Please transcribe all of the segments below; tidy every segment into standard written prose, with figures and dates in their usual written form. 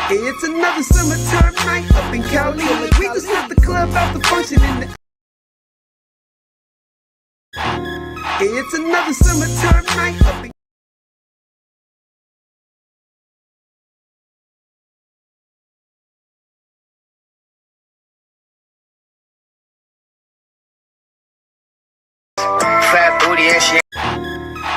Hey, it's another summertime night up in Cali. We just left the club out the function in the. Hey, it's another summertime night up in. Fat booty and shit.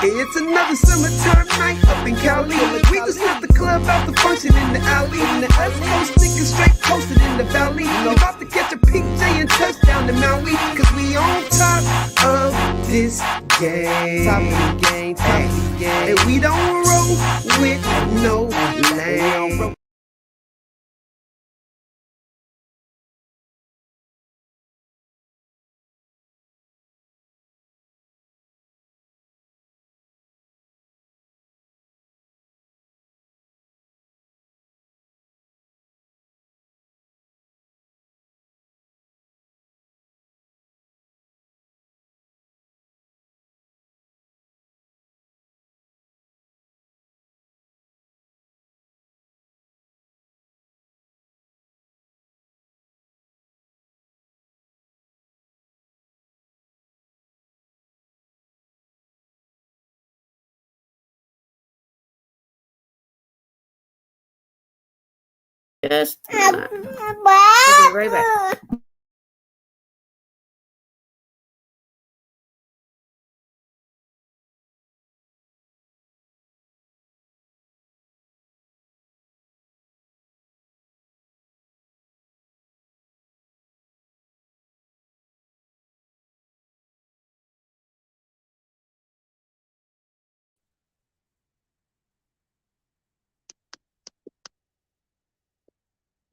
Hey, it's another summertime night up in Cali. We just left the club out the function in the alley. And the West Coast niggas straight posted in the valley. We about to catch a PJ and touchdown to Maui. Cause we on top of this game. Top of the game, top of the game. And we don't roll with no lame. Just I'll be right back.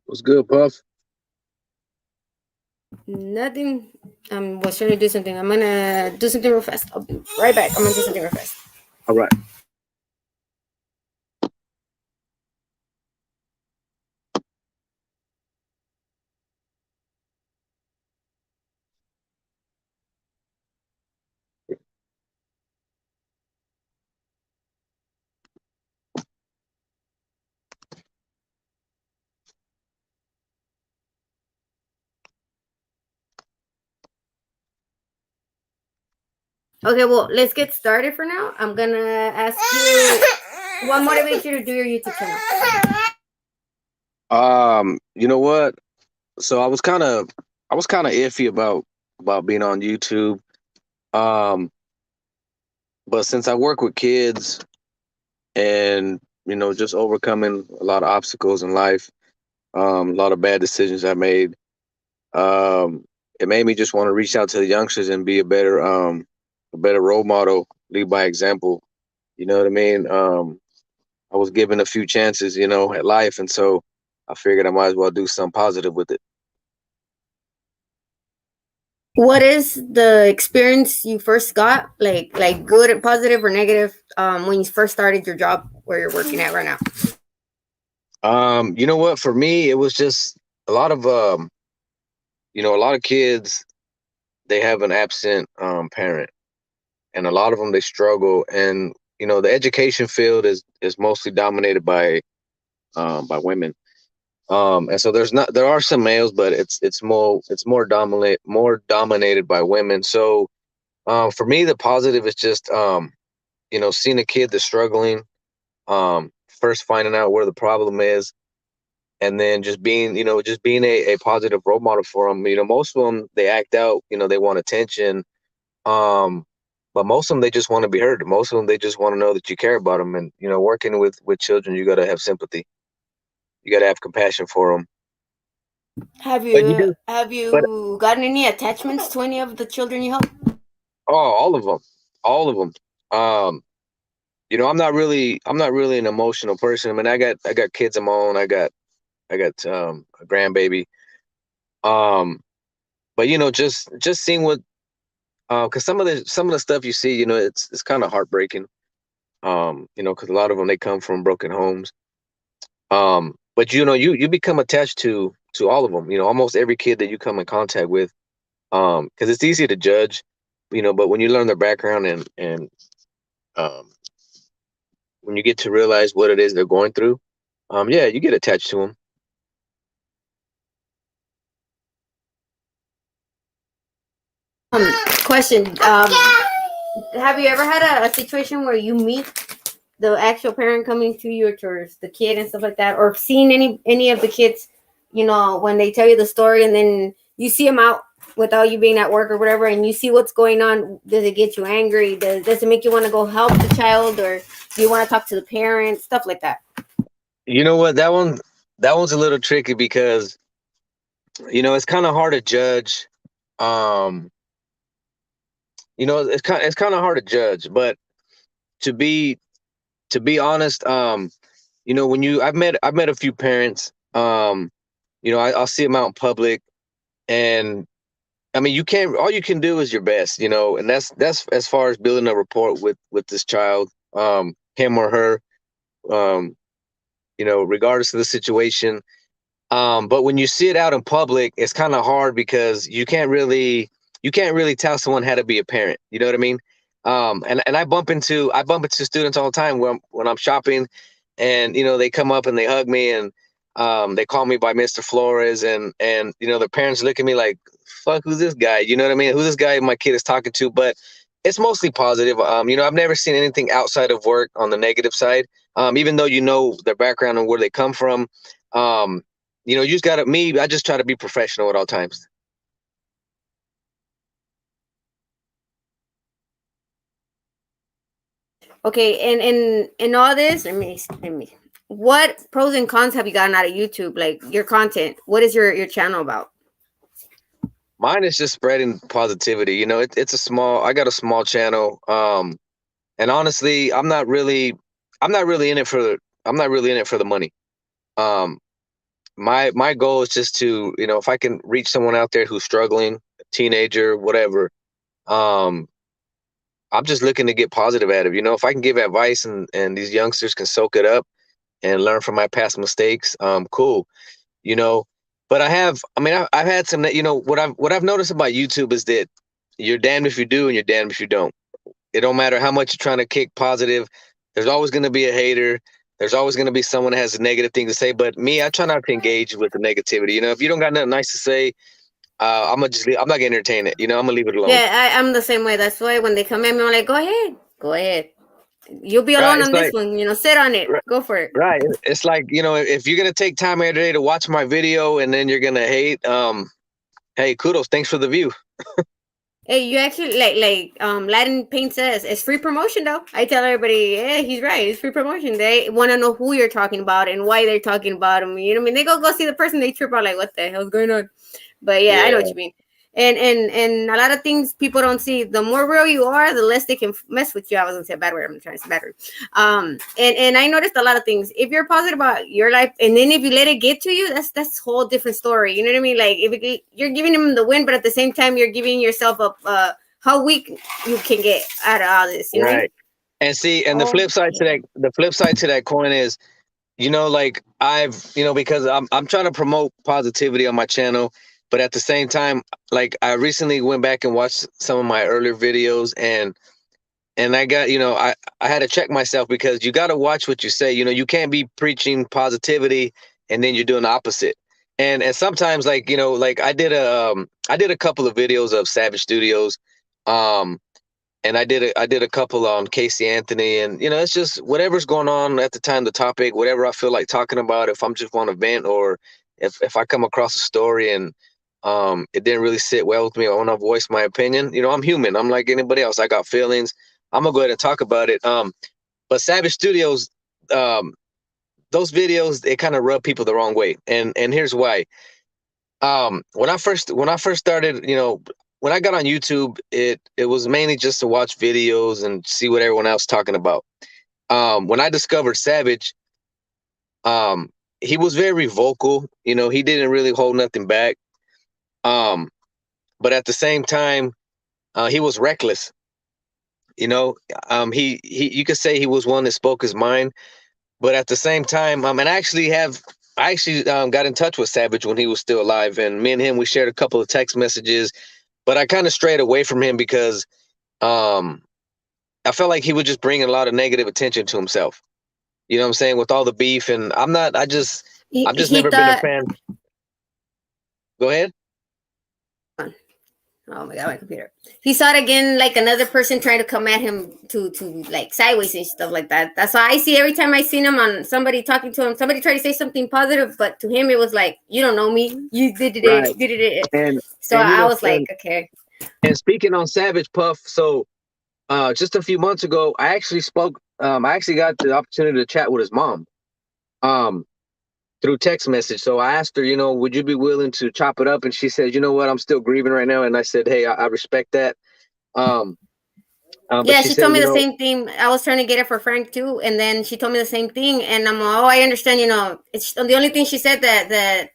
What's good, Puff? Nothing. Was trying to do something. I'm gonna do something real fast. I'll be right back. I'm gonna do something real fast. All right. Okay, well, let's get started for now. I'm gonna ask you what motivates you to do your YouTube channel. You know what? So I was kind of iffy about being on YouTube. But since I work with kids and just overcoming a lot of obstacles in life, a lot of bad decisions I made, it made me just want to reach out to the youngsters and be a better role model, lead by example. You know what I mean? I was given a few chances, at life, and so I figured I might as well do something positive with it. What is the experience you first got, like good and positive or negative, when you first started your job where you're working at right now? You know what? For me, it was just a lot of a lot of kids, they have an absent parent, and a lot of them, they struggle. And the education field is mostly dominated by women. And so there are some males, but it's more dominated by women. So for me, the positive is just seeing a kid that's struggling, first finding out where the problem is, and then just being a positive role model for them. Most of them, they act out, they want attention, um but most of them, they just want to be heard. Most of them, they just want to know that you care about them. And working with children, you got to have sympathy, you got to have compassion for them. Have But you you do. have But you gotten any attachments to any of the children you help? oh, all of them, all of them. um I'm not really an emotional person. I mean, I got kids of my own. I got a grandbaby. um but just seeing what, because some of the stuff you see, it's kind of heartbreaking. Because a lot of them, they come from broken homes. But you become attached to all of them. Almost every kid that you come in contact with, because it's easy to judge, but when you learn their background, and um when you get to realize what it is they're going through, yeah, you get attached to them. Question. Have you ever had a situation where you meet the actual parent coming to you towards the kid and stuff like that, or seen any of the kids, when they tell you the story and then you see them out without you being at work or whatever, and you see what's going on? Does it get you angry? Does it make you want to go help the child, or do you want to talk to the parents, stuff like that? You know what? That one's a little tricky because it's kind of hard to judge. Um, it's kind of hard to judge, but to be to be honest, when I've met a few parents. I'll see them out in public, and I mean, you can't. All you can do is your best, and that's as far as building a rapport with this child, him or her, um, regardless of the situation. But when you see it out in public, it's kind of hard because you can't really tell someone how to be a parent. You know what I mean? And I bump into students all the time when I'm shopping, and they come up and they hug me, and they call me by Mr. Flores, and their parents look at me like, "Fuck, who's this guy?" You know what I mean? Who's this guy my kid is talking to? But it's mostly positive. I've never seen anything outside of work on the negative side. Even though their background and where they come from. You just gotta me. I just try to be professional at all times. Okay, and in all this, let me. What pros and cons have you gotten out of YouTube? Like your content. What is your channel about? Mine is just spreading positivity. I got a small channel. And honestly, I'm not really in it for the money. Um, my goal is just to, if I can reach someone out there who's struggling, a teenager, whatever. Um, I'm just looking to get positive at it. If I can give advice and these youngsters can soak it up and learn from my past mistakes, cool. you know. But I've had some that what I've noticed about YouTube is that you're damned if you do and you're damned if you don't. It don't matter how much you're trying to kick positive. There's always going to be a hater. There's always going to be someone that has a negative thing to say. But me, I try not to engage with the negativity. If you don't got nothing nice to say, I'm not gonna entertain it. I'm gonna leave it alone. Yeah, I'm the same way. That's why when they come in, I'm like, go ahead. You'll be Right? alone It's on this like one. Sit on it. right. Go for it. Right. It's like if you're gonna take time every day to watch my video and then you're gonna hate, hey, kudos, thanks for the view. Hey, you actually Latin Paint says it's free promotion though. I tell everybody, yeah, he's right. It's free promotion. They want to know who you're talking about and why they're talking about him. You know what I mean? They go see the person, they trip out like, what the hell's going on? But yeah, I know what Yeah. you mean. And a lot of things people don't see. The more real you are, the less they can mess with you. I was gonna say a bad word. I'm trying to say bad word. And I noticed a lot of things. If you're positive about your life, and then if you let it get to you, that's a whole different story. You know what I mean? Like you're giving them the win, but at the same time, you're giving yourself up. How weak you can get out of all this. You know what I mean? Right. And see, and the Oh flip side to yeah. that coin is, like because I'm trying to promote positivity on my channel, but at the same time, like I recently went back and watched some of my earlier videos, and I got, I had to check myself because you got to watch what you say. You can't be preaching positivity and then you're doing the opposite. And sometimes, like, like I did a couple of videos of Savage Studios, um, and I did a couple on Casey Anthony, and it's just whatever's going on at the time, the topic, whatever I feel like talking about. If I'm just want to vent, or if I come across a story and it didn't really sit well with me, I want to voice my opinion. I'm human. I'm like anybody else. I got feelings. I'm gonna go ahead and talk about it. But Savage Studios, um, those videos, they kind of rub people the wrong way, and here's why. When I first started, when I got on YouTube, it was mainly just to watch videos and see what everyone else talking about. When I discovered Savage, um, he was very vocal. He didn't really hold nothing back. Um, but at the same time, he was reckless. You know, he you could say he was one that spoke his mind, but at the same time, and I actually got in touch with Savage when he was still alive, and me and him we shared a couple of text messages, but I kind of strayed away from him because I felt like he was just bringing a lot of negative attention to himself. You know what I'm saying? With all the beef, and I've just He never been a thought. fan. Go ahead. Oh my god, my computer. He saw it again, like another person trying to come at him to like sideways and stuff like that. That's why I see every time I seen him on somebody talking to him, somebody try to say something positive, but to him it was like, you don't know me, you did Right. it. And So and you I know, was like, okay. and speaking on Savage Puff, so just a few months ago, I actually spoke. I actually got the opportunity to chat with his mom. Through text message. So I asked her, you know, would you be willing to chop it up? And she said, you know what, I'm still grieving right now. And I said, hey, I respect that. But Yeah, she she said, told me you the know, same thing. I was trying to get it for Frank too, and then she told me the same thing. And I'm like, oh, I understand. You know, it's the only thing she said that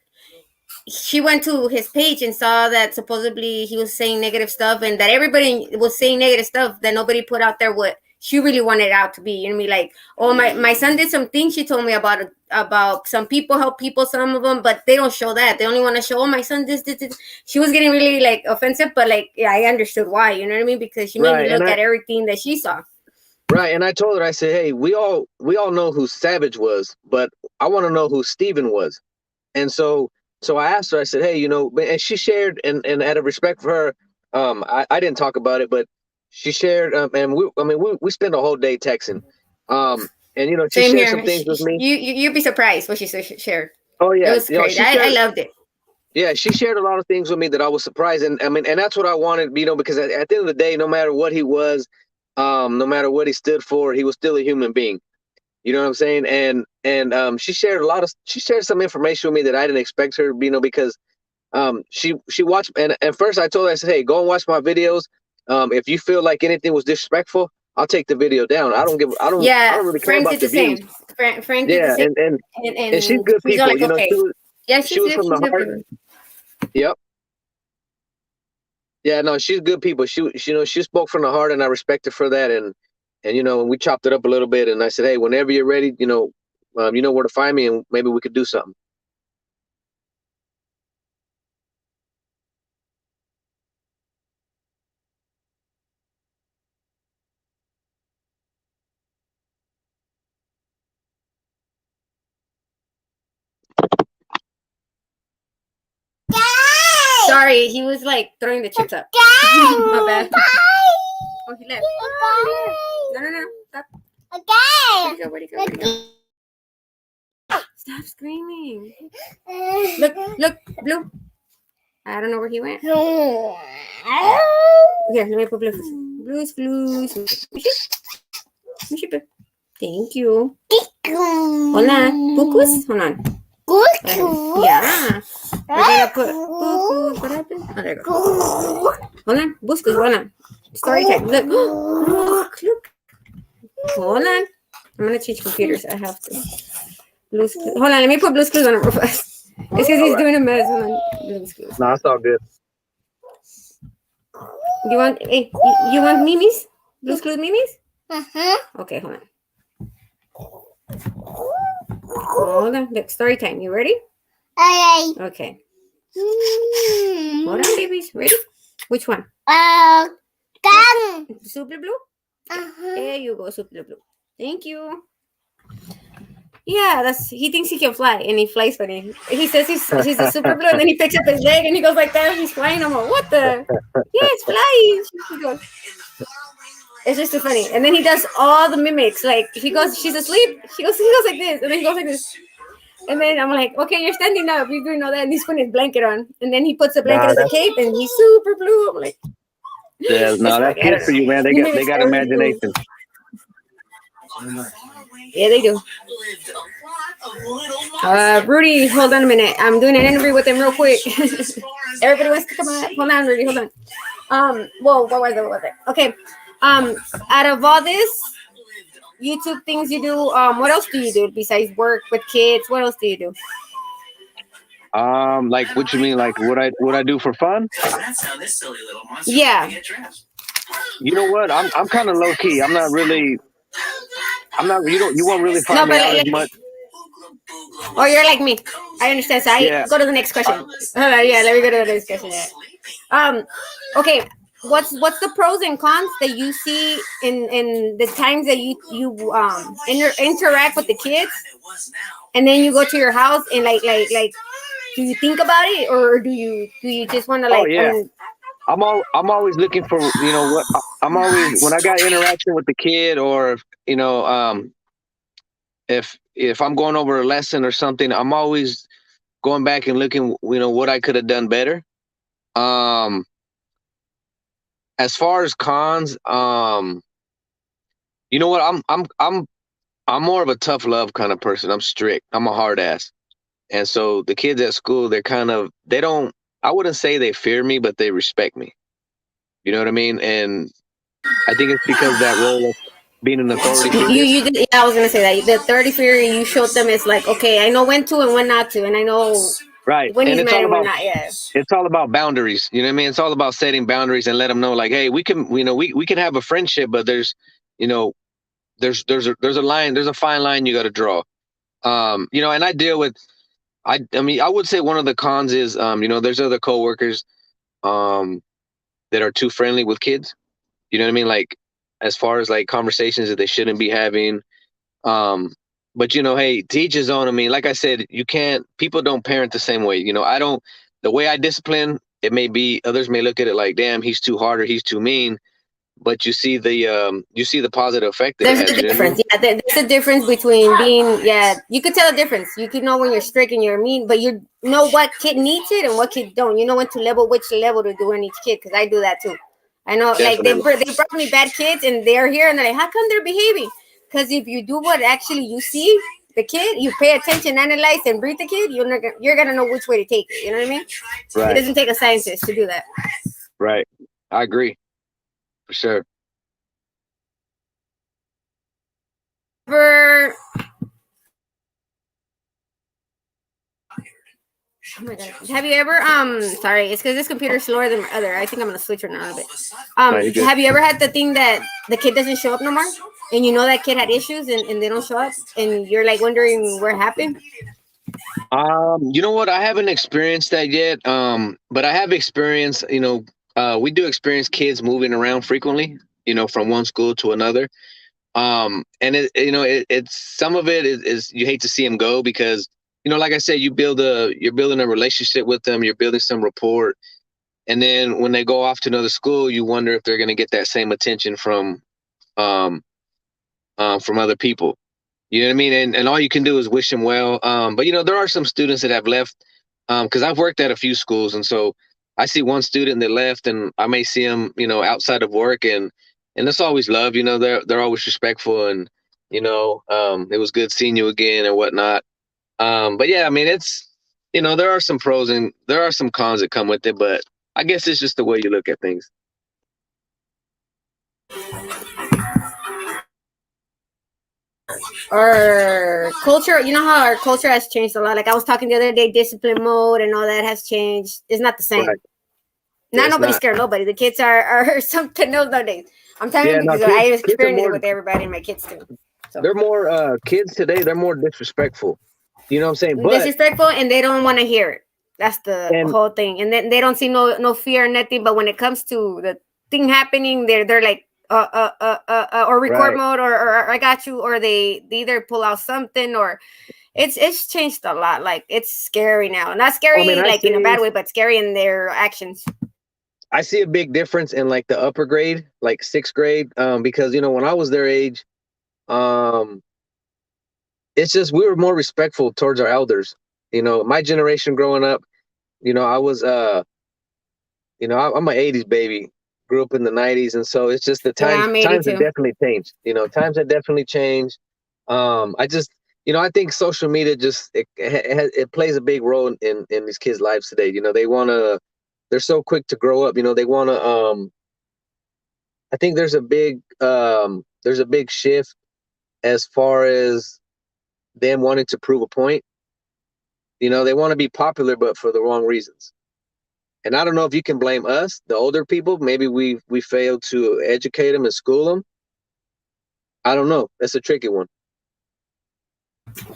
she went to his page and saw that supposedly he was saying negative stuff, and that everybody was saying negative stuff, that nobody put out there what she really wanted it out to be. You know what I mean? Like, oh, my son did some things, she told me about some people help people, some of them, but they don't show that. They only want to show, oh, my son this. She was getting really like offensive, but like, yeah, I understood why. You know what I mean? Because she made me right. look at everything that she saw. Right. And I told her, I said, hey, we all know who Savage was, but I want to know who Steven was. And so I asked her, I said, hey, you know, and she shared, and out of respect for her, I didn't talk about it, but she shared, and we spent a whole day texting. And you know, she Same shared some here. things with me. You'd be surprised what she shared. Oh It yeah, was you know, crazy. I loved it. yeah, she shared a lot of things with me that I was surprised, and I mean, and that's what I wanted, you know, because at the end of the day, no matter what he was, no matter what he stood for, he was still a human being. You know what I'm saying? And she shared she shared some information with me that I didn't expect her, you know, because she watched, and at first I told her, I said, hey, go and watch my videos. If you feel like anything was disrespectful, I'll take the video down. I Yeah, don't really care Frank about did the the views. same. Frank did the Yeah, same, and she's and good he's all people. like, You know, okay, yeah, she was from she's the good heart. people. Yep. Yeah, no, she's good people. She, you know, she spoke from the heart, and I respect her for that. And you know, we chopped it up a little bit, and I said, hey, whenever you're ready, you know where to find me, and maybe we could do something. Sorry, he was like throwing the chips up. My bad. Oh, he left. No. Stop. Okay. Where'd he go? Stop screaming. Look, Blue. I don't know where he went. Here, let me put Blue's. Thank you. Hola. Bukus? Hold on. Yeah. We're gonna put Bukus. What happened? Oh, there you go. Hold on. Buskus, hold on. Story time. Look. Hold on. I'm gonna change computers. I have to. Blue's Clues. Hold on, let me put Blue's Clues on it real fast. It's because he's doing a mess. Hold on. Blue's Clues. No, it's all good. You want Mimi's? Blue's Clues Mimi's? Okay, hold on. Hold on. Look, story time. You ready? Okay. Hold on, babies. Ready? Which one? Super Blue? There you go, Super Blue. Thank you. Yeah, he thinks he can fly, and he flies funny. He says he's a Super Blue, and then he picks up his leg, and he goes like that, and he's flying. I'm like, what the? Yeah, it's flying. He goes, it's just too funny. And then he does all the mimics. Like, he goes, she's asleep. He goes like this, and then he goes like this. And then I'm like, okay, you're standing up. You're doing all that, and he's putting his blanket on. And then he puts the blanket as a cape, and he's Super Blue. I'm like, yeah, no, that's good for you, man. They got imagination. Yeah, they do. Rudy, hold on a minute. I'm doing an interview with him real quick. Everybody wants to come on. Hold on, Rudy. Hold on. Whoa, what was it? Okay. Out of all this YouTube things you do, what else do you do besides work with kids? What else do you do? Like what you mean? Like what I do for fun? Yeah. You know what? I'm kind of low key. I'm not. You won't really find me out as much. Oh, you're like me. I understand. So go to the next question. Yeah, let me go to the next question. Yeah. Okay. what's the pros and cons that you see in the times that you interact with the kids, and then you go to your house and like do you think about it, or do you just want to Oh like yeah, I'm always looking for, what I'm always, when I got interaction with the kid, or if I'm going over a lesson or something, I'm always going back and looking, what I could have done better. Um, as far as cons, you know what? I'm more of a tough love kind of person. I'm strict. I'm a hard ass. And so the kids at school, they don't, I wouldn't say they fear me, but they respect me. You know what I mean? And I think it's because of that role of being an authority figure. you did, yeah, I was gonna say that the 30 theory you showed them is like, okay, I know when to and when not to, and I know Right. when And he's mad and when not. Yeah. it's all about boundaries. You know what I mean? It's all about setting boundaries and let them know, like, hey, we can have a friendship, but you know, there's a line, there's a fine line you got to draw. And I deal with, I mean, I would say one of the cons is, there's other coworkers, um, that are too friendly with kids. You know what I mean? Like, as far as like conversations that they shouldn't be having. Um, but hey, to each his own. I mean, like I said, people don't parent the same way. The way I discipline, it may be, others may look at it like, damn, he's too hard or he's too mean. But you see the positive effect that it There's has. a You know what I mean? difference. Yeah, there's a difference between being, yeah, you could tell a difference. You could know when you're strict and you're mean, but you know what kid needs it and what kid don't. You know when to level, which level to do in each kid, because I do that too. I know, like, Definitely. they brought me bad kids and they're here and they're like, how come they're behaving? Because if you do what actually you see the kid, you pay attention, analyze, and breathe the kid, you're gonna know which way to take it. You know what I mean? It Right. doesn't take a scientist to do that. Right. I agree. For sure. Ever Oh my god! Have you ever Sorry, it's because this computer's slower than my other. I think I'm gonna switch it now a bit. No, you're good. Have you ever had the thing that the kid doesn't show up no more, and you know that kid had issues and they don't show up, and you're like wondering where it happened? You know what? I haven't experienced that yet. But I have experienced, we do experience kids moving around frequently, from one school to another. And it's some of it is you hate to see them go because, like I said, you're building a relationship with them, you're building some rapport. And then when they go off to another school, you wonder if they're going to get that same attention from other people. You know what I mean? And all you can do is wish them well. But there are some students that have left, because I've worked at a few schools, and so I see one student that left, and I may see them, outside of work, and it's always love. They're always respectful, and it was good seeing you again and whatnot. But yeah, I mean, there are some pros and there are some cons that come with it, but I guess it's just the way you look at things. Our culture, you know how our culture has changed a lot. Like I was talking the other day, discipline mode and all that has changed. It's not the same. Right. Not It's nobody not. scared nobody. The kids are something else nowadays. I'm telling Yeah, you no, because I kids are experienced it more. with everybody and my kids too. So They're more kids today. They're more disrespectful. You know what I'm saying? But disrespectful and they don't want to hear it. That's the and whole thing. And then they don't see no fear, nothing. But when it comes to the thing happening, they're like or record right. mode or I got you, or they either pull out something or it's changed a lot. Like it's scary now. Not I mean, scary like in a bad way, but scary in their actions. I see a big difference in like the upper grade, like sixth grade, because when I was their age, um, it's just we were more respectful towards our elders. My generation growing up, I was I'm an '80s baby, grew up in the '90s, and so it's just the Yeah, times I'm times have 82. definitely changed. Times have definitely changed. I just I think social media just it plays a big role in these kids' lives today. They're so quick to grow up. They want to. I think there's a big shift as far as them wanting to prove a point. They want to be popular, but for the wrong reasons. And I don't know if you can blame us, the older people. Maybe we failed to educate them and school them. I don't know. That's a tricky one.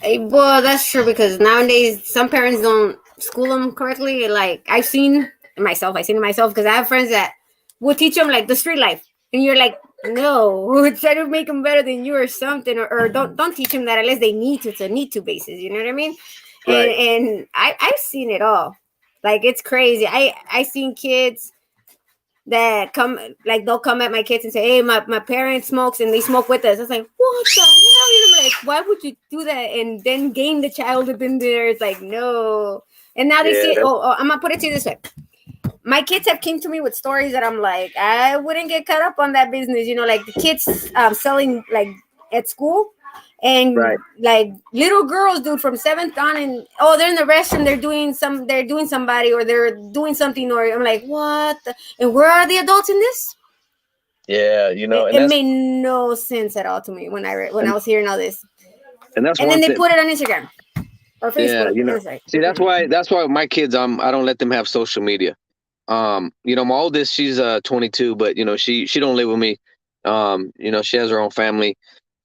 Well, that's true because nowadays some parents don't school them correctly. Like I've seen it myself because I have friends that we'll teach them like the street life, and you're like, no, try to make them better than you or something, or don't teach them that unless they need to. It's a need to basis. You know what I mean? Right. And I've seen it all. Like it's crazy. I seen kids that come, like they'll come at my kids and say, hey, my parent smokes and they smoke with us. I was like, what the hell? And I'm like, why would you do that and then gain the child in there? It's like, no. And now they see, I'm gonna put it to you this way. My kids have came to me with stories that I'm like, I wouldn't get caught up on that business, you know, like the kids selling like at school, and like little girls, dude, from 7th on, and they're in the restroom, they're doing somebody, or they're doing something, or I'm like, what and where are the adults in this? Yeah, you know, it made no sense at all to me when I was hearing all this. And then they put it on Instagram or Facebook. Yeah, you know, see, that's why my kids, I don't let them have social media. You know, my oldest, she's 22, but you know, she don't live with me. You know, she has her own family.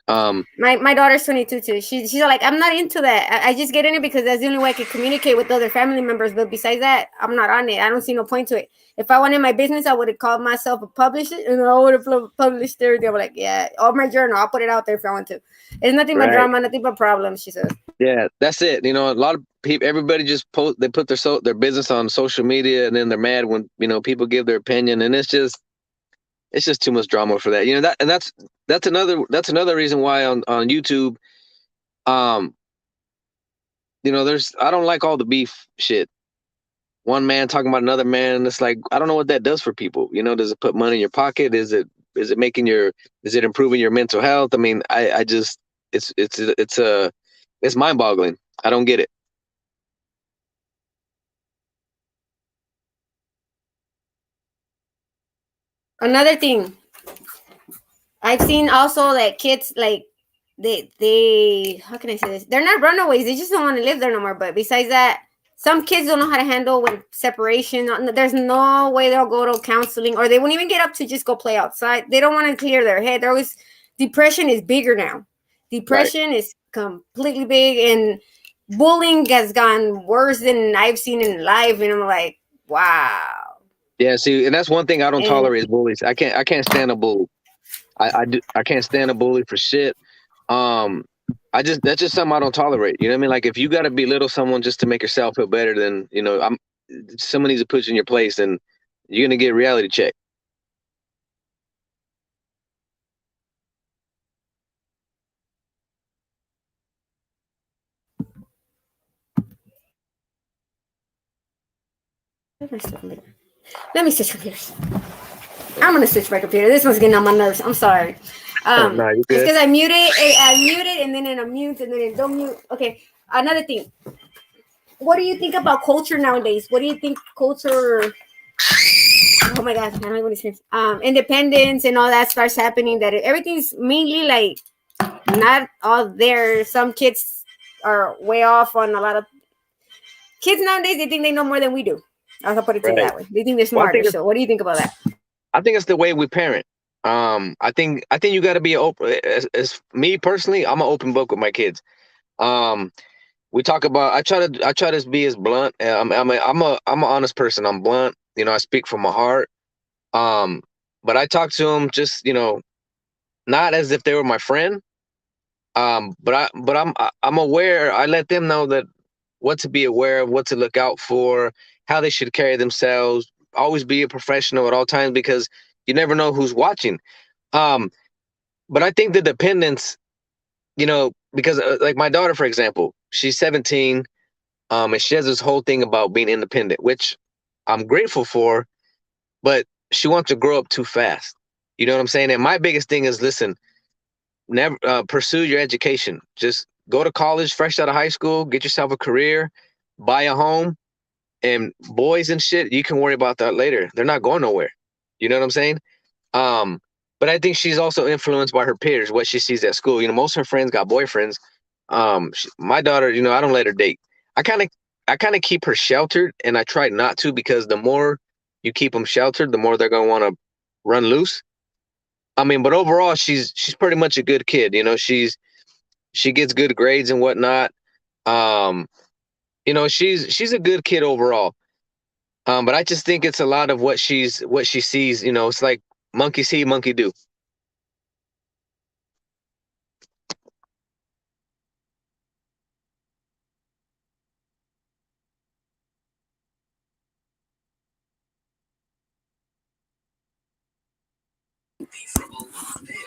My daughter's 22 too. She's like, I'm not into that. I just get in it because that's the only way I can communicate with other family members. But besides that, I'm not on it. I don't see no point to it. If I wanted my business, I would have called myself a publisher, and I would have published everything. I'm like, yeah, or my journal. I'll put it out there if I want to. It's nothing but drama, nothing but problems, she says. Yeah, that's it. You know, a lot of people, everybody just post, they put their business on social media, and then they're mad when, you know, people give their opinion, and it's just too much drama for that. You know, that's another reason why on YouTube, you know, I don't like all the beef shit. One man talking about another man, it's like, I don't know what that does for people. You know, does it put money in your pocket? Is it improving your mental health? I mean, I just, it's mind-boggling. I don't get it. Another thing, I've seen also that kids, like they how can I say this? They're not runaways. They just don't want to live there no more. But besides that, some kids don't know how to handle with separation. There's no way they'll go to counseling, or they won't even get up to just go play outside. They don't want to clear their head. They're always, depression is bigger now. Depression is completely big, and bullying has gone worse than I've seen in life. And I'm like, wow. Yeah, see, and that's one thing I don't tolerate is bullies. I can't stand a bully. I can't stand a bully for shit. That's just something I don't tolerate. You know what I mean? Like, if you got to belittle someone just to make yourself feel better, then, you know, someone needs to put you in your place, and you're gonna get a reality check. Let me switch computers. I'm gonna switch my computer. This one's getting on my nerves. I'm sorry. It's because I muted, and then it unmutes, and then it don't mute. Okay. Another thing. What do you think about culture nowadays? What do you think culture? Oh my God! I don't know what it means. Independence and all that starts happening. That everything's mainly like not all there. Some kids are way off on a lot of kids nowadays. They think they know more than we do. I'll put it to you that way. They think they're smarter. So, what do you think about that? I think it's the way we parent. I think you got to be open. As me personally, I'm an open book with my kids. We talk about. I try to be as blunt. I'm an honest person. I'm blunt. You know, I speak from my heart. But I talk to them just, you know, not as if they were my friend. But I'm aware. I let them know that what to be aware of, what to look out for, how they should carry themselves. Always be a professional at all times, because you never know who's watching. But I think the dependence, you know, because like my daughter, for example, she's 17, and she has this whole thing about being independent, which I'm grateful for, but she wants to grow up too fast. You know what I'm saying? And my biggest thing is, listen, never pursue your education. Just go to college fresh out of high school, get yourself a career, buy a home. And boys and shit, you can worry about that later. They're not going nowhere. You know what I'm saying? But I think she's also influenced by her peers, what she sees at school. You know, most of her friends got boyfriends. My daughter, you know, I don't let her date. I kind of keep her sheltered, and I try not to, because the more you keep them sheltered, the more they're gonna want to run loose. I mean, but overall, she's pretty much a good kid. You know, she gets good grades and whatnot. You know, she's a good kid overall. But I just think it's a lot of what she sees. You know, it's like monkey see, monkey do.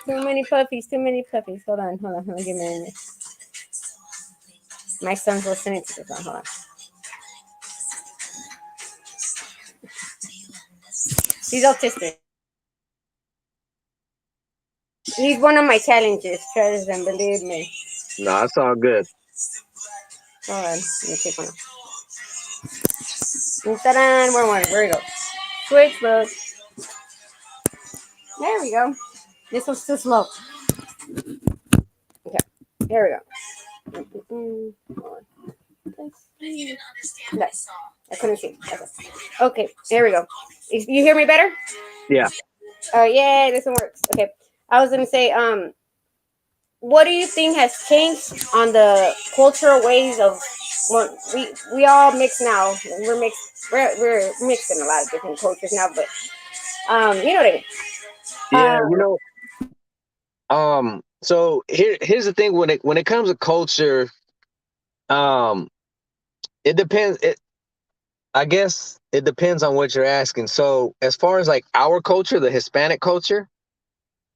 Too many puppies. Too many puppies. Hold on. Hold on. Hold on. Give me a minute. My son's listening to this one. Hold on. He's autistic. He's one of my challenges, trust and believe me. No, it's all good. Hold on. Let me take one off. Ta-da! Where we go? Switch mode. There we go. This one's too slow. Okay. Here we go. No, I couldn't see. Okay, here we go. You hear me better? Yeah. Oh, yeah, this one works. Okay. I was gonna say, what do you think has changed on the cultural ways of, well, we all mix now. We're mixed. We're mixed in a lot of different cultures now, but you know what I mean. Yeah, so here's the thing, when it comes to culture, it depends. I guess it depends on what you're asking. So as far as like our culture, the Hispanic culture,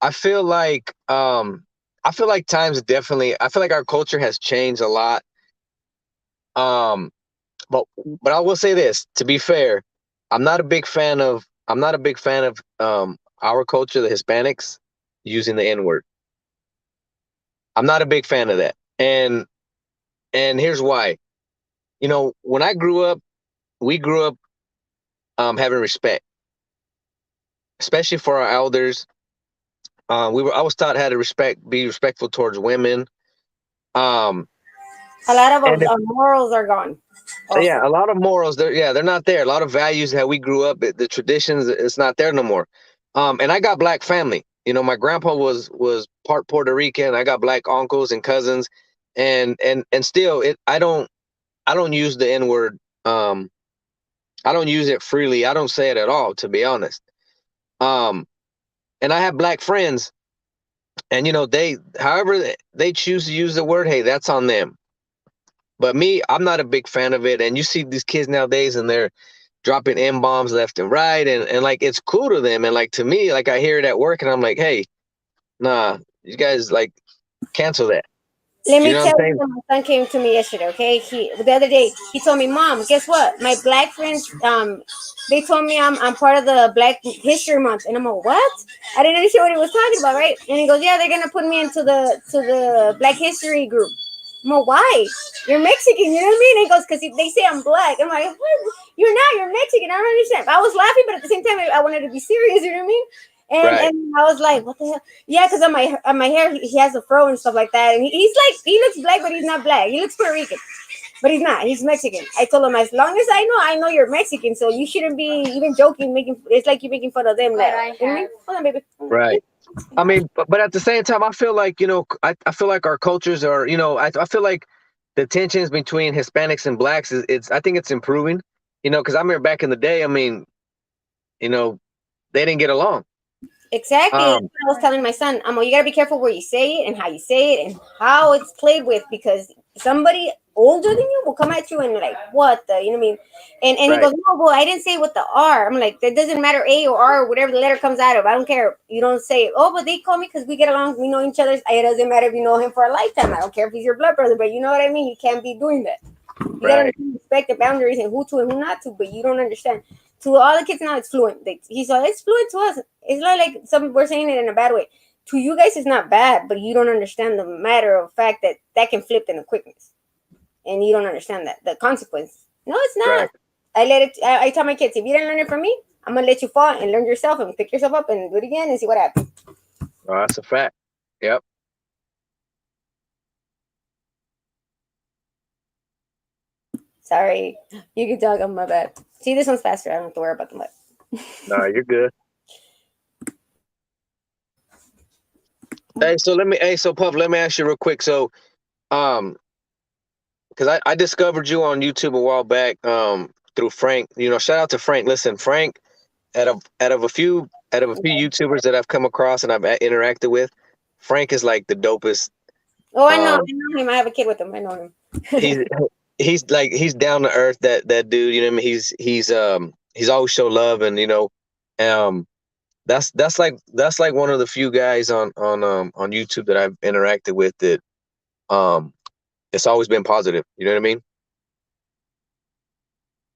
I feel like times definitely, I feel like our culture has changed a lot. Um, but I will say this, to be fair, I'm not a big fan of our culture, the Hispanics, using the N-word. I'm not a big fan of that. And here's why. You know, when I grew up, we grew up having respect, especially for our elders. I was taught how to be respectful towards women. Um, A lot of and our morals are gone. yeah, Also, a lot of morals, they're not there. A lot of values that we grew up, the traditions, it's not there no more. And I got black family. You know, my grandpa was part Puerto Rican. I got black uncles and cousins, and still, I don't use the N word. I don't use it freely. I don't say it at all, to be honest. Um, and I have black friends, and you know, however they choose to use the word, hey, that's on them. But me, I'm not a big fan of it. And you see these kids nowadays, and they're dropping M bombs left and right, and like it's cool to them, and like to me, like I hear it at work, and I'm like, hey, nah, you guys like cancel that. let You me know what I'm tell you, saying? when my son came to me yesterday. Okay, the other day he told me, "Mom, guess what? My black friends, they told me I'm part of the Black History Month," and I'm like, "What?" I didn't understand what he was talking about, right? And he goes, "Yeah, they're gonna put me into the Black History group." I'm like, "Why? You're Mexican, you know what I mean?" And he goes, "Because they say I'm black." I'm like, "What? You're not. You're Mexican." I don't understand. I was laughing, but at the same time, I wanted to be serious. You know what I mean? Right, And I was like, "What the hell?" Yeah, because on my hair, he has a fro and stuff like that. And he's like, he looks black, but he's not black. He looks Puerto Rican, but he's not. He's Mexican. I told him, as long as I know you're Mexican, so you shouldn't be even joking, making. It's like you're making fun of them. Like, you know what I mean? Hold on, baby. right. I mean, but at the same time, I feel like, you know, I feel like our cultures are, you know, I feel like the tensions between Hispanics and blacks I think it's improving, you know, because I remember back in the day, I mean, you know, they didn't get along. Exactly. That's Um, what I was telling my son, you gotta be careful where you say it and how you say it and how it's played with, because somebody older than you will come at you and be like, "What the?" You know what I mean? And he right, goes, "No, boy, I didn't say it with the R." I'm like, "That doesn't matter, A or R or whatever the letter comes out of. I don't care. You don't say it. Oh, but they call me because we get along. We know each other. It doesn't matter if you know him for a lifetime. I don't care if he's your blood brother, but you know what I mean. You can't be doing that. You gotta right, respect the boundaries and who to and who not to. But you don't understand. To all the kids now, it's fluent. He's like, it's fluent to us. It's not like some we're saying it in a bad way. To you guys, it's not bad, but you don't understand the matter of fact that can flip in a quickness, and you don't understand that the consequence. No, it's not. right. I tell my kids, if you didn't learn it from me, I'm gonna let you fall and learn yourself and pick yourself up and do it again and see what happens. Oh, that's a fact. Yep. Sorry, you can talk. I'm my bad. See, this one's faster. I don't have to worry about the mud. No, you're good. So Puff, let me ask you real quick. Um, because I discovered you on YouTube a while back. through Frank. You know, shout out to Frank. Listen, Frank, out of a few YouTubers that I've come across and I've interacted with, Frank is like the dopest. Oh, I Um, know him. I have a kid with him. I know him. he's he's down to earth. That dude, you know what I mean? He's always show love, and um, that's like one of the few guys on YouTube that I've interacted with that um it's always been positive. You know what I mean?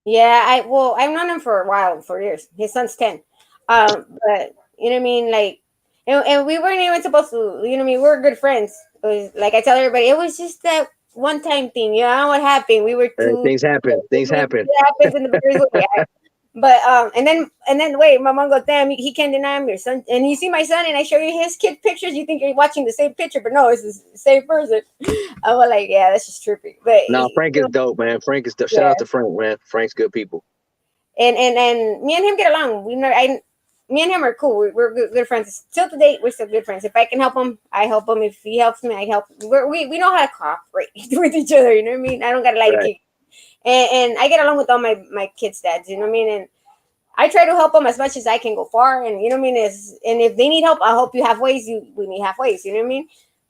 Yeah, I've known him for a while, for years. His son's 10. But you know what I mean, like, and we weren't even supposed to. You know what I mean? We were good friends. It was like I tell everybody, it was just that one time thing. You know, I don't know what happened. We were too. Things happen. Things happen. It happens in the first way. But and then wait, my mom goes, damn, he can't deny I'm your son. And you see my son, and I show you his kid pictures. You think you're watching the same picture, but no, it's the same person. I was like, yeah, that's just trippy. But No, Frank is dope, man. Frank is dope. Shout yeah. out to Frank, man. Frank's good people. And me and him get along. Me and him are cool. We're good friends. Still to date, we're still good friends. If I can help him, I help him. If he helps me, I help. We know how to cooperate with each other. You know what I mean? I don't gotta lie to kids. And I get along with all my kids' dads. You know what I mean? And I try to help them as much as I can go far. And you know what I mean? And if they need help, I'll help you halfway. We meet halfway. You know what I mean?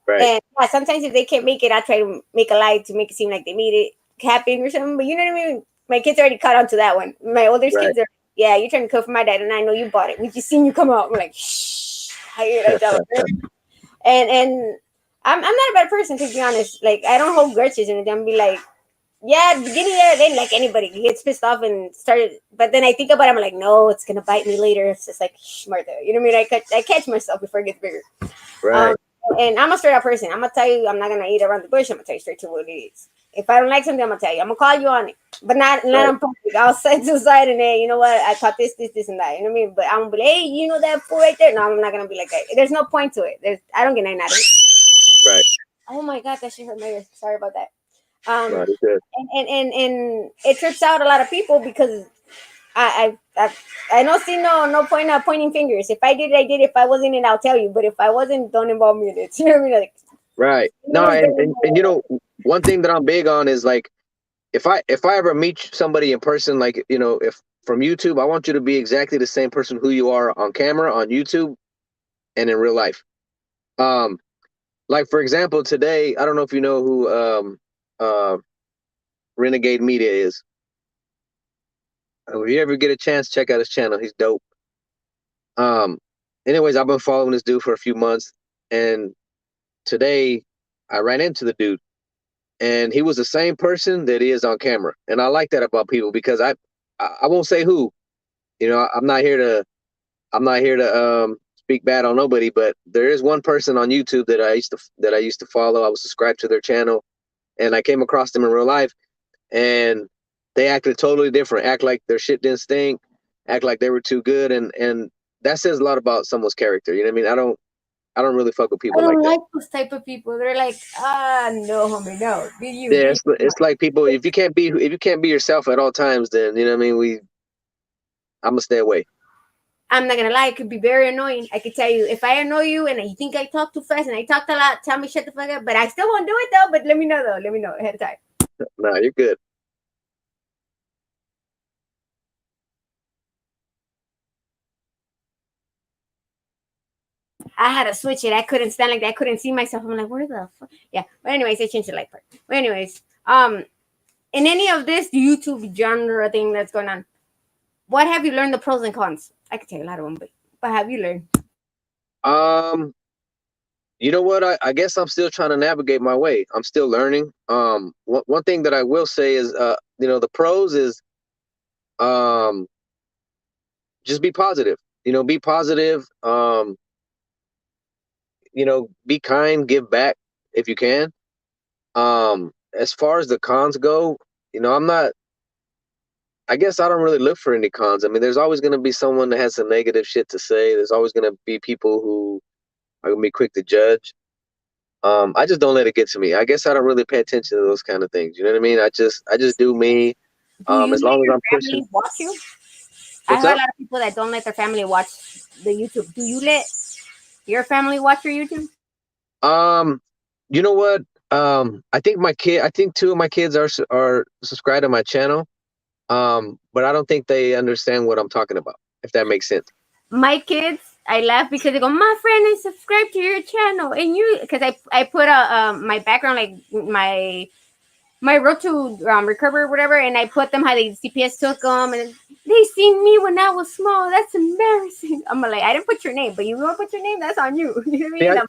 Right. And yeah, sometimes if they can't make it, I try to make a lie to make it seem like they made it happen or something. But you know what I mean? My kids already caught on to that one. My oldest kids are, yeah, you're trying to cook for my dad, and I know you bought it. We just seen you come out. I'm like, shh. I hear that. And I'm not a bad person, to be honest. Like, I don't hold grudges and then be like, yeah, at the beginning there, I didn't like anybody. He gets pissed off and started, but then I think about it, I'm like, no, it's gonna bite me later. It's just like, shh, Martha. You know what I mean? I catch myself before it gets bigger. Right. And I'm a straight up person. I'm gonna tell you, I'm not gonna eat around the bush. I'm gonna tell you straight to what it is. If I don't like something, I'm gonna tell you. I'm gonna call you on it, but not on public. I'll send to the side and then, you know what? I caught this, and that. You know what I mean? But I'm gonna be like, hey, you know that fool right there? No, I'm not gonna be like that. There's no point to it. I don't get nothing out of it. Right. Oh my god, that shit hurt my ears. Sorry about that. No, And it trips out a lot of people because I don't see no point of pointing fingers. If I did it, I did. If I wasn't in, I'll tell you. But if I wasn't, don't involve me in it. You know what I mean? Like, right. No, and you know, one thing that I'm big on is like, if I ever meet somebody in person, like, you know, if from YouTube, I want you to be exactly the same person who you are on camera, on YouTube, and in real life. Like for example, today, I don't know if you know who Renegade Media is. If you ever get a chance, check out his channel. He's dope. Anyways, I've been following this dude for a few months, and today I ran into the dude, and he was the same person that he is on camera. And I like that about people because I won't say who. You know, I'm not here to speak bad on nobody, but there is one person on YouTube that I used to follow. I was subscribed to their channel, and I came across them in real life, and they acted totally different. Act like their shit didn't stink. Act like they were too good, and that says a lot about someone's character. You know what I mean? I don't really fuck with people like that. I don't like those type of people. They're like, no, homie, no. Be you. Yeah, it's like people. If you can't be yourself at all times, then you know what I mean. I'm gonna stay away. I'm not gonna lie, it could be very annoying. I could tell you, if I annoy you and you think I talk too fast and I talk a lot, tell me shut the fuck up. But I still won't do it though. But let me know though. Let me know ahead of time. No, you're good. I had to switch it. I couldn't stand like that. I couldn't see myself. I'm like, where the fuck? Yeah. But anyways, I changed the light part. But anyways, in any of this YouTube genre thing that's going on, what have you learned the pros and cons? I could tell you a lot of them, but what have you learned? You know what? I guess I'm still trying to navigate my way. I'm still learning. One thing that I will say is, you know, the pros is, just be positive. You know, be positive. You know, be kind, give back if you can. As far as the cons go, you know, I guess I don't really look for any cons. I mean, there's always going to be someone that has some negative shit to say. There's always going to be people who are going to be quick to judge. I just don't let it get to me. I guess I don't really pay attention to those kind of things. You know what I mean? I just do me. As long as I'm pushing. Watch you? What's I heard up? a lot of people that don't let their family watch the YouTube. Do you let your family watch your YouTube? You know what? I think two of my kids are subscribed to my channel. But I don't think they understand what I'm talking about, if that makes sense. My kids, I laugh because they go, my friend is subscribed to your channel, and you, because I put a my background, like my road to recovery or whatever, and I put them how the CPS took them, and they seen me when I was small. That's embarrassing. I'm like, I didn't put your name, but you want to put your name, that's on you. You know what I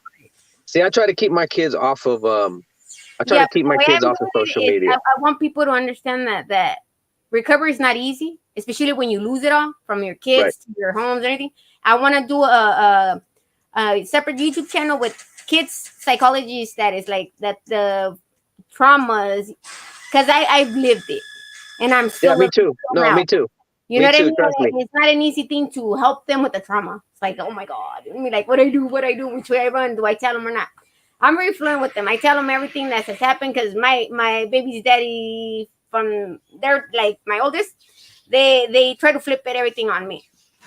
See, mean? I try to keep my kids off of I try Yeah, to keep the my way kids I'm off of doing social it is media. I want people to understand that recovery is not easy, especially when you lose it all from your Right. kids to your homes and everything. I want to do a separate YouTube channel with kids psychologists that is like that the traumas, because I've lived it and I'm Yeah, still me living too. it No, now. me too. You know Me what I too. mean? Trust me. And it's not an easy thing to help them with the trauma. It's like, oh my God. I mean, like, what I do, which way I run, do I tell them or not? I'm very fluent with them. I tell them everything that has happened because my baby's daddy, from they're like my oldest, they try to flip it everything on me.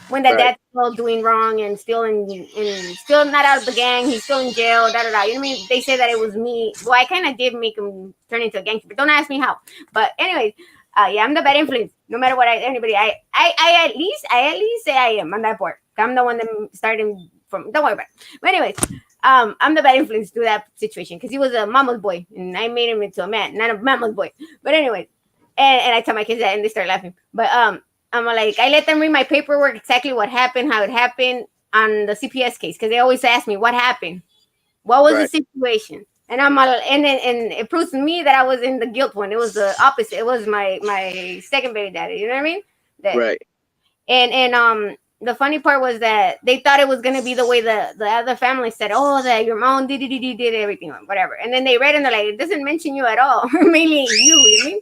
When that Right. dad's still doing wrong and still in still not out of the gang, he's still in jail, da da da. You know what I mean? They say that it was me. Well, I kind of did make him turn into a gangster, but don't ask me how. But anyways, yeah, I'm the bad influence. No matter what anybody, I at least say I am on that part. I'm the one that started from. Don't worry about it. But anyways, I'm the bad influence to that situation because he was a mama's boy and I made him into a man, not a mama's boy. But anyway, and I tell my kids that and they start laughing. But I'm like, I let them read my paperwork, exactly what happened, how it happened on the CPS case, because they always ask me what happened, what was the Right. situation, and and it proves to me that I was in the guilt one. It was the opposite. It was my second baby daddy. You know what I mean? That Right. and the funny part was that they thought it was gonna be the way the other family said, oh, that your mom did everything, whatever. And then they read and they're like, it doesn't mention you at all, mainly you. You know what I mean?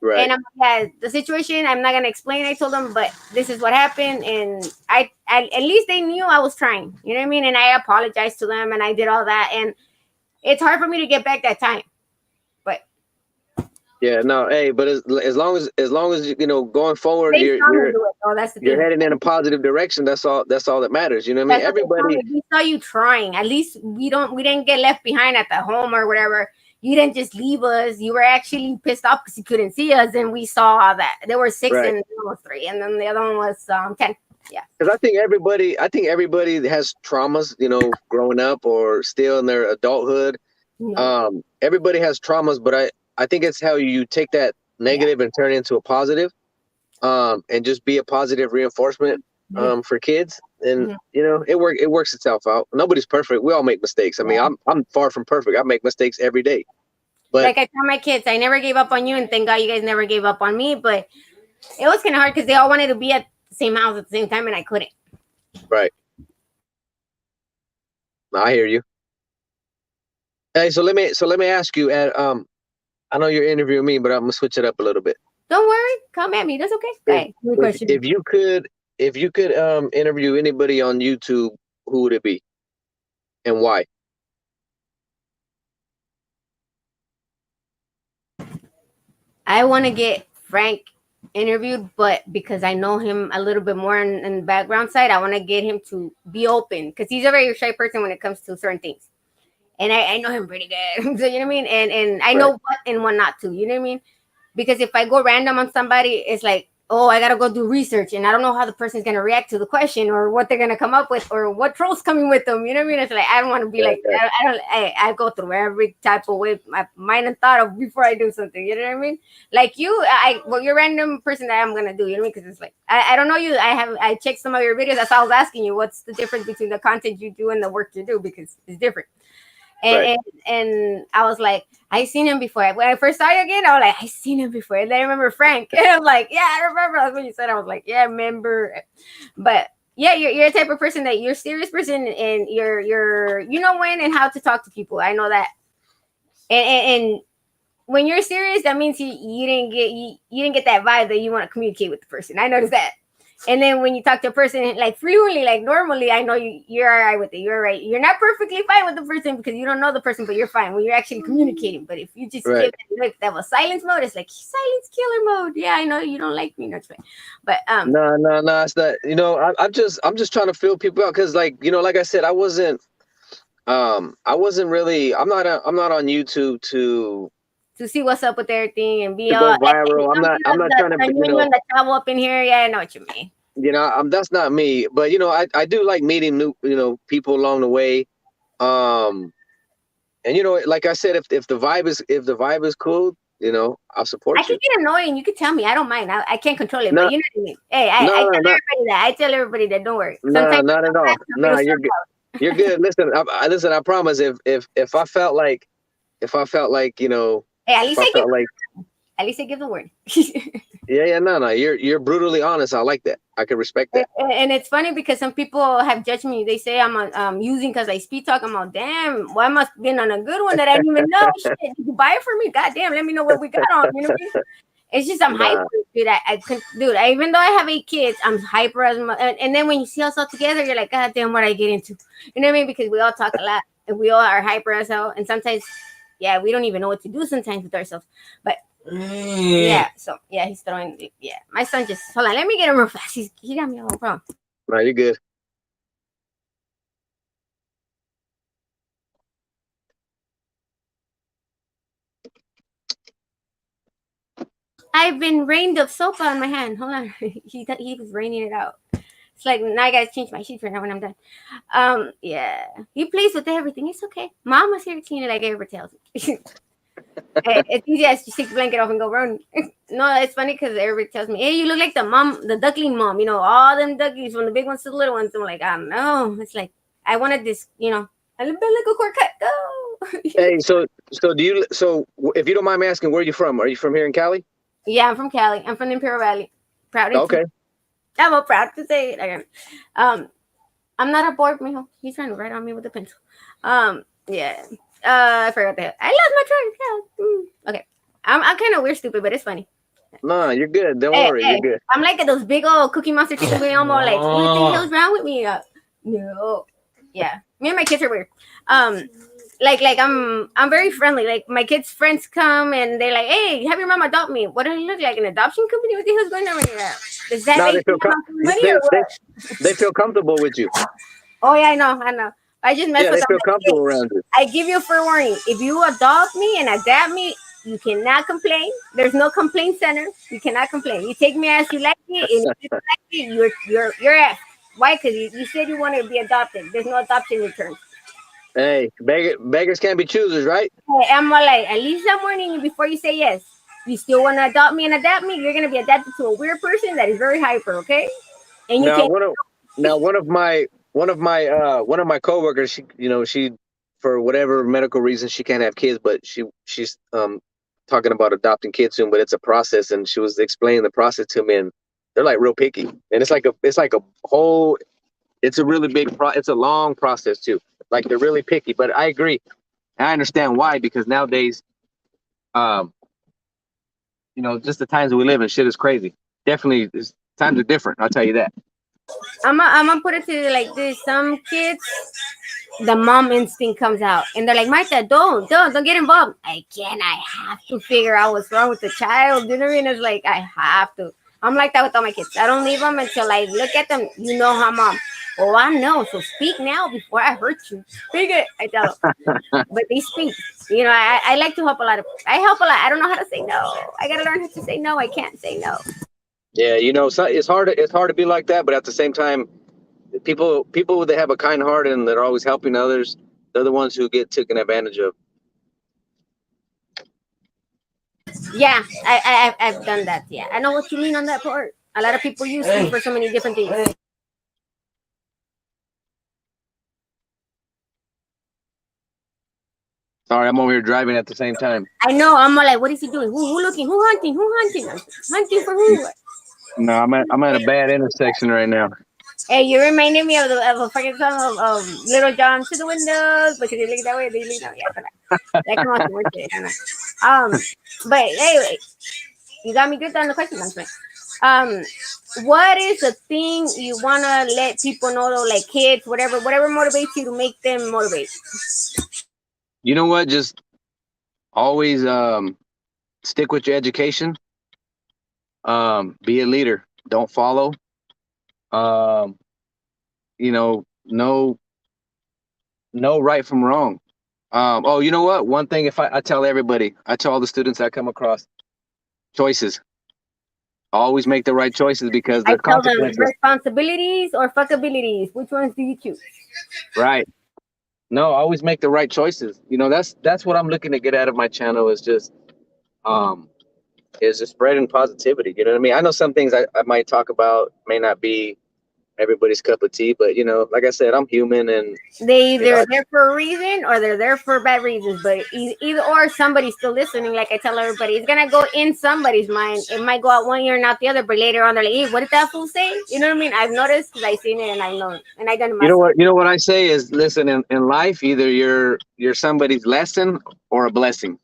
Right. And I'm like, yeah, the situation, I'm not gonna explain. I told them, but this is what happened, and I at least they knew I was trying. You know what I mean? And I apologized to them, and I did all that, and it's hard for me to get back that time. But Yeah. No. Hey, but as long as you know going forward, they saw me do it, though. That's the you're thing. heading in a positive direction. That's all. That's all that matters. You know what I mean? That's what they told Everybody. me. We saw you trying. At least we didn't get left behind at the home or whatever. You didn't just leave us. You were actually pissed off because you couldn't see us, and we saw that there were six Right. and almost three, and then the other one was 10. Yeah. Because I think everybody has traumas. You know, growing up or still in their adulthood. No. Everybody has traumas, but I think it's how you take that negative and turn it into a positive. And just be a positive reinforcement for kids. And you know, it works itself out. Nobody's perfect. We all make mistakes. I mean, I'm far from perfect. I make mistakes every day. But Like I tell my kids, I never gave up on you, and thank God you guys never gave up on me. But it was kind of hard because they all wanted to be at the same house at the same time, and I couldn't. right. No, I hear you. Hey, so let me ask you at I know you're interviewing me, but I'm gonna switch it up a little bit. Don't worry, come at me. That's okay. Hey, good question. If you could interview anybody on YouTube, who would it be? And why? I want to get Frank interviewed, but because I know him a little bit more in the background side, I want to get him to be open because he's a very shy person when it comes to certain things. And I know him pretty good. So, you know what I mean? And I know what and what not to. You know what I mean? Because if I go random on somebody, it's like, oh, I gotta go do research, and I don't know how the person's gonna react to the question or what they're gonna come up with or what trolls coming with them. You know what I mean? It's like I don't want to be like that. I go through every type of way my mind and thought of before I do something. You know what I mean? Like you, you're a random person that I'm gonna do. You know what I mean? Because it's like I don't know you. I checked some of your videos. That's why I was asking you what's the difference between the content you do and the work you do because it's different. And I was like, I seen him before. When I first saw you again, I was like, I seen him before. And then I remember Frank. And I'm like, yeah, I remember. That's what you said. I was like, yeah, I remember. But yeah, you're a type of person that you're a serious person and you're you know when and how to talk to people. I know that. And when you're serious, that means you didn't get that vibe that you want to communicate with the person. I noticed that. And then when you talk to a person like fluently, like normally, I know you're all right with it. You're all right. You're not perfectly fine with the person because you don't know the person, but you're fine when you're actually communicating. But if you just give it look that was silence mode, it's like silence killer mode. Yeah, I know you don't like me, that's right. But No, it's not. You know, I'm just trying to feel people out because, like, you know, like I said, I wasn't really. I'm not on YouTube to to see what's up with everything and be To all. go viral. I'm not trying to, You and the chavo up in here. Yeah, I know what you mean. that's not me. But I do like meeting new, people along the way. Um, and like I said, if the vibe is cool, I'll support I can you. get annoying. You can tell me. I don't mind. I can't control it, but No, you know what I mean. Hey, no, I no, tell not everybody that. I tell everybody that. Don't worry. no, Sometimes not at all. it'll No, slip you're good. out. You're good. Listen, listen. I promise. If I felt like, Hey, if I felt like, at least I give the word. yeah, no. You're brutally honest. I like that. I can respect that. And it's funny because some people have judged me. They say I'm using because I speed talk. I'm like, damn, well, I must have been on a good one that I didn't even know. Shit, did you buy it for me? God damn, let me know what we got on. You know what I mean? It's just I'm hyper, Nah, dude. Dude, even though I have 8 kids, I'm hyper as much. And then when you see us all together, you're like, God damn, what I get into? You know what I mean? Because we all talk a lot and we all are hyper as hell. And sometimes, yeah, we don't even know what to do sometimes with ourselves. But yeah, so yeah, he's throwing. Yeah, my son just hold on. Let me get him real fast. He got me all wrong. no, you're good. I've been rained of soap on my hand. Hold on, he was raining it out. It's like now I gotta change my sheets right now when I'm done. Yeah, he plays with everything. It's okay. Mama's here to clean it like everybody tells me. It's easy as just take the blanket off and go run. No, it's funny because everybody tells me, "Hey, you look like the mom, the duckling mom. You know, all them ducklings from the big ones to the little ones." I'm like, I don't know. It's like I wanted this. A little bit like a core cut. Go. Hey, so if you don't mind me asking, where are you from? Are you from here in Cali? Yeah, I'm from Cali. I'm from the Imperial Valley. Proud to Okay. I'm all proud to say it again. Um, I'm not a bored mijo. He's trying to write on me with a pencil. Yeah. I forgot that. I lost my train. Yeah. Okay. I'm kind of weird, stupid, but it's funny. No, you're good. Don't Hey, worry. You're hey. good. I'm like those big old Cookie Monster chickens. We almost like, what the hell's wrong with me? No. Yeah. Me and my kids are weird. Um, I'm very friendly. Like my kids' friends come and they're like, "Hey, have your mom adopt me." What do I look like? An adoption company? What the hell's going on here? Does that No, make me money they, or they what? they feel comfortable with you. Oh yeah, I know. I just mess Yeah, with they them. feel Like, comfortable hey, around you. I give you a fair warning. If you adopt me and adapt me, you cannot complain. There's no complaint center. You cannot complain. You take me as you like it, and if you don't like it, you're ass. Why? Because you said you want to be adopted. There's no adoption return. Hey, beggars can't be choosers, right? Hey, I'm all like, at least I'm warning you before you say yes. You still want to adopt me and adapt me? You're gonna be adapted to a weird person that is very hyper, okay? And you Now can't. one of now one of my coworkers, she for whatever medical reason she can't have kids, but she's talking about adopting kids soon, but it's a process, and she was explaining the process to me, and they're like real picky, and it's like a whole it's a really it's a long process too. Like they're really picky, but I agree. I understand why, because nowadays, um, just the times that we live in, shit is crazy. Definitely, times are different. I'll tell you that. I'm gonna put it to you like this: some kids, the mom instinct comes out, and they're like, "Martha, don't get involved." I can't. I have to figure out what's wrong with the child. You know what I mean? It's like I have to. I'm like that with all my kids. I don't leave them until I look at them. You know how mom. Oh, I know. So speak now before I hurt you. Speak it. I tell them, but they speak. I like to help a lot. I help a lot. I don't know how to say no. I gotta learn how to say no. I can't say no. Yeah, so it's hard. It's hard to be like that, but at the same time, people that have a kind heart and that are always helping others, they're the ones who get taken advantage of. Yeah, I've done that. Yeah, I know what you mean on that part. A lot of people use me for so many different things. Sorry, I'm over here driving at the same time. I know. I'm all like, what is he doing? Who looking? Who hunting? Who hunting? Hunting for who? No, I'm at a bad intersection right now. Hey, you reminded me of a fucking song of Little John to the windows because you look that way, they look that way. Yeah, that come out worth it. But anyway, you got me good on the question, my friend. What is the thing you wanna let people know, though, like kids, whatever motivates you to make them motivate? You know what? Just always stick with your education. Be a leader. Don't follow. Um, know right from wrong. Oh, you know what? One thing, if I tell everybody, I tell all the students I come across, choices. Always make the right choices because I there are tell them consequences. responsibilities or fuckabilities. Which ones do you choose? Right. No, always make the right choices. That's what I'm looking to get out of my channel um is just spreading positivity. You know what I mean? I know some things I might talk about may not be everybody's cup of tea, but like I said, I'm human and They you know, either there for a reason or they're there for bad reasons. But either or, somebody's still listening. Like I tell everybody, it's gonna go in somebody's mind. It might go out one ear and out the other, but later on they're like, "Hey, what did that fool say?" You know what I mean? I've noticed because I've seen it and I know, and I done it myself. you know what I say is listen, in life, either you're somebody's lesson or a blessing.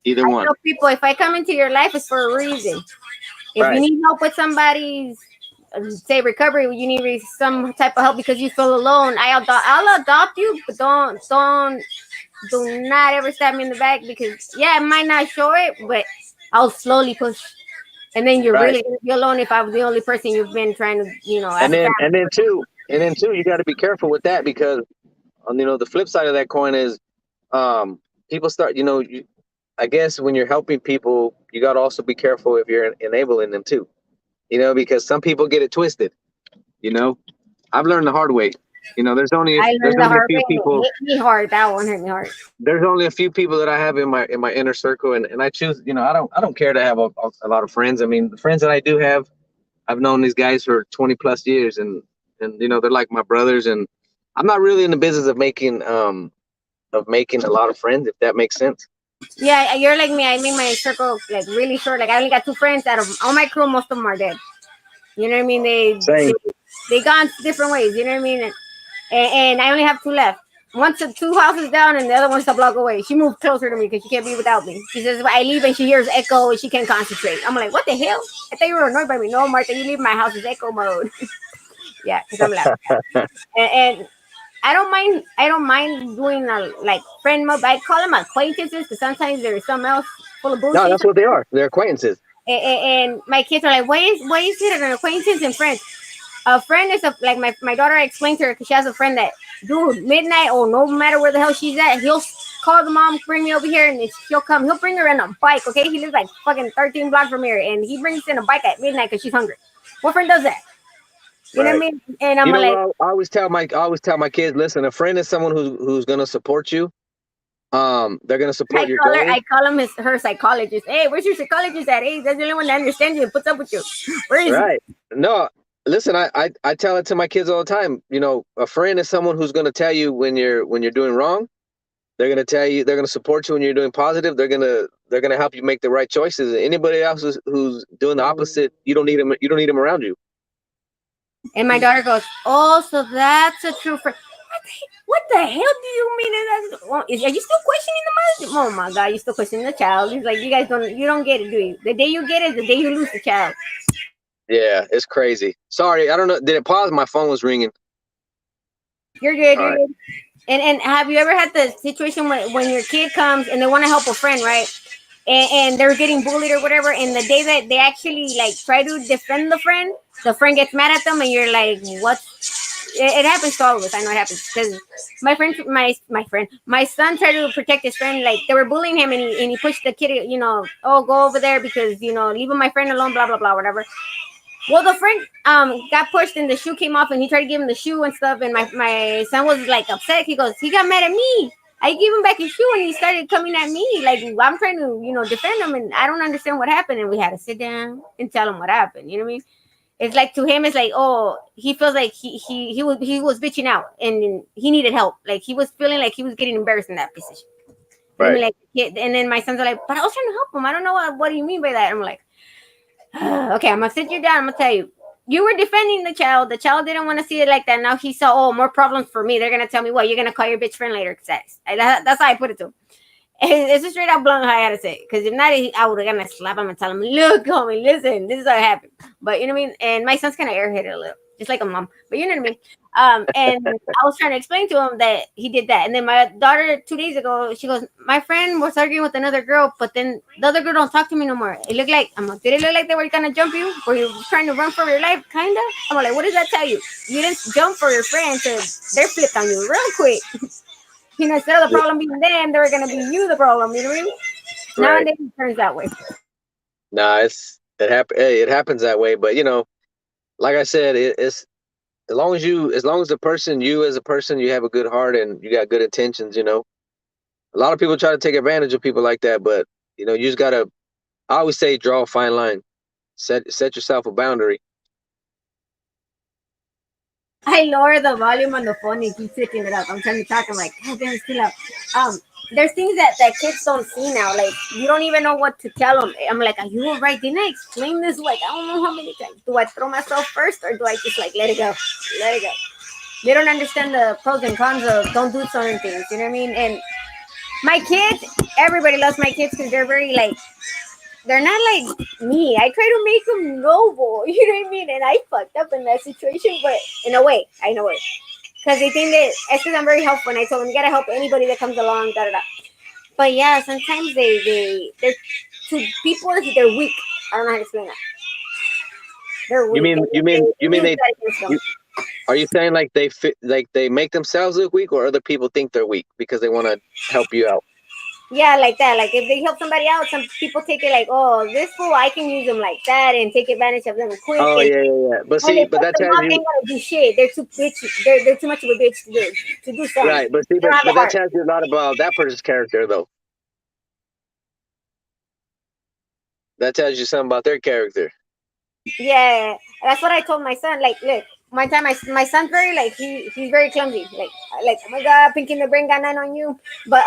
Either I one. tell people, if I come into your life, it's for a reason. If you Right. need help with somebody's say recovery, you need some type of help because you feel alone. I'll adopt you, but do not ever stab me in the back because yeah, it might not show it, but I'll slowly push. And then you're Right. really gonna be alone if I'm the only person you've been trying to, as And a then family. and then too, you got to be careful with that because on the flip side of that coin is people start, I guess when you're helping people, you got to also be careful if you're enabling them too. Because some people get it twisted. You know, I've learned the hard way. I There's learned the only a hard few way and it people hit me hard. That one hit me hard. there's only a few people that I have in my inner circle, and I choose. I don't care to have a lot of friends. I mean, the friends that I do have, I've known these guys for 20 plus years, and they're like my brothers, and I'm not really in the business of making a lot of friends, if that makes sense. Yeah, you're like me. I make my circle like really short. Like I only got two friends out of all my crew. Most of them are dead. You know what I mean? Same. They gone different ways. You know what I mean? And I only have two left. One's two houses down, and the other one's a block away. She moved closer to me because she can't be without me. She says, I leave and she hears echo and she can't concentrate. I'm like, what the hell? I thought you were annoyed by me. No, Martha, you leave my house is echo mode. Yeah, because I'm laughing. And I don't mind. I don't mind doing like friend mode. I call them acquaintances because sometimes there's something else full of No, bullshit. that's what they are. They're acquaintances. And my kids are like, why is it an acquaintance and friends? A friend is like my daughter. I explained to her because she has a friend that dude midnight or no matter where the hell she's at, he'll call the mom, bring me over here, and he'll come. He'll bring her in a bike. Okay, he lives like fucking 13 blocks from here, and he brings in a bike at midnight because she's hungry. What friend does that? You know what I Right. mean? And I'm You know like, what I always tell my kids, listen, a friend is someone who's gonna support you. They're gonna support your goals. I call him her psychologist. Hey, where's your psychologist at? Hey, that's the only one that understands you and puts up with you. Where is he? Right. No, listen, I tell it to my kids all the time. A friend is someone who's gonna tell you when you're doing wrong. They're gonna tell you, they're gonna support you when you're doing positive. They're gonna help you make the right choices. Anybody else who's doing the opposite, you don't need them. You don't need them around you. And my daughter goes, oh, so that's a true friend. What the hell do you mean? Are you still questioning the mother? Oh my god, you still questioning the child? He's like, you don't get it, do you? The day you get it, the day you lose the child. Yeah, it's crazy. Sorry, I don't know. Did it pause? My phone was ringing. You're good. All You're right. good. And have you ever had the situation when your kid comes and they want to help a friend, right? And they're getting bullied or whatever, and the day that they actually like try to defend the friend gets mad at them, and you're like, what? It happens to all of us. I know it happens because my son tried to protect his friend. Like they were bullying him, and he pushed the kid. Oh, go over there because leaving my friend alone. Blah blah blah, whatever. Well, the friend got pushed and the shoe came off, and he tried to give him the shoe and stuff. And my son was like upset. He goes, he got mad at me. I gave him back his shoe, and he started coming at me like I'm trying to defend him, and I don't understand what happened. And we had to sit down and tell him what happened. You know what I mean? It's like to him, it's like, oh, he feels like he was bitching out and he needed help. Like he was feeling like he was getting embarrassed in that position. And I mean, Right. like, and then my sons are like, but I was trying to help him. I don't know what do you mean by that? I'm like, okay, I'm gonna sit you down. I'm gonna tell you. You were defending the child. The child didn't want to see it like that. Now he saw, oh, more problems for me. They're gonna tell me what you're gonna call your bitch friend later. That's how I put it to him. It's a straight up blunt how I had to say it. Because if not, I would have gonna slap him and tell him, look, homie, listen, this is what happened. But you know what I mean? And my son's kind of airheaded a little, just like a mom. But you know what I mean? And I was trying to explain to him that he did that. And then my daughter 2 days ago, she goes, my friend was arguing with another girl, but then the other girl don't talk to me no more. It looked like, did it look like they were gonna jump you? Were you trying to run for your life? Kinda. I'm like, what does that tell you? You didn't jump for your friend, so they're flipped on you real quick. instead of the problem being them, they're gonna be you the problem. You know what I mean? Right. Nowadays it turns that way. Nah, it happens that way. But like I said, it's as long as the person, you as a person, you have a good heart and you got good intentions. A lot of people try to take advantage of people like that, but you just gotta. I always say, draw a fine line. Set yourself a boundary. I lower the volume on the phone and keep picking it up. I'm trying to talk. I'm like, God damn, it's too loud. There's things that kids don't see now. Like you don't even know what to tell them. I'm like, are you alright? Didn't I explain this? Like I don't know how many times. Do I throw myself first or do I just like let it go? Let it go. They don't understand the pros and cons of don't do certain things. You know what I mean? And my kids, everybody loves my kids because they're very like they're not like me. I try to make them noble. You know what I mean? And I fucked up in that situation, but in a way, I know it. Because they think that it's because I'm very helpful, and I told them you gotta help anybody that comes along, da da da. But yeah, sometimes they're to people they're weak. I don't know how to explain that. They're You weak. mean And you mean you mean use they? that against them. You, are you saying like they make themselves look weak, or other people think they're weak because they want to help you out? Yeah, like that. Like if they help somebody out, some people take it like, oh, this fool, I can use them like that and take advantage of them quick. Oh And yeah. But when see, they but put that them tells up, they you ain't gonna do shit. They're too bitchy. They're too much of a bitch to do something. right. But see, They don't have the but that heart. tells you a lot about that person's character, though. That tells you something about their character. Yeah, that's what I told my son. Like, look, one time my son's very like he's very clumsy. Like oh my god, Pinky and the Brain got none on you. But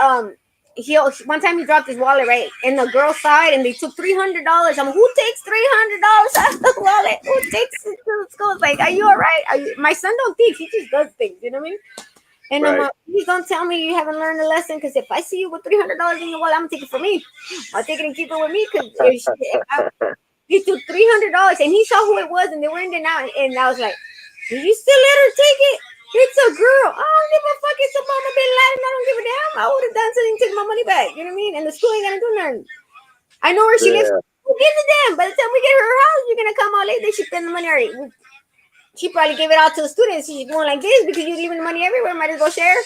he one time he dropped his wallet right in the girl's side and they took $300. I'm like, who takes $300 out of the wallet? Who takes it to the school? Like, are you all right? My son don't think he just does things. You know what I mean? And I'm Right. like, please don't tell me you haven't learned a lesson because if I see you with $300 in your wallet, I'm gonna take it for me. I'll take it and keep it with me because he took $300 and he saw who it was and they were in there now. And I was like, did you still let her take it? It's a girl. I don't give a fuck. It's Osama bin Laden. I don't give a damn. I would have done something to take my money back. You know what I mean? And the school ain't gonna do nothing. I know where she lives. Yeah. Who gives a damn? By the time we get her house, you're gonna come all late. They should spend the money already. She probably gave it out to the students. She's going like this because you're leaving the money everywhere. Might as well share.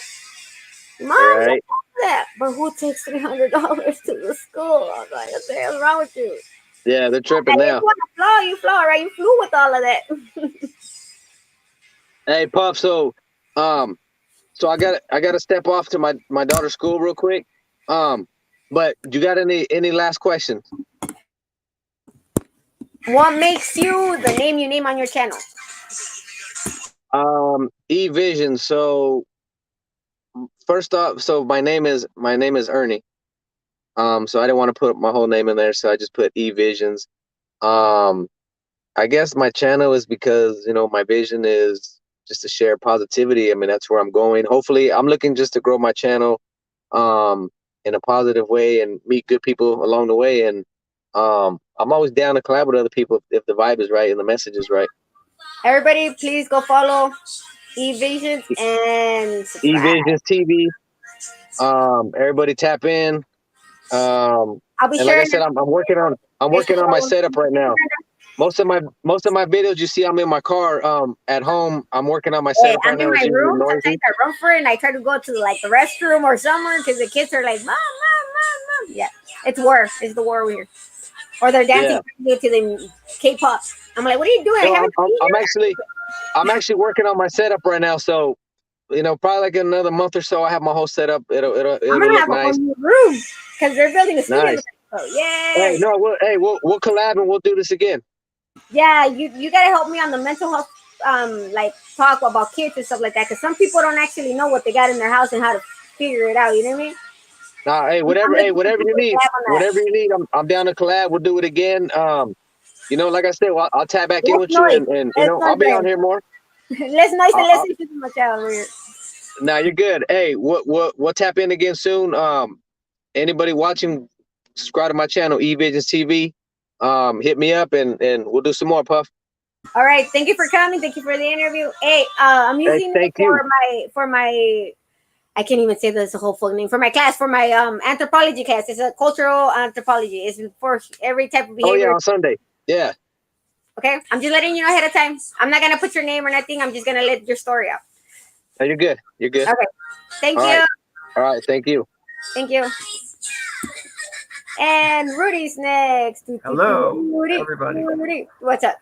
Mom, Right. that. But who takes $300 to the school? I was like, what the hell's wrong with you? Yeah, they're tripping If now. you want to you flaw, right? You flew with all of that. Hey, Puff. So I gotta step off to my daughter's school real quick. But you got any last questions? What makes you the name you name on your channel? visionz. So first off, so my name is Ernie. So I didn't want to put my whole name in there, so I just put visionz. I guess my channel is because my vision is just to share positivity. I mean, that's where I'm going. Hopefully, I'm looking just to grow my channel in a positive way and meet good people along the way. And I'm always down to collab with other people if the vibe is right and the message is right. Everybody, please go follow visionz and subscribe. visionz TV. Everybody tap in. I'll be And like I sharing. said, I'm working on my setup right now. Most of my videos you see, I'm in my car at home. I'm working on my setup I'm right in now. It's my usually room. Sometimes noisy. I run for it and I try to go to like the restroom or somewhere because the kids are like, mom, mom, mom, mom. Yeah, it's war. It's the war here. Or they're dancing to the K-pop. I'm like, what are you doing? I No, haven't seen you. I'm actually working on my setup right now. So probably like in another month or so, I have my whole setup. It'll I'm gonna look have a whole nice. new room because they're building a studio. Nice. So Hey, yay! no, we'll collab and we'll do this again. Yeah, you gotta help me on the mental health like talk about kids and stuff like that because some people don't actually know what they got in their house and how to figure it out. You know what I mean? Nah, I'm whatever looking for you people to need, have on that. I'm down to collab. We'll do it again. Like I said, I'll tap back in Less with you noise. and Less I'll noise. be on here more. Less noise and I'll, less issues in my child over here. Nah, you're good. Hey, we'll tap in again soon. Anybody watching, subscribe to my channel, visionz TV. Hit me up and we'll do some more, Puff. All right, thank you for coming. Thank you for the interview. Hey, I'm Hey, using it thank you. for my I can't even say this the whole full name for my class for my anthropology class. It's a cultural anthropology. It's for every type of Oh yeah, behavior. on Sunday. Yeah. Okay, I'm just letting you know ahead of time. I'm not gonna put your name or nothing. I'm just gonna let your story out. No, you're good. You're good. Okay, thank All you. right. All right, thank you. Thank you. And Rudy's next. Hello, Rudy, everybody. Rudy, what's up?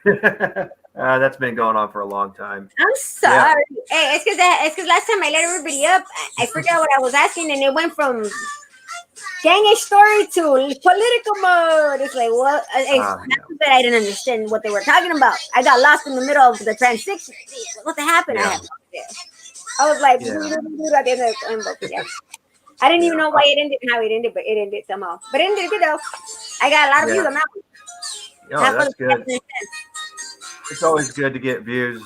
That's been going on for a long time. I'm sorry. Hey, it's because last time I let everybody up, I forgot what I was asking, and it went from gangish story to political mode. It's like what? Yeah. That I didn't understand what they were talking about. I got lost in the middle of the transition. What happened? Yeah. I was like, Yeah. at the end of the envelope. Yeah. I didn't even know why it ended and how it ended, but it ended somehow. But it ended good though. I got a lot of views on that one. Oh, that's good. It's always good to get views.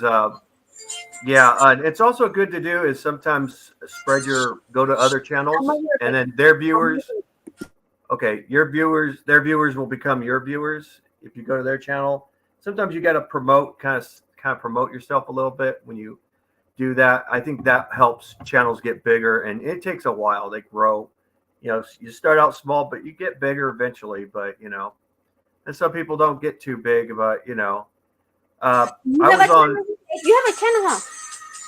It's also good to do is sometimes go to other channels and then their viewers. Okay, their viewers will become your viewers if you go to their channel. Sometimes you got to kind of promote yourself a little bit when you do that. I think that helps channels get bigger, and it takes a while. They grow. You start out small, but you get bigger eventually. But and some people don't get too big. But You have a channel, huh?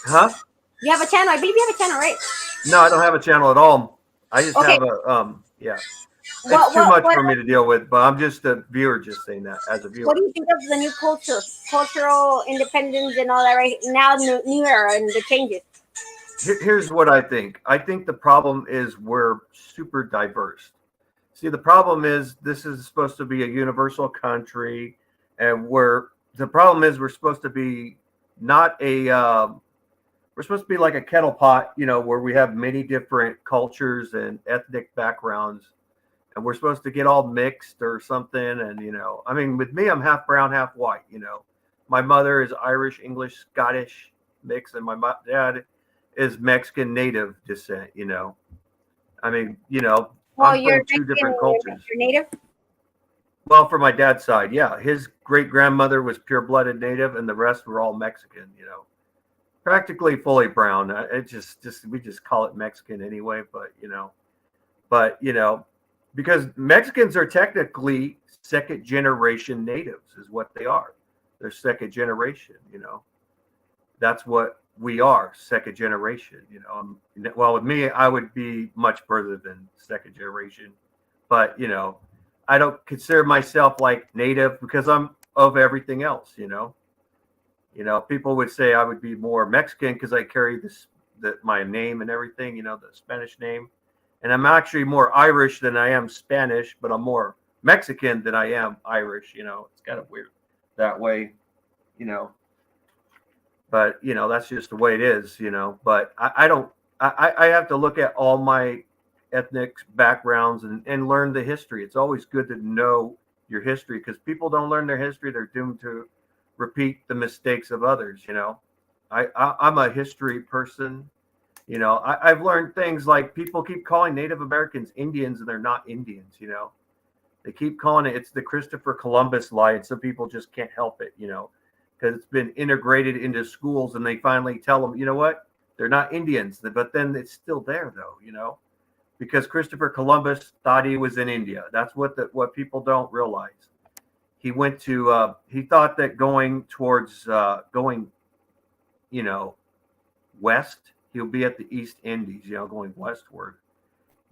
Huh? You have a channel. I believe you have a channel, right? No, I don't have a channel at all. I just have a It's too much for me to deal with, but I'm just a viewer, just saying that as a viewer. What do you think of the new cultural independence and all that right now, new era and the changes? Here's what I think. I think the problem is we're super diverse. See, the problem is this is supposed to be a universal country, and the problem is we're supposed to be not we're supposed to be like a kettle pot, where we have many different cultures and ethnic backgrounds. And we're supposed to get all mixed or something. And, I mean, with me, I'm half brown, half white, My mother is Irish, English, Scottish mix, and my dad is Mexican native descent, I mean, Well, I'm you're from two different cultures. You're native? Well, for my dad's side, yeah. His great-grandmother was pure-blooded native, and the rest were all Mexican, Practically fully brown. We just call it Mexican anyway, but, because Mexicans are technically second generation natives is what they are. They're second generation, That's what we are, second generation, Well, with me, I would be much further than second generation. But, I don't consider myself like native because I'm of everything else, People would say I would be more Mexican because I carry my name and everything, the Spanish name. And I'm actually more Irish than I am Spanish, but I'm more Mexican than I am Irish. It's kind of weird that way, But, that's just the way it is, But I have to look at all my ethnic backgrounds and learn the history. It's always good to know your history because people don't learn their history. They're doomed to repeat the mistakes of others, I'm a history person. I've learned things like people keep calling Native Americans Indians and they're not Indians, They keep calling it's the Christopher Columbus lie, and some people just can't help it, because it's been integrated into schools and they finally tell them, you know what, they're not Indians, but then it's still there though, because Christopher Columbus thought he was in India. That's what people don't realize. He went to, he thought that going towards, west, he'll be at the East Indies, going westward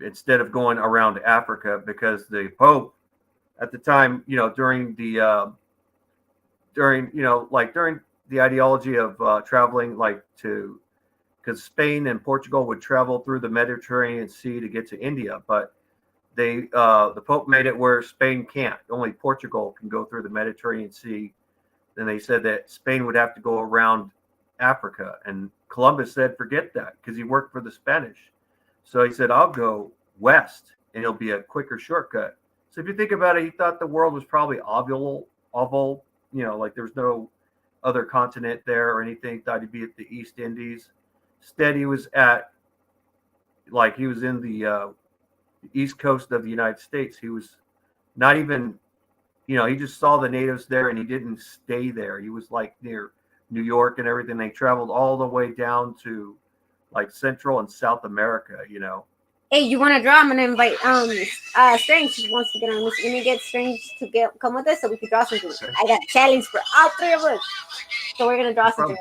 instead of going around Africa, because the Pope at the time, during the ideology of traveling because Spain and Portugal would travel through the Mediterranean Sea to get to India, but the Pope made it where Spain can't. Only Portugal can go through the Mediterranean Sea. Then they said that Spain would have to go around Africa, and Columbus said forget that because he worked for the Spanish. So he said, I'll go west and it'll be a quicker shortcut. So if you think about it, he thought the world was probably oval, like there's no other continent there or anything. He thought he'd be at the East Indies. Instead, he was in the East Coast of the United States. He was not even, he just saw the natives there and he didn't stay there. He was like near New York and everything. They traveled all the way down to like Central and South America, Hey, you want to draw? I'm gonna invite Strange wants to get on this. Let me get Strange to come with us so we can draw something. I got a challenge for all three of us, so we're gonna draw something.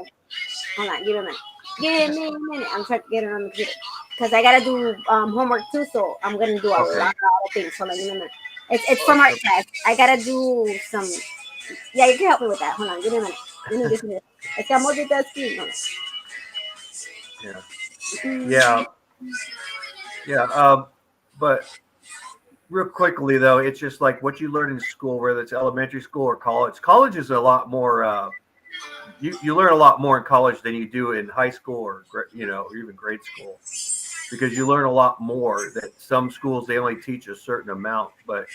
Hold on, give me a minute. I'm trying to get it on the computer. because I gotta do homework too. So I'm gonna do a Okay. lot of things. Hold on, give me a minute. It's from art class. I gotta do some. Yeah, you can help me with that. Hold on, give me a minute. Let me just do this. Estamos multitasking. No. Yeah. Yeah. Yeah. But real quickly though, it's just like what you learn in school, whether it's elementary school or college. College is a lot more. You learn a lot more in college than you do in high school or or even grade school, because you learn a lot more. That some schools they only teach a certain amount, but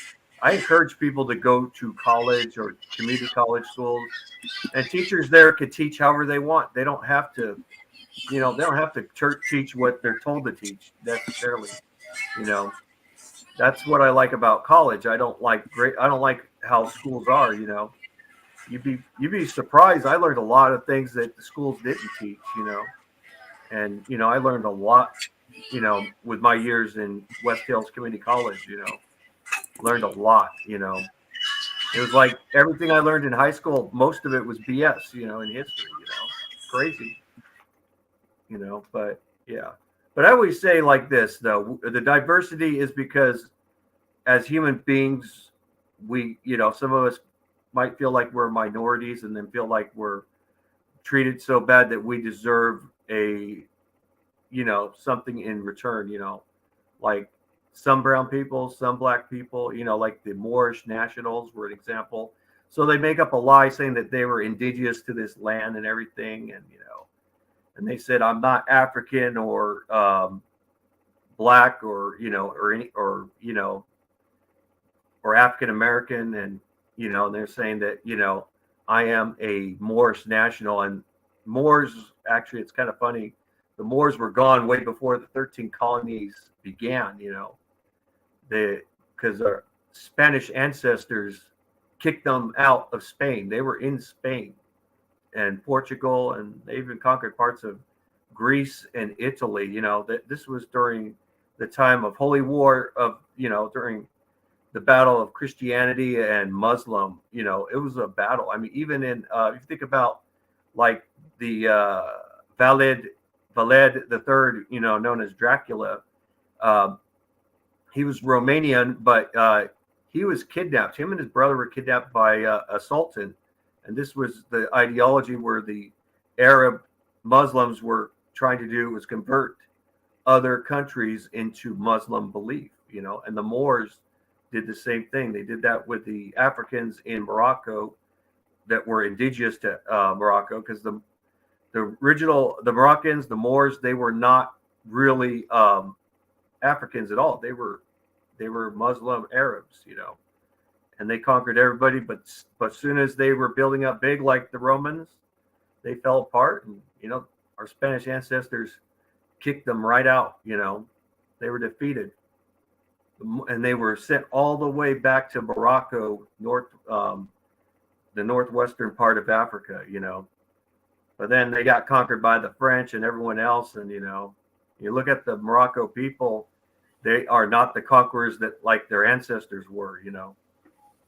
I encourage people to go to college or community college schools, and teachers there could teach however they want. They don't have to, they don't have to teach what they're told to teach necessarily. You know, that's what I like about college. I don't like how schools are. You'd be surprised. I learned a lot of things that the schools didn't teach. And I learned a lot. With my years in West Hills Community College. Learned a lot. It was like everything I learned in high school. Most of it was BS. In history. Crazy. But yeah. But I always say like this though: the diversity is because as human beings, we, some of us might feel like we're minorities and then feel like we're treated so bad that we deserve something in return, like some brown people, some black people, like the Moorish nationals were an example. So they make up a lie saying that they were indigenous to this land and everything. And they said, I'm not African or black or African American. And they're saying that I am a Moorish national. And Moors, actually, it's kind of funny, the Moors were gone way before the 13 colonies began. Because our Spanish ancestors kicked them out of Spain. They were in Spain and Portugal, and they even conquered parts of Greece and Italy. That this was during the time of Holy War during the battle of Christianity and Muslim. It was a battle. I mean, even in if you think about like the Valid the Third, known as Dracula, he was Romanian, but he was kidnapped. Him and his brother were kidnapped by a sultan, and this was the ideology where the Arab Muslims were trying to do was convert other countries into Muslim belief. And the Moors did the same thing. They did that with the Africans in Morocco that were indigenous to Morocco, because the Moroccans, the Moors, they were not really Africans at all. They were Muslim Arabs, and they conquered everybody. But as soon as they were building up big, like the Romans, they fell apart. And our Spanish ancestors kicked them right out. They were defeated, and they were sent all the way back to Morocco, the northwestern part of Africa. But then they got conquered by the French and everyone else. And you look at the Morocco people, they are not the conquerors that like their ancestors were.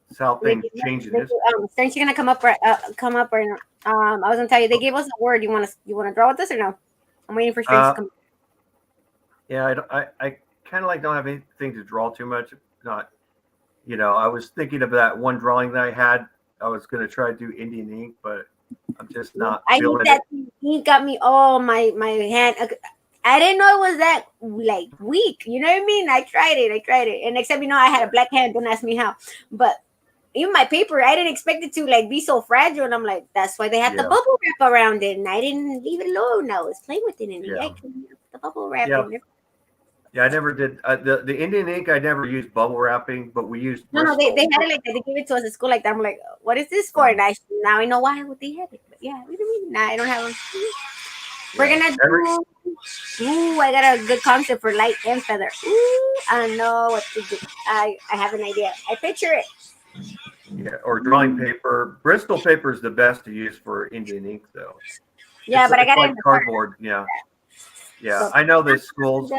It's how things change in history. Since you're gonna come up right now. I was gonna tell you they gave us a word. You want to draw with this or no? I'm waiting for Strange to come. Yeah, I kind of don't have anything to draw too much. Not, I was thinking of that one drawing that I had. I was gonna try to do Indian ink, but I'm just not. I need that ink got me. Oh, my hand. I didn't know it was that like weak. You know what I mean? I tried it, and except I had a black hand. Don't ask me how. But even my paper, I didn't expect it to like be so fragile. And I'm like, that's why they had the bubble wrap around it, and I didn't leave it alone. I was playing with it, and the bubble wrap. Yeah. Yeah, I never did the Indian ink. I never used bubble wrapping, but we used no. They had it like that. They gave it to us at school like that. I'm like, what is this for? And now I know why they had it. But yeah, we don't now I don't have them. We're gonna do. Ooh, I got a good concept for light and feather. Ooh, I know what to do. I have an idea. I picture it. Yeah, or drawing paper. Bristol paper is the best to use for Indian ink, though. Yeah, but I got like cardboard. Yeah. So, I know the schools.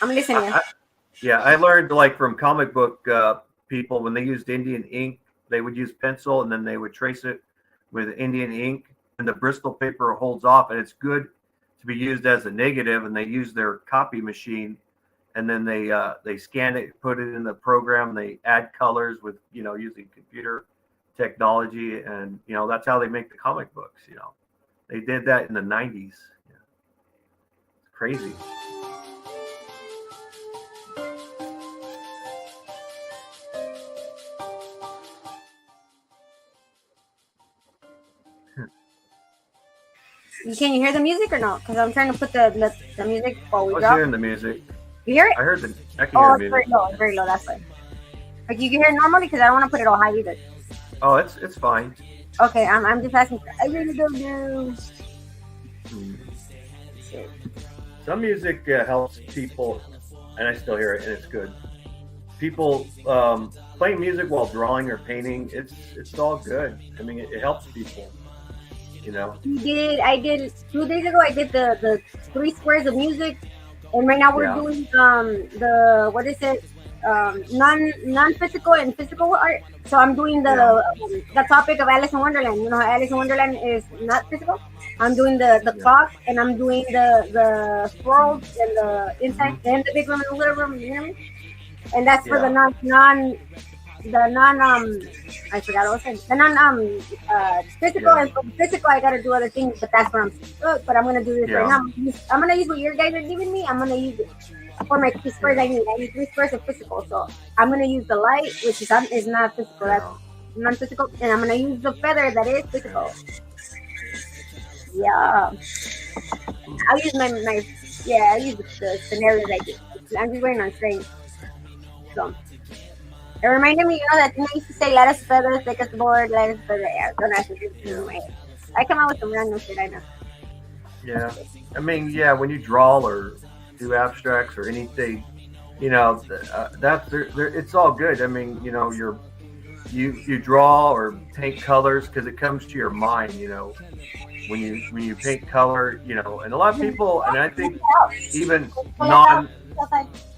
I'm listening. I learned like from comic book people when they used Indian ink, they would use pencil and then they would trace it with Indian ink, and the Bristol paper holds off, and it's good to be used as a negative, and they use their copy machine, and then they scan it, put it in the program, they add colors with using computer technology, and that's how they make the comic books. They did that in the 90s. It's crazy. Can you hear the music or no? Because I'm trying to put the music while we I was drop. hearing the music. You hear it? I can Oh, hear it's the music. very low. It's very low. That's fine. Like you can hear it normally because I don't want to put it all high either. Oh, it's fine. Okay, I'm just asking. I really don't know. Some music helps people, and I still hear it, and it's good. People playing music while drawing or painting, it's all good. I mean, it helps people. I did 2 days ago. I did the 3 squares of music, and right now we're doing the what is it? Non-physical and physical art. So I'm doing the topic of Alice in Wonderland. How Alice in Wonderland is not physical. I'm doing the clock, and I'm doing the swirls and the inside and the big room and the little room. You know what I mean? And that's for the non I forgot what I was saying. The non physical, and for physical I gotta do other things, but that's where I'm stuck. But I'm gonna do this right now. I'm gonna use what your guys are giving me. I'm gonna use it for my 3 squares. I need 3 squares of physical. So I'm gonna use the light, which is not physical, that's non-physical, and I'm gonna use the feather that is physical. Yeah. I'll use I'll use the scenarios I did. I'm just waiting on strength. So it reminded me, that thing I used to say, let us feather, take us board, let us feather. Yeah, don't ask me to do in my head. I come out with some random shit, I know. Yeah. I mean, when you draw or do abstracts or anything, that's it's all good. I mean, you draw or paint colors because it comes to your mind, when you paint color, and a lot of people, and I think even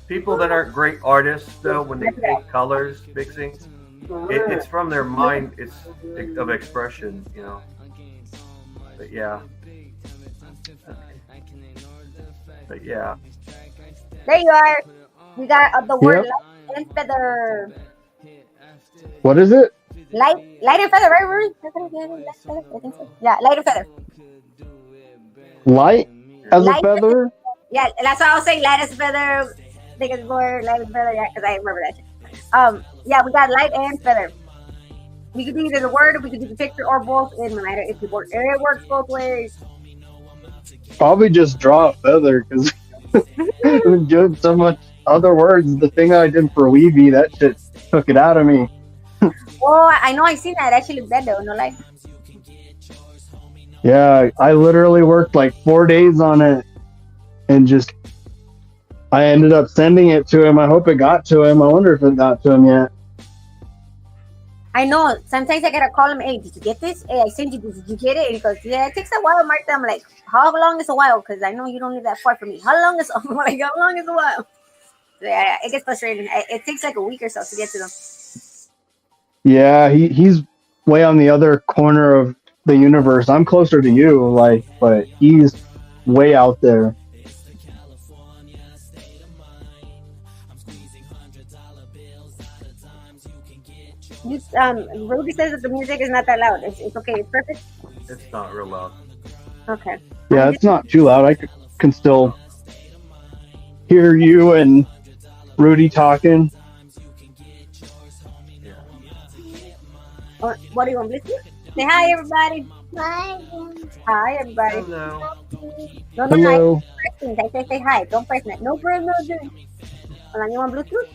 people that aren't great artists, though, when they paint colors, mixing, it's from their mind. It's of expression, But yeah. There you are. We got the word light and feather. What is it? Light and feather, right, Rudy? I think so. Yeah, light and feather. Light as a feather? Yeah, that's why I'll say light as a feather. Think it's more light and feather, because I remember that shit. We got light and feather. We could do either the word, or we could do the picture, or both. It doesn't matter if you work. It works both ways. Probably just draw a feather, because I'm doing so much other words. The thing I did for Weeby, that shit took it out of me. Oh, I know. I seen that. Actually looked that though. No lie. Yeah, I literally worked like 4 days on it, and I ended up sending it to him. I hope it got to him. I wonder if it got to him yet. I know. Sometimes I gotta call him. Hey, did you get this? Hey, I sent you this. Did you get it? And he goes, yeah, it takes a while, Martha. I'm like, how long is a while? Because I know you don't live that far from me. How long is a while? Yeah, it gets frustrating. It takes like a week or so to get to them. Yeah, he's way on the other corner of the universe. I'm closer to you, but he's way out there. Ruby says that the music is not that loud. It's okay. It's perfect. It's not real loud. Okay. Yeah, it's not too loud. I can still hear you and Rudy talking. Yeah. What do you want, Blissy? Say hi, everybody. Hi, everybody. Hello. No, Hello. I say hi. Don't press that. No press, no do. Hold on, you want Bluetooth?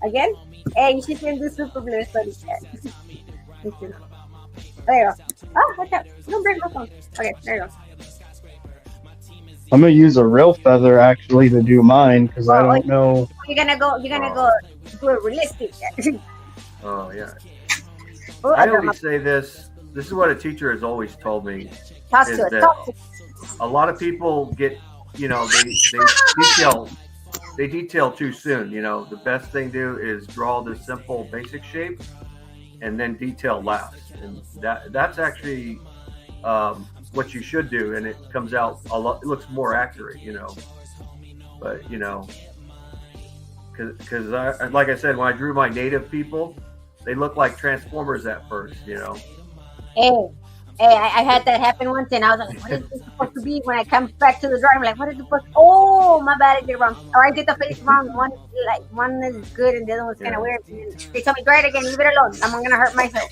Again? Hey, you should do super blue study. There you go. Oh, watch out. Don't break my phone. Okay, there you go. I'm gonna use a real feather actually to do mine because I don't know. You're gonna go do it realistic. Oh yeah. I always say this. This is what a teacher has always told me. Talk to us. A lot of people get, they detail too soon. The best thing to do is draw the simple basic shape and then detail last. And that's actually what you should do, and it comes out a lot. It looks more accurate, But because like I said, when I drew my native people, they look like Transformers at first, Hey, I had that happen once, and I was like, what is this supposed to be? When I come back to the drawing, I'm like, what is it supposed to? Oh, my bad, I did it wrong. Or I did the face wrong. One is good, and the other one's kind of weird. And they told me, draw it again, leave it alone. I'm going to hurt myself.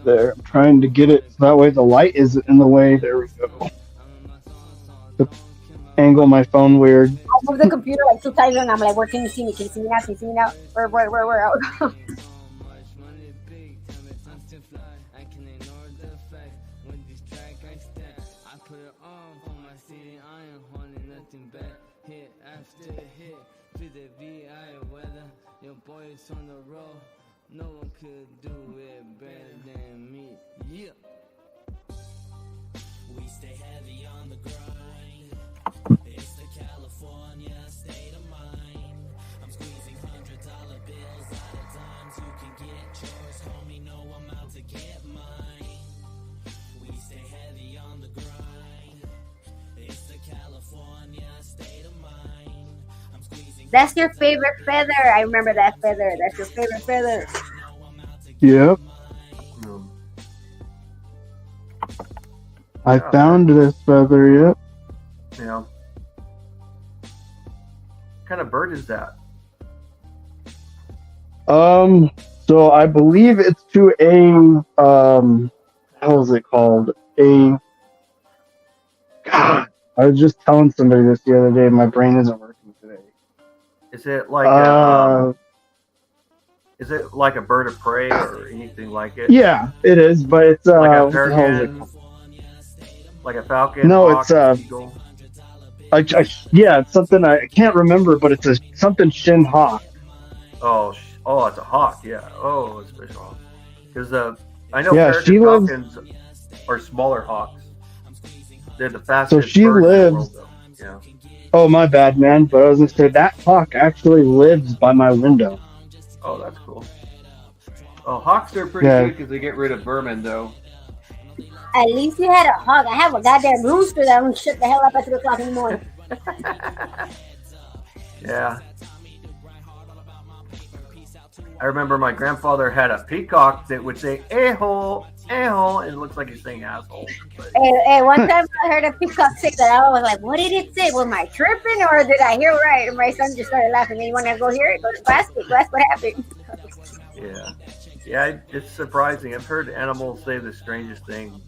There, I'm trying to get it so that way the light isn't in the way. There we go. To angle my phone weird. I moved the computer like 2 times, and I'm like, where can you see me? Can you see me now? Can you see me now? Where? On the road, no one could do it better than me. Yeah. We stay heavy on the grind. It's the California state of mind. I'm squeezing $100 bills out of dimes. You can get yours, homie. No, I'm out to get mine. We stay heavy on the grind. It's the California state of mind. That's your favorite feather. I remember that feather. That's your favorite feather. Yep. I found this feather, yep. Yeah. What kind of bird is that? So I believe it's to a, how is it called? God, I was just telling somebody this the other day. My brain isn't working today. Is it like is it like a bird of prey or anything like it? Yeah, it is, but it's like a what the hell is it called? Like a falcon? No, hawk, it's eagle? yeah, it's something I can't remember, but it's something shin hawk. Oh, it's a hawk. Yeah. Oh, it's a fish hawk. Because I know peregrine falcons are smaller hawks. They're the fastest. So she birds lives. in the world, though. Yeah. Oh, my bad, man. But I was gonna say that hawk actually lives by my window. Oh, that's cool. Oh, hawks are pretty good because they get rid of vermin, though. At least you had a hawk. I have a goddamn rooster that won't shut the hell up at 3 o'clock in the morning. Yeah. I remember my grandfather had a peacock that would say "a-hole, a-hole," and it looks like he's saying "asshole." Hey, one time I heard a peacock say that. I was like, what did it say? Was I tripping or did I hear right? And my son just started laughing. And you want to go hear it? Go to class. What happened? Yeah. Yeah, it's surprising. I've heard animals say the strangest things.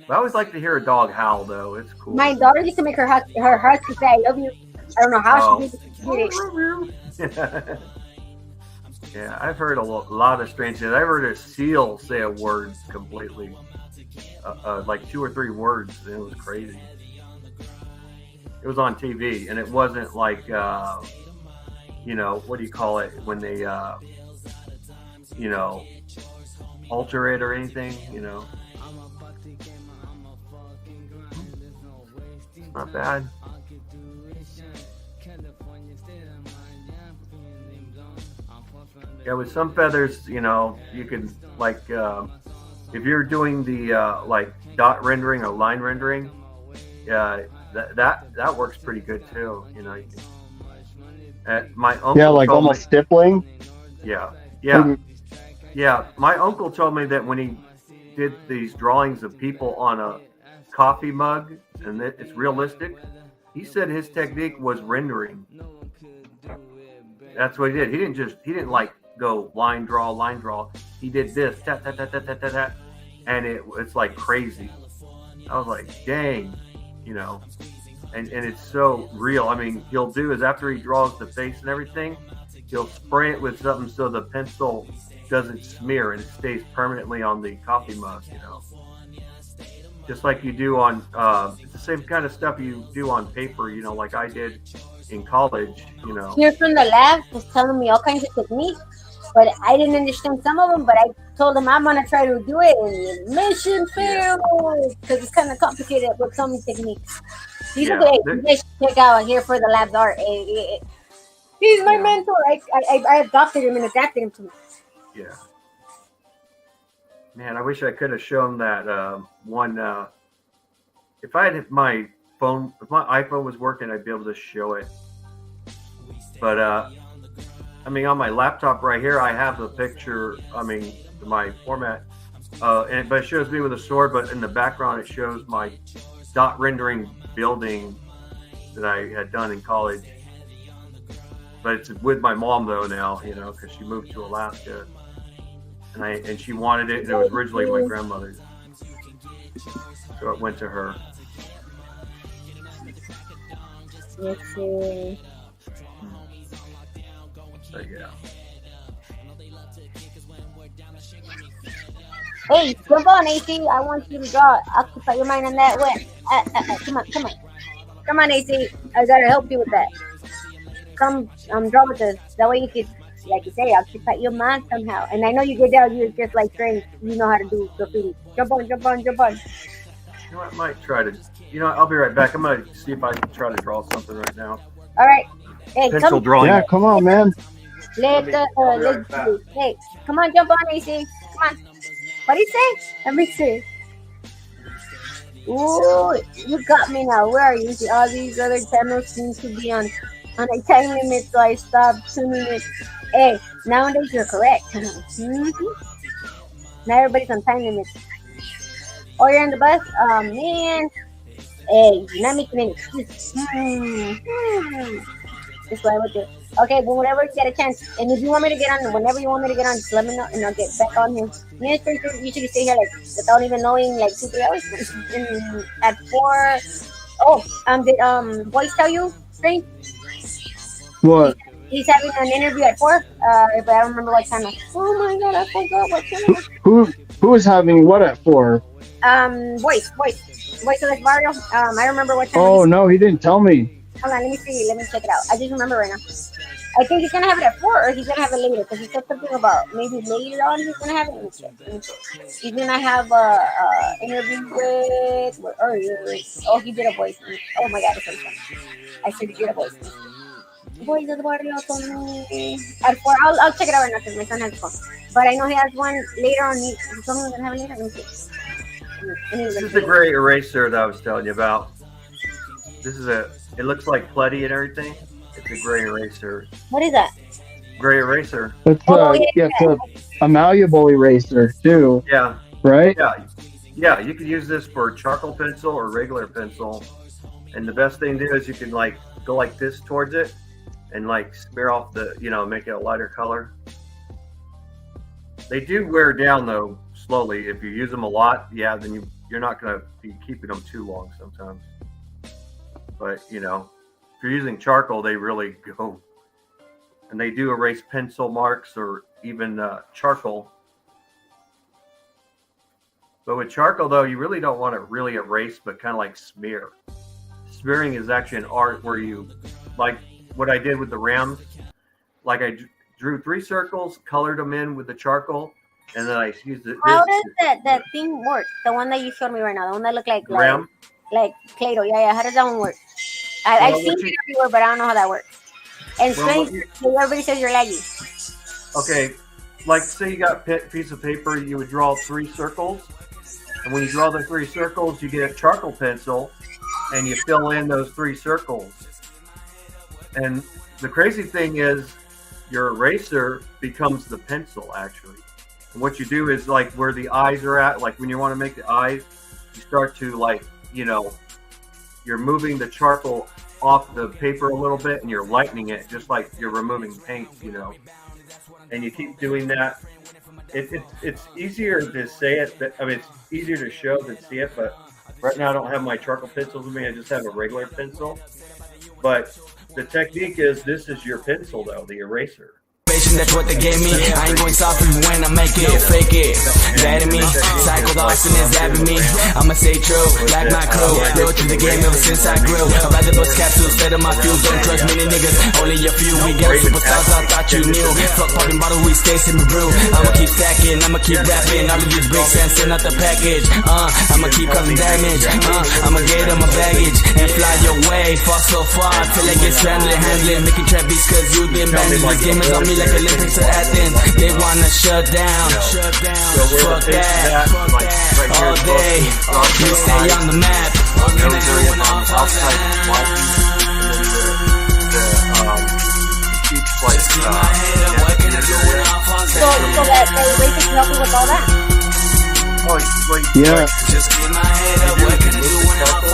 I always like to hear a dog howl, though. It's cool. My daughter used to make her husky say, "I love you." I don't know how she did it. Yeah, I've heard a lot of strange things. I've heard a seal say a word completely, like 2 or 3 words, and it was crazy. It was on TV, and it wasn't like, what do you call it when they, alter it or anything, Not bad. Yeah, with some feathers, you can like if you're doing the like dot rendering or line rendering, that works pretty good too. You can, my uncle like almost stippling. Yeah. My uncle told me that when he did these drawings of people on a coffee mug and it's realistic, he said his technique was rendering. That's what he did. He didn't like go line draw. He did this, tat, tat, tat, tat, tat, tat, and it's like crazy. I was like, dang, and it's so real. I mean, he'll do is after he draws the face and everything, he'll spray it with something so the pencil doesn't smear and it stays permanently on the coffee mug, Just like you do on, it's the same kind of stuff you do on paper, like I did in college, Here from the lab was telling me all kinds of techniques, but I didn't understand some of them, but I told him I'm going to try to do it, and mission failed, because it's kind of complicated with some techniques. He's a good check out Here for the Lab's art. He's my mentor. I adopted him and adapted him to me. Yeah. Man, I wish I could have shown that one. If I had my phone, if my iPhone was working, I'd be able to show it. But I mean, on my laptop right here, I have the picture. I mean, my format, but it shows me with a sword. But in the background, it shows my dot rendering building that I had done in college. But it's with my mom though now, you know, because she moved to Alaska, and she wanted it, and it was originally my grandmother's, so it went to her. Let's see. So yeah. Hey, jump on, AC. I want you to draw. Occupy your mind on that one. Come on, AC. I gotta help you with that. Come, draw with us. That way you can, like you say, occupy your mind somehow. And I know you get down. You're just like trained. You know how to do graffiti. Jump on. You know, I might try to. You know, I'll be right back. I'm gonna see if I can try to draw something right now. All right. Hey, Pencil drawing. Yeah, come on, man. Let's hey, come on, jump on, AC. Come on. What do you say? Let me see. Ooh, you got me now. Where are you? See, all these other channels seem to be on a time limit, so I stopped 2 minutes. Hey, nowadays you're correct. Not everybody's on time limits. Oh, you're on the bus? Oh, man. Hey, you're not making any excuses. That's what I would do. Okay, but whenever you get a chance, and if you want me to get on, whenever you want me to get on, just let me know, and I'll get back on here. You usually stay here like without even knowing, like 2-3 hours. And at 4. Oh, did Boyce tell you, Strange? What? He's having an interview at 4. But I don't remember what time. Oh my god, I forgot what time. Who is having what at 4? Boyce of the barrio. I remember what time. Oh no, he didn't tell me. Hold on, let me see. Let me check it out. I just remember right now. I think he's gonna have it at 4, or he's gonna have it later, because he said something about maybe later on he's gonna have it. Let me check. He's gonna have a interview with. Oh, he did a voice. Oh my god, it's so fun. I said he did a voice. Boys of the barrio. At 4, I'll check it out right now because my son has a phone. But I know he has one later on. He told me he's gonna have it later. Let me see. This is the gray eraser that I was telling you about. This is it looks like putty and everything. It's a gray eraser. What is that? Gray eraser. It's it's a malleable eraser too. Yeah. Right? Yeah, you can use this for charcoal pencil or regular pencil. And the best thing to do is you can like go like this towards it and like smear off the, make it a lighter color. They do wear down though slowly. If you use them a lot, then you're not going to be keeping them too long sometimes. But, if you're using charcoal, they really go. And they do erase pencil marks or even charcoal. But with charcoal, though, you really don't want to really erase, but kind of like smear. Smearing is actually an art where you, like what I did with the Rams, like I drew 3 circles, colored them in with the charcoal, and then I used it. How does that thing work? The one that you showed me right now, the one that looked like Ram? Like Play-Doh. Yeah. How does that one work? I've seen it everywhere, but I don't know how that works. And everybody says you're laggy. Okay, like say you got a piece of paper, you would draw 3 circles, and when you draw the 3 circles, you get a charcoal pencil, and you fill in those 3 circles. And the crazy thing is, your eraser becomes the pencil actually. And what you do is like where the eyes are at, like when you want to make the eyes, you start to like, you're moving the charcoal off the paper a little bit and you're lightening it just like you're removing paint, and you keep doing that. It's easier to say it, it's easier to show than see it, but right now I don't have my charcoal pencils with me. I just have a regular pencil. But the technique is, this is your pencil though, the eraser. That's what they gave me. I ain't going soft even when I make it. Fake it. That in me. Psycho Dawson is dabbing me. I'ma stay true, like my crew. Real to the game ever since I grew. I ride the bus capsules, better my fuel. Don't trust many niggas, only a few. We get superstars, I thought you knew. Fuck popping bottle, we stay sipping brew. I'ma keep stacking, I'ma keep rapping. All of these bricks and send out the package. I'ma keep causing damage. I'ma get on my baggage and fly your way. Far so far till I get stranded, handling, making trap beats cause you been bandaged. This game is on me like Olympics to Athens. They want one that shut down. So where Fuck the face is that. at, like right here, All is day, we stay on the map. What can I do when I'm outside is white, and then the sheep's like Keep my head up, what can I do when I'm So that Rachel can help you with all that. oh, like Yeah. Just keep my head up, what can I do when I'm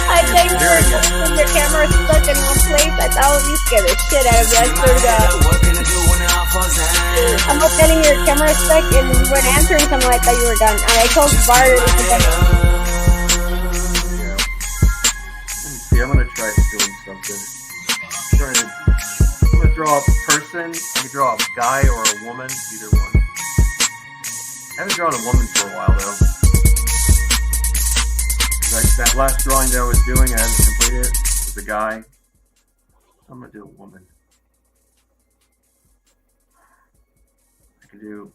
I think your camera stuck in one place. I thought you scared the shit out of me. I swear to God. What can I do when I'm I'm not telling your camera stuck and you weren't answering something. I thought you were done. And I told Bart yeah. Let me see. I'm gonna try doing something. I'm gonna draw a person. I can draw a guy or a woman, either one. I haven't drawn a woman for a while though. That last drawing that I was doing, I haven't completed it. It was a guy. I'm gonna do a woman. I can do,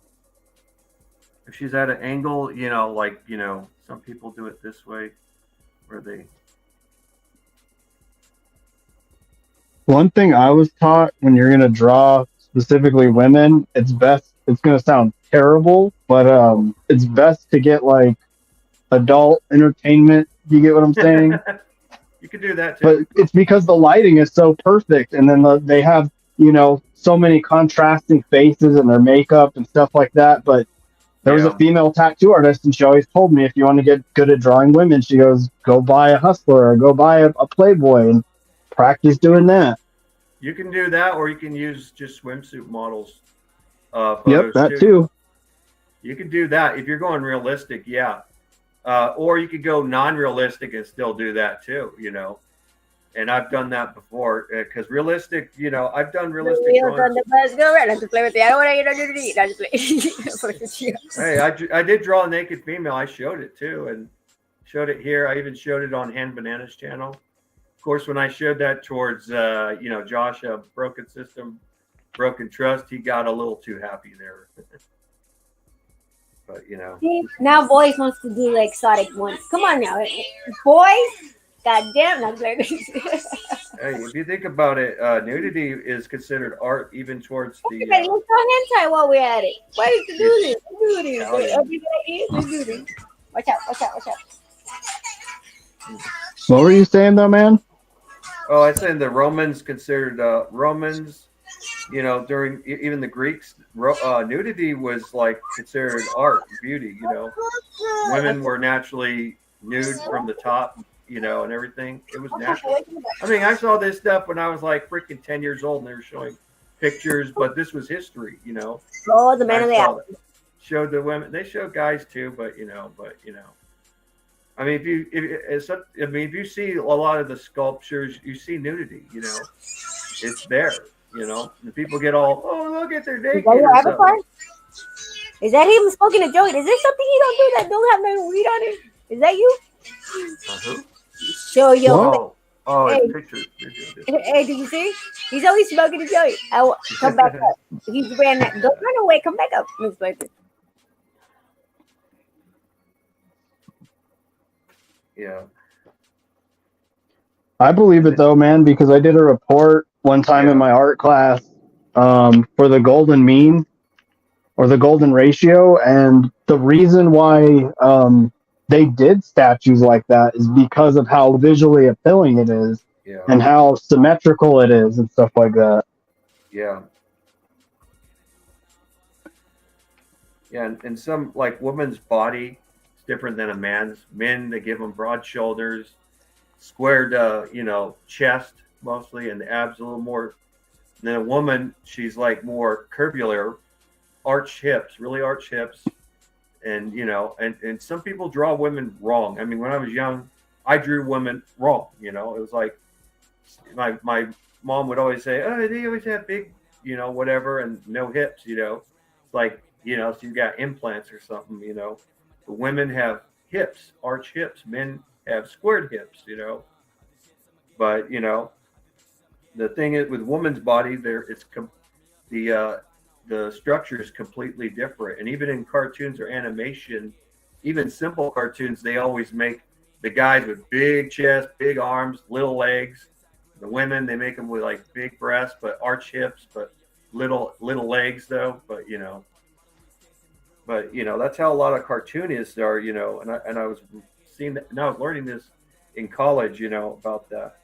if she's at an angle, you know, like, you know, some people do it this way, where they. One thing I was taught when you're gonna draw specifically women, it's best. It's gonna sound terrible, but it's best to get like adult entertainment. You get what I'm saying? You could do that too. But it's because the lighting is so perfect, and then they have, you know, so many contrasting faces and their makeup and stuff like that. But there was a female tattoo artist, and she always told me, if you want to get good at drawing women, she goes, go buy a Hustler or go buy a Playboy and practice doing that. You can do that, or you can use just swimsuit models. Yep, that too. You can do that if you're going realistic, yeah. Or you could go non-realistic and still do that too, you know. And I've done that before because realistic, you know, I've done realistic drawings. Hey, I did draw a naked female. I showed it too, and showed it here. I even showed it on Hand Bananas channel. Of course, when I showed that towards, you know, Josh, Broken System, Broken Trust, he got a little too happy there. But, you know. now boys wants to do the exotic ones. Come on now, boys. Goddamn, that's like. Hey, if you think about it, nudity is considered art, even towards the. Let's go hentai while we're at it. Why did you do this? Do this. Let's do this. Watch out! Watch out! Watch out! What were you saying though, man? Oh, I said the Romans considered Romans. You know, during even the Greeks, nudity was like considered art, beauty. You know, women were naturally nude from the top, you know, and everything. It was natural. I mean, I saw this stuff when I was like freaking 10 years old, and they were showing pictures, but this was history, you know. Oh, the man of the hour. Showed the women. They showed guys too, but you know. I mean, if you see a lot of the sculptures, you see nudity. You know, it's there. You know, and people get all, oh, look at their naked. Is that your avatar? Is that him smoking a joint? Is there something you don't do that don't have no weed on it? Is that you? Who? Show your. Oh, hey. it's pictures. Hey, did you see? He's always smoking a joint. Come back up. He's ran that. Don't run away. Come back up, Miss Baker. Yeah. I believe it though, man, because I did a report one time in my art class for the golden mean or the golden ratio, and the reason why they did statues like that is because of how visually appealing it is and how symmetrical it is and stuff like that. Yeah. Yeah, and some like woman's body is different than a man's. Men, they give them broad shoulders, squared, you know, chest mostly, and the abs a little more. And then a woman, she's like more curvular, arched hips, really arched hips. And, you know, and some people draw women wrong. I mean, when I was young, I drew women wrong. You know, it was like my mom would always say, oh, they always have big, you know, whatever, and no hips, you know. It's like, you know, so you got implants or something, you know. But women have hips, arched hips. Men have squared hips, you know. But, you know, the thing is with woman's body, the structure is completely different. And even in cartoons or animation, even simple cartoons, they always make the guys with big chest, big arms, little legs. The women, they make them with like big breasts, but arch hips, but little legs though. But, you know, But that's how a lot of cartoonists are. And I was seeing that, and I was learning this in college. About that.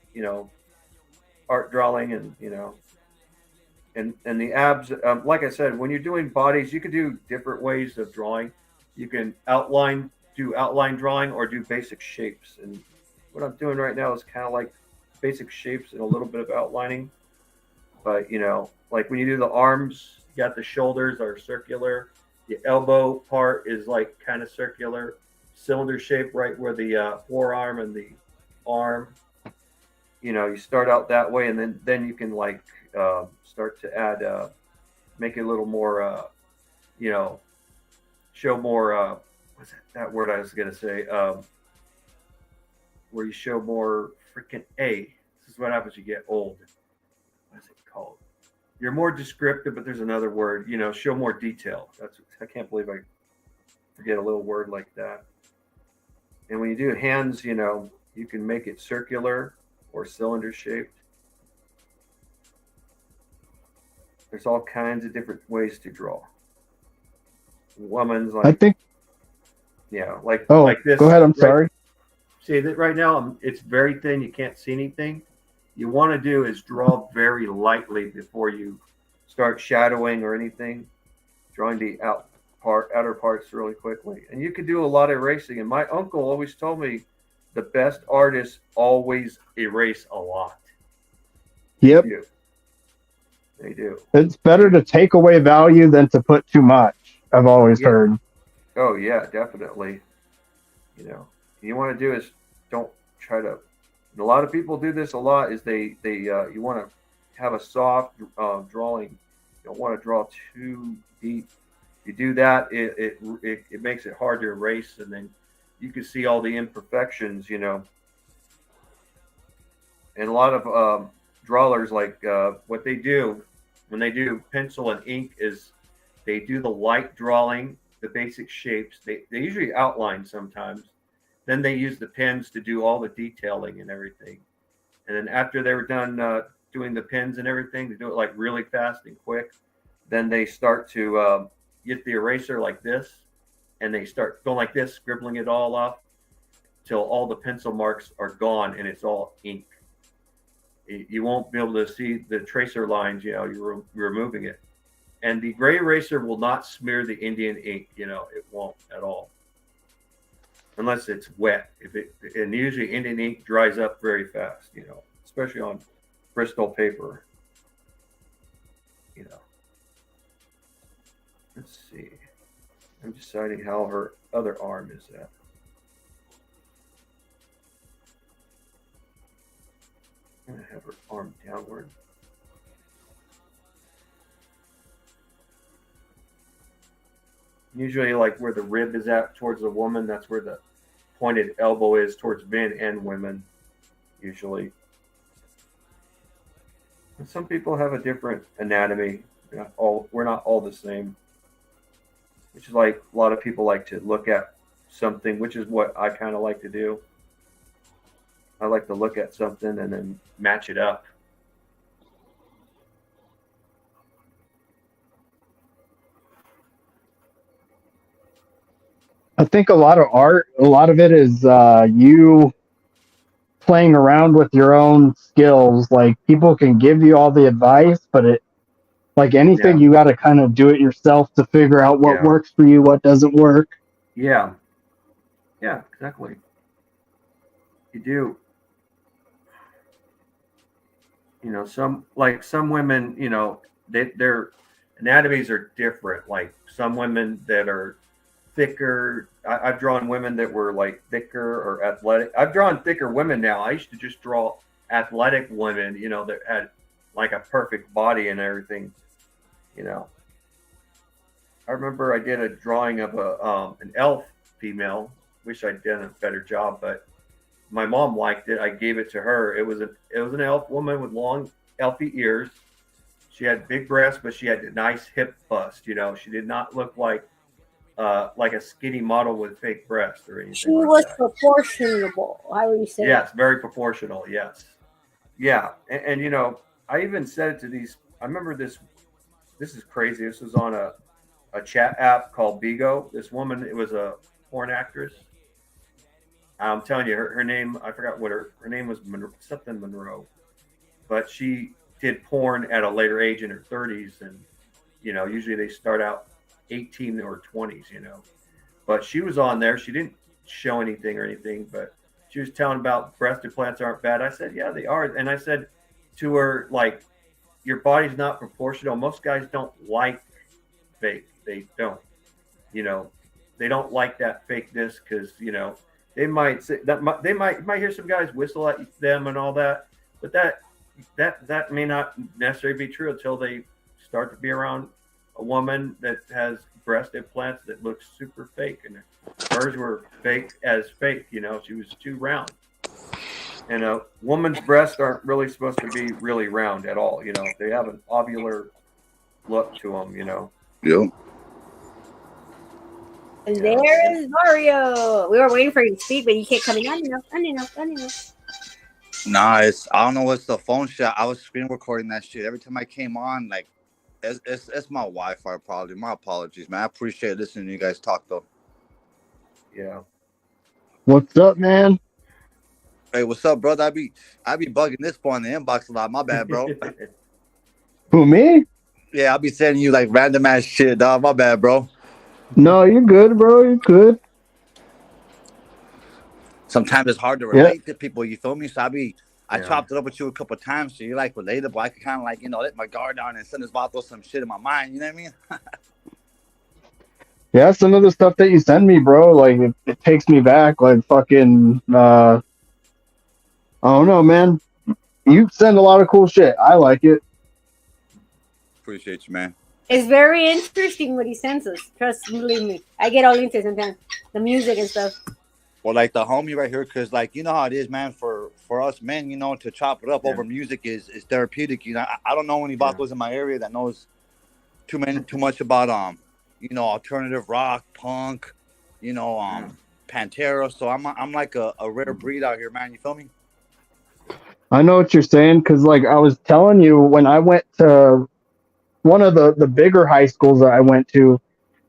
Art drawing, and the abs. Like I said, when you're doing bodies, you can do different ways of drawing. You can do outline drawing, or do basic shapes. And what I'm doing right now is kind of like basic shapes and a little bit of outlining. But like when you do the arms, you got the shoulders are circular. The elbow part is like kind of circular, cylinder shape, right where the forearm and the arm. You start out that way, and then you can like start to add, make it a little more, show more. What's that word I was gonna say? Where you show more freaking a. This is what happens when you get old. What is it called? You're more descriptive, but there's another word. Show more detail. I can't believe I forget a little word like that. And when you do hands, you can make it circular or cylinder shaped. There's all kinds of different ways to draw. Woman's like, I think. Like this. Go ahead. I'm right, sorry. See that right now, it's very thin. You can't see anything. You want to do is draw very lightly before you start shadowing or anything. Drawing the outer parts really quickly, and you can do a lot of erasing. And my uncle always told me, the best artists always erase a lot. Yep. They do. It's better to take away value than to put too much. I've always heard. Oh yeah, definitely. You want to do is don't try to. And a lot of people do this a lot. Is they you want to have a soft drawing. You don't want to draw too deep. You do that, it makes it hard to erase, and then you can see all the imperfections. And a lot of drawers, like what they do when they do pencil and ink is they do the light drawing, the basic shapes. They usually outline sometimes. Then they use the pens to do all the detailing and everything. And then after they were done doing the pens and everything, they do it like really fast and quick. Then they start to get the eraser like this, and they start going like this, scribbling it all off till all the pencil marks are gone and it's all ink. You won't be able to see the tracer lines, you're removing it. And the gray eraser will not smear the Indian ink, it won't at all. Unless it's wet. And usually Indian ink dries up very fast, especially on Bristol paper. Let's see. I'm deciding how her other arm is at. I'm going to have her arm downward. Usually like where the rib is at towards the woman, that's where the pointed elbow is towards men and women, usually. And some people have a different anatomy. We're not all the same. Which is like a lot of people like to look at something, which is what I kind of like to do. I like to look at something and then match it up. I think a lot of it is you playing around with your own skills. Like people can give you all the advice, but like anything, you got to kind of do it yourself to figure out what works for you, what doesn't work. Yeah. Yeah, exactly. You do. Some women, their anatomies are different. Like some women that are thicker. I've drawn women that were like thicker or athletic. I've drawn thicker women now. I used to just draw athletic women, that had like a perfect body and everything. I remember I did a drawing of an elf female. Wish I'd done a better job, but my mom liked it. I gave it to her. It was an elf woman with long elfy ears. She had big breasts, but she had a nice hip bust. She did not look like a skinny model with fake breasts or anything. She was proportional. I would say. Yes, very proportional. Yes, yeah, and I even said it to these. I remember this. This is crazy. This was on a a chat app called Bigo. This woman, it was a porn actress. I'm telling you, her name, I forgot what her name was, something Monroe. But she did porn at a later age in her 30s. And, usually they start out 18 or 20s, But she was on there. She didn't show anything or anything, but she was telling about breast implants aren't bad. I said, yeah, they are. And I said to her, like, your body's not proportional. Most guys don't like fake. They don't, they don't like that fakeness because, they might say that they might hear some guys whistle at them and all that, but that may not necessarily be true until they start to be around a woman that has breast implants that looks super fake, and hers were fake as fake. She was too round. And a woman's breasts aren't really supposed to be really round at all. They have an ovular look to them. Yep. And there is Mario. We were waiting for you to speak, but you kept coming on enough. Nah, I don't know what's the phone shit. I was screen recording that shit. Every time I came on, like, it's my Wi-Fi probably. My apologies, man. I appreciate listening to you guys talk though. Yeah. What's up, man? Hey, what's up, brother? I be bugging this boy in the inbox a lot. My bad, bro. Who, me? Yeah, I'll be sending you like random ass shit, dog. My bad, bro. No, you're good, bro. You're good. Sometimes it's hard to relate to people, you feel me? So I chopped it up with you a couple of times, so you're like relatable. I could kind of like, let my guard down and send this bottle some shit in my mind, you know what I mean? Yeah, some of the stuff that you send me, bro, like it takes me back, like fucking I don't know, man. You send a lot of cool shit. I like it. Appreciate you, man. It's very interesting what he sends us. Trust me, believe me. I get all into it sometimes. The music and stuff. Well, like the homie right here, because like, you know how it is, man, for us men, to chop it up over music is therapeutic. I don't know any batos in my area that knows too much about alternative rock, punk, Pantera. So I'm like a rare breed out here, man. You feel me? I know what you're saying, because like I was telling you, when I went to one of the bigger high schools that I went to,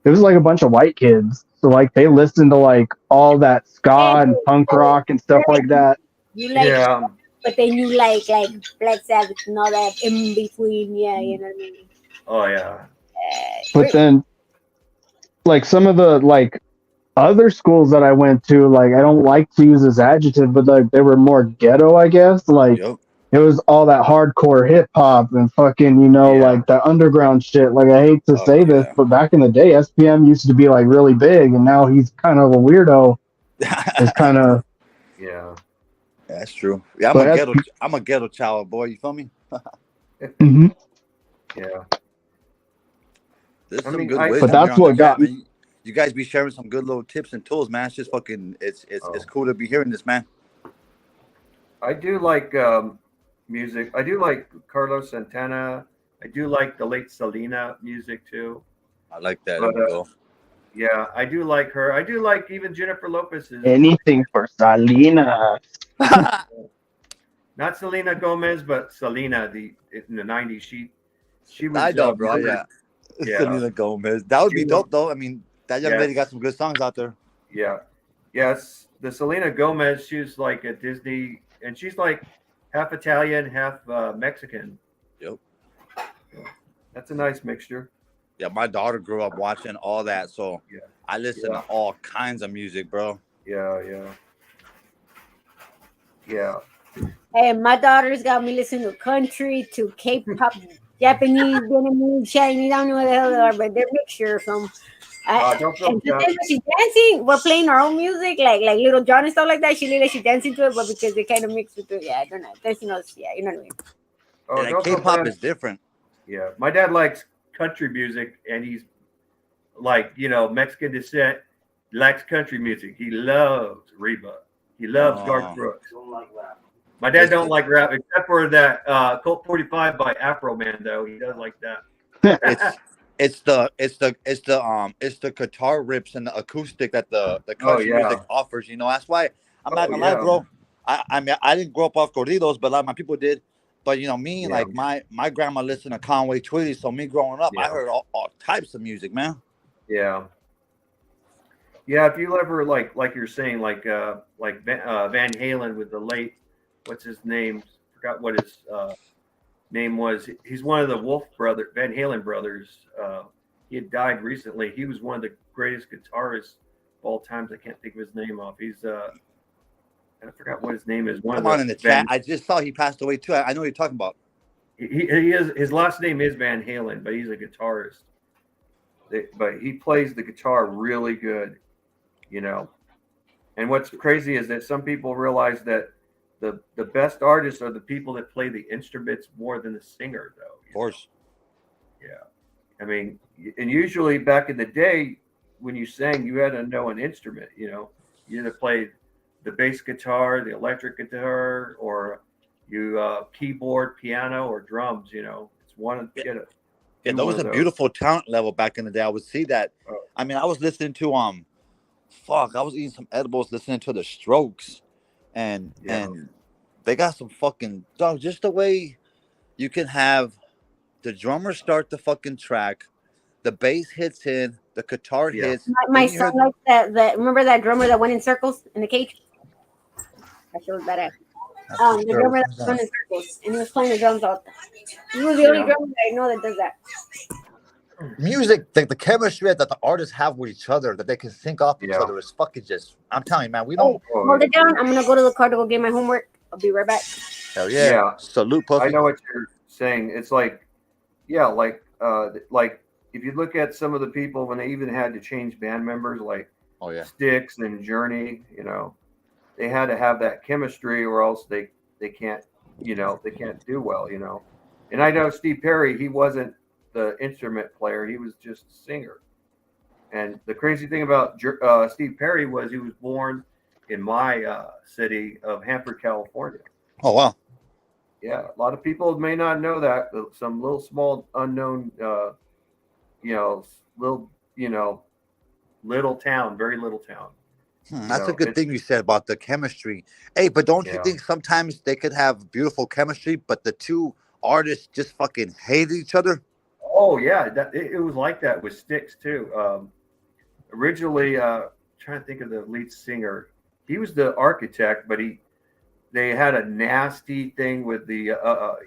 it was like a bunch of white kids. So like they listened to like all that ska and punk rock and stuff like that. You like, but then you like Black Sabbath and all that in between. Yeah, you know what I mean. Oh yeah. But then, like some of the like other schools that I went to, like I don't like to use this adjective, but like they were more ghetto, I guess. Like it was all that hardcore hip hop and fucking, like the underground shit. Like I hate to say this, but back in the day, SPM used to be like really big, and now he's kind of a weirdo. It's kind of that's true. Yeah, I'm a ghetto child, boy. You feel me? Mm-hmm. Yeah. There's some good wisdom. But that's what got me. You guys be sharing some good little tips and tools, man. It's just fucking. It's cool to be hearing this, man. I do like music. I do like Carlos Santana. I do like the late Selena music too. I like that. But, yeah, I do like her. I do like even Jennifer Lopez's. Anything for Selena. Not Selena Gomez, but Selena. In the '90s, she was. I know, bro. Yeah. Selena Gomez. That would be dope, though. I mean, that young lady got some good songs out there. Yeah. Yes, the Selena Gomez. She's like a Disney, and she's like half Italian, half Mexican. Yep. That's a nice mixture. Yeah, my daughter grew up watching all that, so I listen to all kinds of music, bro. Yeah. Hey, my daughter's got me listening to country, to K-pop, Japanese, Vietnamese, Chinese. I don't know what the hell they are, but they're mixture from. And she's dancing. We're playing our own music, like Little John and stuff like that. She's dancing to it, but because they kind of mix with it, I don't know. There's you know what I mean. Oh, yeah, K-pop is different. Yeah, my dad likes country music, and he's like Mexican descent, likes country music. He loves Reba. He loves Garth Brooks. Don't like rap. My dad don't like rap except for that Colt 45 by Afro Man though. He does like that. It's the guitar rips and the acoustic that the country music offers. That's why I'm not gonna lie, bro. I mean I didn't grow up off corridos, but a lot of my people did. But me, like my grandma listened to Conway Twitty, so me growing up, I heard all types of music, man. Yeah. Yeah, if you ever like you're saying Van Halen with the late, what's his name? Forgot what his name was. He's one of the Van Halen brothers. He had died recently. He was one of the greatest guitarists of all times. I can't think of his name off. He's I forgot what his name is. One of Come on the in the chat. I just saw he passed away too. I know what you're talking about. he is, his last name is Van Halen, but he's a guitarist. But he plays the guitar really good, you know. And what's crazy is that some people realize that the best artists are the people that play the instruments more than the singer, though. Of course. Yeah. I mean, and usually back in the day when you sang, you had to know an instrument, you know. You either played the bass guitar, the electric guitar, or you keyboard, piano, or drums, you know. It's one of Yeah, that was a beautiful talent level back in the day. I would see that. I mean, I was listening to I was eating some edibles, listening to the Strokes, and they got some fucking dog. Just the way you can have the drummer start the fucking track, the bass hits in, the guitar hits. My son likes that. Remember that drummer that went in circles in the cage? That shit was badass. The drummer that went in circles, and he was playing the drums all the time. He was the only drummer that I know that does that. Music, the chemistry that the artists have with each other, that they can sync off each other is fucking just. I'm telling you, man, we don't. Hold it down. I'm gonna go to the car to go get my homework. I'll be right back. Hell yeah! Salute, Puffy. I know what you're saying. It's like if you look at some of the people when they even had to change band members, like Styx and Journey, you know, they had to have that chemistry, or else they can't, you know, they can't do well, you know. And I know Steve Perry, he wasn't the instrument player; he was just a singer. And the crazy thing about Steve Perry was he was born in my city of Hanford, California. Oh wow! Yeah, a lot of people may not know that. Some little small unknown, little town, very little town. That's a good thing you said about the chemistry. Hey, but don't you think sometimes they could have beautiful chemistry, but the two artists just fucking hate each other? Oh yeah, it was like that with Styx too. Originally, trying to think of the lead singer, he was the architect, but they had a nasty thing with the.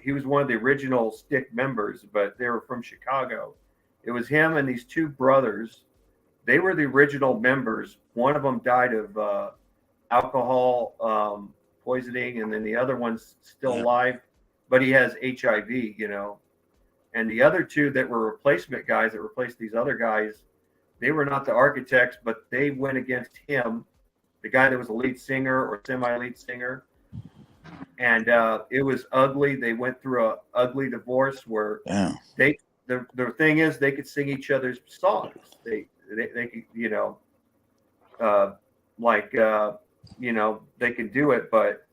He was one of the original Styx members, but they were from Chicago. It was him and these two brothers. They were the original members. One of them died of alcohol poisoning, and then the other one's still alive, but he has HIV, you know. And the other two that were replacement guys that replaced these other guys, they were not the architects, but they went against him, the guy that was the lead singer or semi-lead singer. And it was ugly. They went through a ugly divorce where the thing is they could sing each other's songs. They could, you know, they could do it, but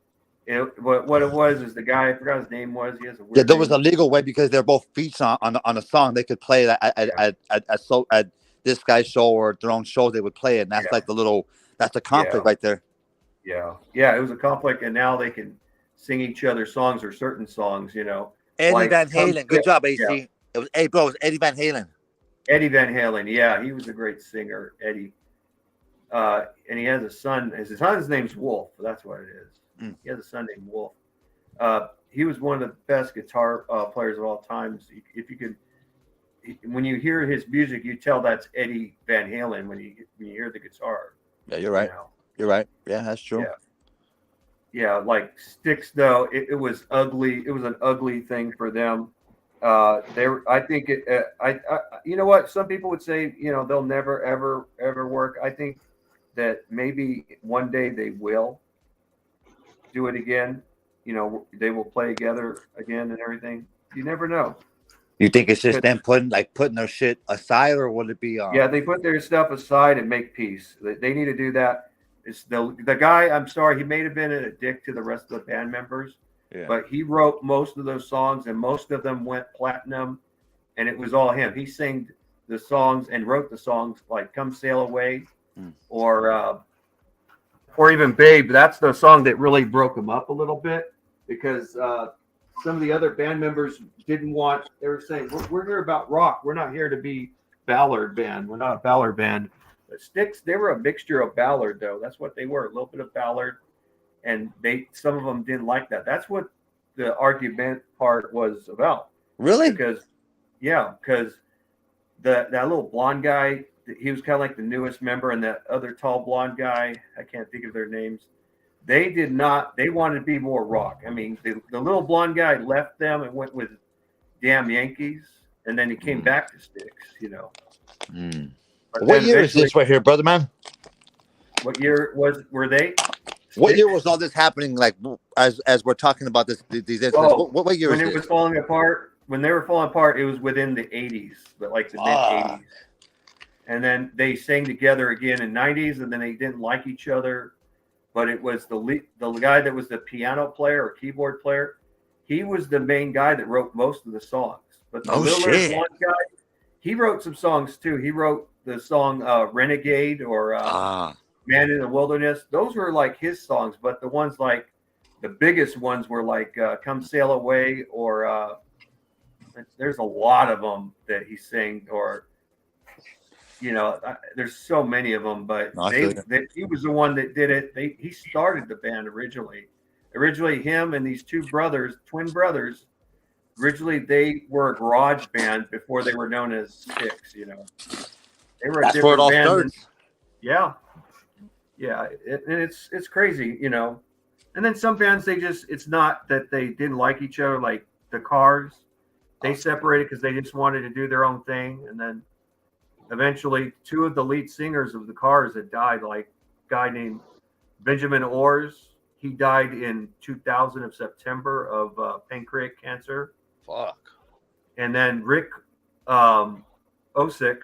what it was is the guy, I forgot his name was. He has a weird there was a legal way because they're both featured on a song. They could play that at this guy's show or their own show. They would play it, and that's like that's a conflict right there. Yeah, it was a conflict, and now they can sing each other's songs or certain songs, you know. Eddie Van Halen, good job, AC. Yeah. It was it was Eddie Van Halen. Eddie Van Halen, yeah, he was a great singer, Eddie. And he has a son. His son's name's Wolf. That's what it is. He has a son named Wolf. He was one of the best guitar players of all time. If you could, when you hear his music, you tell that's Eddie Van Halen when you hear the guitar. Yeah, you're right. You know? You're right. Yeah, that's true. Yeah, like Styx though, it was ugly. It was an ugly thing for them. I think you know what? Some people would say, you know, they'll never ever work. I think that maybe one day they will do it again. You know, they will play together again and everything. You never know. You think it's just them putting their shit aside, or would it be? Yeah, they put their stuff aside and make peace. They need to do that. It's the guy. I'm sorry, he may have been a dick to the rest of the band members, but he wrote most of those songs, and most of them went platinum, and it was all him. He sang the songs and wrote the songs like "Come Sail Away," or even "Babe." That's the song that really broke him up a little bit because some of the other band members didn't want. They were saying, "We're here about rock. We're not here to be ballad band. We're not a ballad band. The Styx, they were a mixture of ballad, though. That's what they were, a little bit of ballad. And some of them didn't like that. That's what the argument part was about. Really? Because that little blonde guy, he was kind of like the newest member, and that other tall blonde guy, I can't think of their names. They did not. They wanted to be more rock. I mean, the little blonde guy left them and went with Damn Yankees, and then he came back to Styx. You know. Mm. But What then year is this right here, brother man? What year were they? What year was all this happening? Like as we're talking about these incidents, what year when is it this? was falling apart? When they were falling apart, it was within the 80s, but like the mid 80s. And then they sang together again in 90s, and then they didn't like each other. But it was the guy that was the piano player or keyboard player. He was the main guy that wrote most of the songs. But the blonde guy, he wrote some songs too. He wrote the song Renegade or Man in the Wilderness. Those were like his songs, but the ones like the biggest ones were like Come Sail Away or there's a lot of them that he sang or, you know, there's so many of them, but he was the one that did it. He started the band originally. Originally, him and these two brothers, twin brothers, originally they were a garage band before they were known as Styx, you know. They were a different band. Yeah. Yeah, and it's crazy, you know. And then some bands, it's not that they didn't like each other, like the Cars. They separated because they just wanted to do their own thing. And then eventually two of the lead singers of the Cars had died, like a guy named Benjamin Orrs. He died in 2000 of September of pancreatic cancer. Fuck. And then Rick Osick,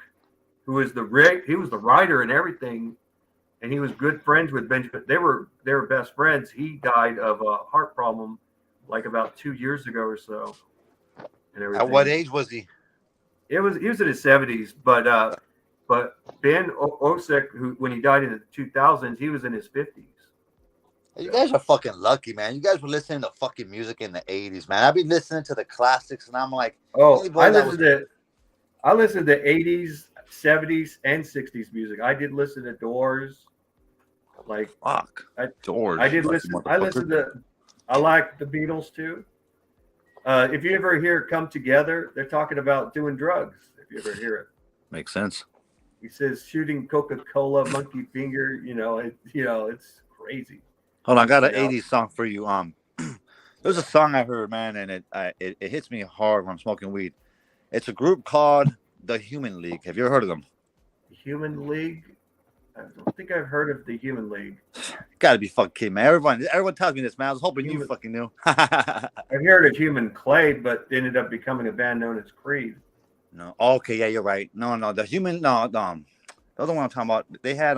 who was he was the writer and everything. And he was good friends with Benjamin. They were best friends. He died of a heart problem like about 2 years ago or so. And everything. At what age was he? He was in his 70s, but Ben Osick, who when he died in the 2000s, he was in his 50s. You guys are fucking lucky, man. You guys were listening to fucking music in the 80s, man. I've been listening to the classics, and I'm like, I listened to 80s, 70s, and 60s music. I did listen to Doors. Like Doors. I did listen. I listened to. I like the Beatles too. If you ever hear "Come Together," they're talking about doing drugs. If you ever hear it, makes sense. He says shooting Coca-Cola, monkey finger. It's crazy. Hold on, I got an 80s song for you. There's a song I heard, man, and it hits me hard when I'm smoking weed. It's a group called the Human League. Have you ever heard of them? The Human League? I don't think I've heard of the Human League. Gotta be fucking kidding, man. Everyone tells me this, man. I was hoping you fucking knew. I've heard of Human Clay, but they ended up becoming a band known as Creed. No. Okay, yeah, you're right. No, the Human the other one I'm talking about, they had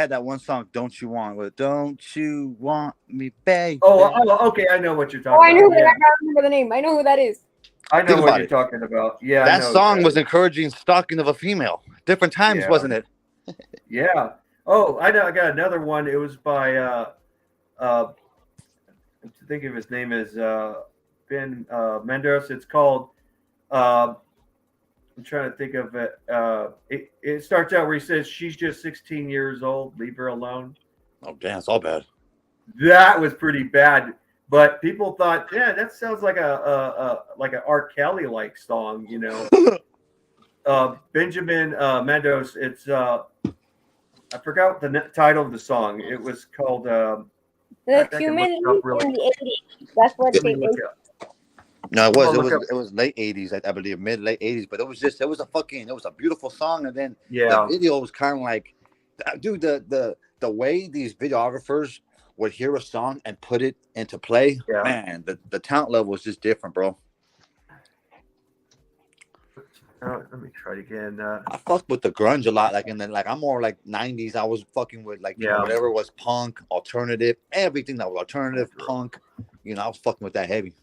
that one song, Don't You Want Me, babe? Oh, okay, I know what you're talking about. I knew that. I can't remember the name. I know who that is. I know what you're talking about. Yeah, that song was encouraging stalking of a female. Different times, wasn't it? Yeah. Oh, I know. I got another one. It was by I think of his name is Ben Mendes. It's called. I'm trying to think of it. It starts out where he says, "She's just 16 years old. Leave her alone." Oh, damn, it's all bad. That was pretty bad. But people thought, yeah, that sounds like a R. Kelly like song, you know. Benjamin Mendes. It's I forgot the title of the song. It was called The Human League in the 80s. That's what they did. No, it was late 80s, I believe, mid-late 80s. But it was a beautiful song, and then the video was kind of like, dude, the way these videographers would hear a song and put it into play, man, the talent level was just different, bro. Let me try it again. I fucked with the grunge a lot, I'm more like 90s. I was fucking with whatever was punk, alternative, everything that was alternative, punk. You know, I was fucking with that heavy.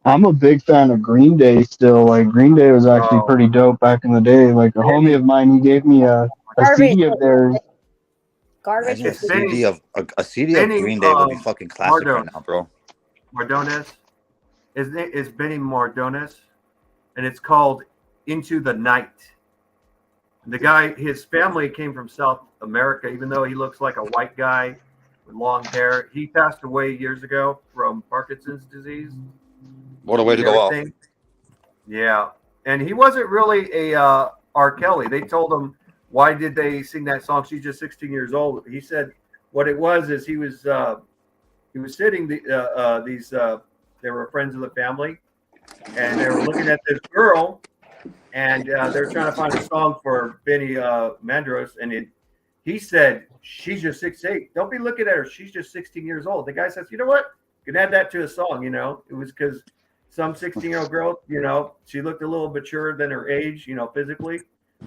I'm a big fan of Green Day still. Like, Green Day was actually pretty dope back in the day. Like, a homie of mine, he gave me a CD of theirs. Garbage. A CD of Green Day would be fucking classic right now, bro. Mardones. His name is Benny Mardones, and it's called Into the Night. The guy, his family came from South America, even though he looks like a white guy with long hair. He passed away years ago from Parkinson's disease. What a way to and go out. everything. Yeah. And he wasn't really a R. Kelly. They told him, why did they sing that song? She's just 16 years old. He said what it was is he was sitting they were friends of the family, and they were looking at this girl, and they're trying to find a song for Benny Mandros, and he said, she's just 6'8". Don't be looking at her. She's just 16 years old. The guy says, you know what? You can add that to a song, you know. It was because some 16-year-old girl, you know, she looked a little mature than her age, you know, physically.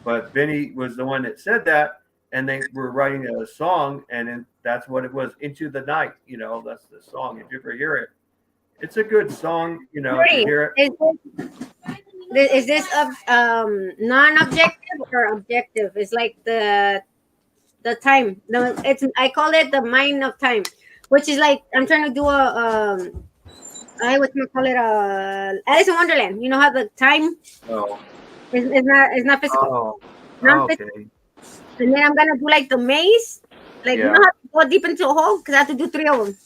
But Benny was the one that said that, and they were writing a song, and that's what it was, Into the Night, you know. That's the song. If you ever hear it, it's a good song, you know. If you hear it. Is this non-objective or objective? It's like the time. I call it the mind of time, which is like I'm trying to do I would call it Alice in Wonderland. You know how the time is not physical. Non-physical. Okay. And then I'm gonna do like the maze. Like you know how to go deep into a hole because I have to do 3 of them.